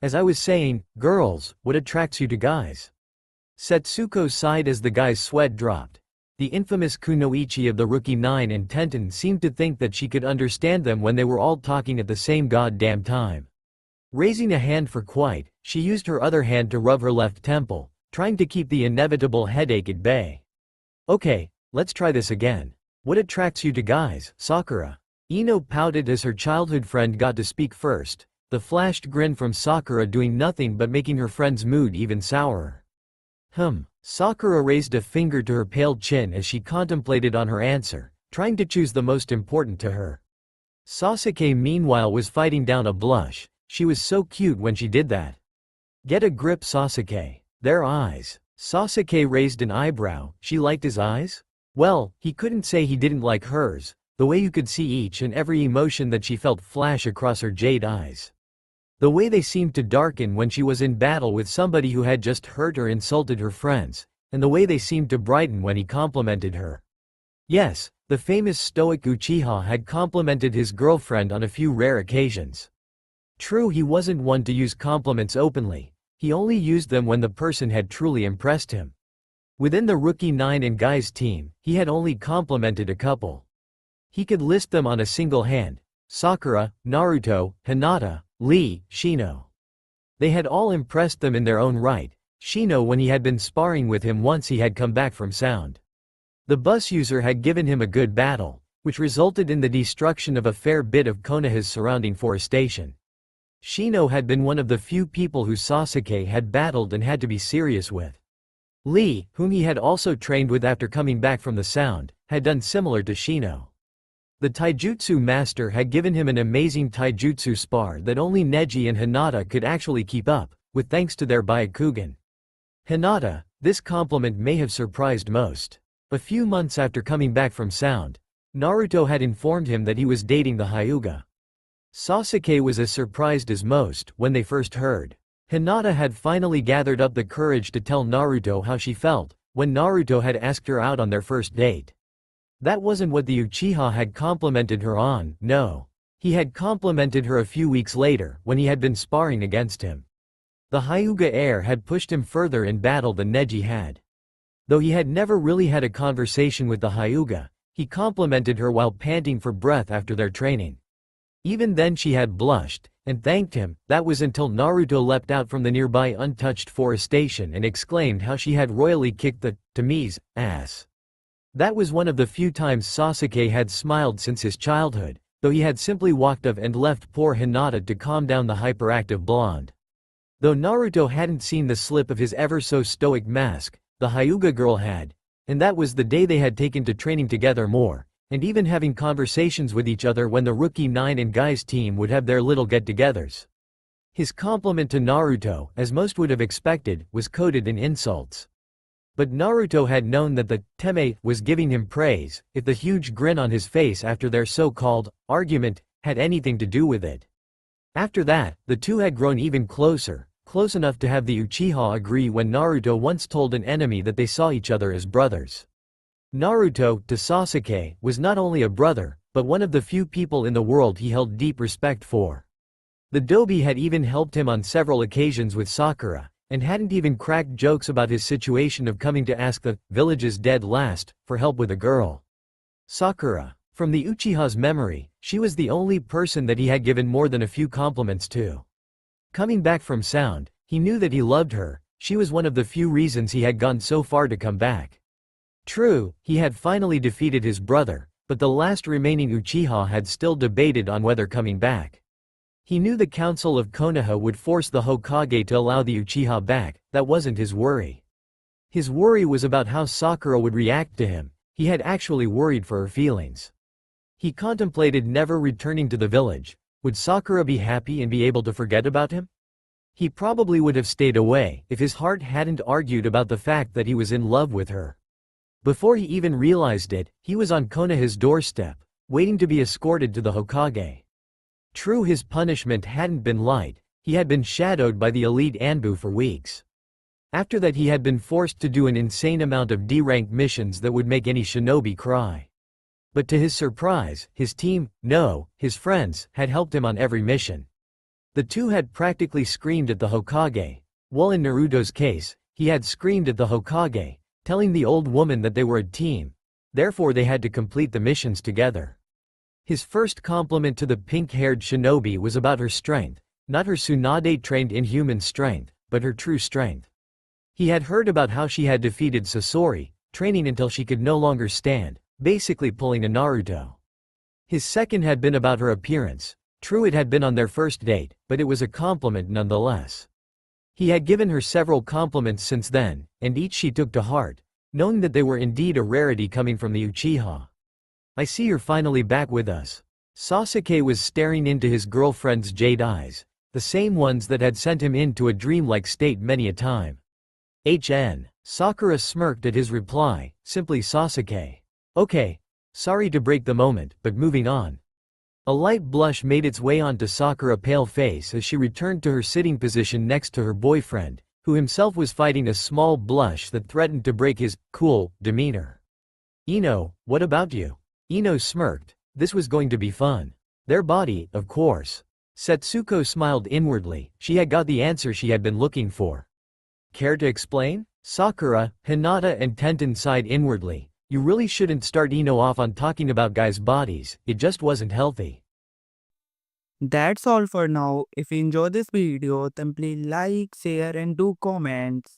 "As I was saying, girls, what attracts you to guys?" Setsuko sighed as the guy's sweat dropped. The infamous kunoichi of the Rookie 9 and Tenten seemed to think that she could understand them when they were all talking at the same goddamn time. Raising a hand for quiet, she used her other hand to rub her left temple, trying to keep the inevitable headache at bay. "Okay, Let's try this again. What attracts you to guys, Sakura? Ino pouted as her childhood friend got to speak first, the flashed grin from Sakura doing nothing but making her friend's mood even sourer. Sakura raised a finger to her pale chin as she contemplated on her answer, trying to choose the most important to her. Sasuke meanwhile was fighting down a blush. She was so cute when she did that. Get a grip, Sasuke. Their eyes. Sasuke raised an eyebrow. She liked his eyes? Well, he couldn't say he didn't like hers, the way you could see each and every emotion that she felt flash across her jade eyes. The way they seemed to darken when she was in battle with somebody who had just hurt or insulted her friends, and the way they seemed to brighten when he complimented her. Yes, the famous stoic Uchiha had complimented his girlfriend on a few rare occasions. True, he wasn't one to use compliments openly, he only used them when the person had truly impressed him. Within the rookie 9 and guys team, he had only complimented a couple. He could list them on a single hand: Sakura, Naruto, Hinata, Lee, Shino. They had all impressed them in their own right, Shino when he had been sparring with him once he had come back from sound. The bus user had given him a good battle, which resulted in the destruction of a fair bit of Konoha's surrounding forestation. Shino had been one of the few people who Sasuke had battled and had to be serious with. Lee, whom he had also trained with after coming back from the sound, had done similar to Shino. The taijutsu master had given him an amazing taijutsu spar that only Neji and Hinata could actually keep up, with thanks to their Byakugan. Hinata, this compliment may have surprised most. A few months after coming back from sound, Naruto had informed him that he was dating the Hyuga. Sasuke was as surprised as most when they first heard. Hinata had finally gathered up the courage to tell Naruto how she felt, when Naruto had asked her out on their first date. That wasn't what the Uchiha had complimented her on, no. He had complimented her a few weeks later, when he had been sparring against him. The Hyuga heir had pushed him further in battle than Neji had. Though he had never really had a conversation with the Hyuga, he complimented her while panting for breath after their training. Even then she had blushed, and thanked him. That was until Naruto leapt out from the nearby untouched forestation and exclaimed how she had royally kicked the Tami's ass. That was one of the few times Sasuke had smiled since his childhood, though he had simply walked off and left poor Hinata to calm down the hyperactive blonde. Though Naruto hadn't seen the slip of his ever-so-stoic mask, the Hyuga girl had, and that was the day they had taken to training together more, and even having conversations with each other when the rookie 9 and guys team would have their little get-togethers. His compliment to Naruto, as most would have expected, was coated in insults. But Naruto had known that the Teme was giving him praise, if the huge grin on his face after their so-called argument had anything to do with it. After that, the two had grown even closer, close enough to have the Uchiha agree when Naruto once told an enemy that they saw each other as brothers. Naruto, to Sasuke, was not only a brother, but one of the few people in the world he held deep respect for. The Dobi had even helped him on several occasions with Sakura, and hadn't even cracked jokes about his situation of coming to ask the village's dead last for help with a girl. Sakura. From the Uchiha's memory, she was the only person that he had given more than a few compliments to. Coming back from sound, he knew that he loved her. She was one of the few reasons he had gone so far to come back. True, he had finally defeated his brother, but the last remaining Uchiha had still debated on whether coming back. He knew the Council of Konoha would force the Hokage to allow the Uchiha back. That wasn't his worry. His worry was about how Sakura would react to him. He had actually worried for her feelings. He contemplated never returning to the village. Would Sakura be happy and be able to forget about him? He probably would have stayed away if his heart hadn't argued about the fact that he was in love with her. Before he even realized it, he was on Konoha's doorstep, waiting to be escorted to the Hokage. True, his punishment hadn't been light. He had been shadowed by the elite Anbu for weeks. After that he had been forced to do an insane amount of D-rank missions that would make any shinobi cry. But to his surprise, his team, no, his friends, had helped him on every mission. The two had practically screamed at the Hokage. While in Naruto's case, he had screamed at the Hokage, telling the old woman that they were a team. Therefore they had to complete the missions together. His first compliment to the pink-haired shinobi was about her strength, not her Tsunade-trained inhuman strength, but her true strength. He had heard about how she had defeated Sasori, training until she could no longer stand, basically pulling a Naruto. His second had been about her appearance. True, it had been on their first date, but it was a compliment nonetheless. He had given her several compliments since then, and each she took to heart, knowing that they were indeed a rarity coming from the Uchiha. I see you're finally back with us. Sasuke was staring into his girlfriend's jade eyes, the same ones that had sent him into a dreamlike state many a time. Sakura smirked at his reply, simply Sasuke. Okay. Sorry to break the moment, but moving on. A light blush made its way onto Sakura's pale face as she returned to her sitting position next to her boyfriend, who himself was fighting a small blush that threatened to break his cool demeanor. Ino, what about you? Ino smirked. This was going to be fun. Their body, of course. Setsuko smiled inwardly. She had got the answer she had been looking for. Care to explain? Sakura, Hinata and Tenten sighed inwardly. You really shouldn't start Ino off on talking about guys' bodies, it just wasn't healthy. That's all for now. If you enjoy this video, then please like, share and do comments.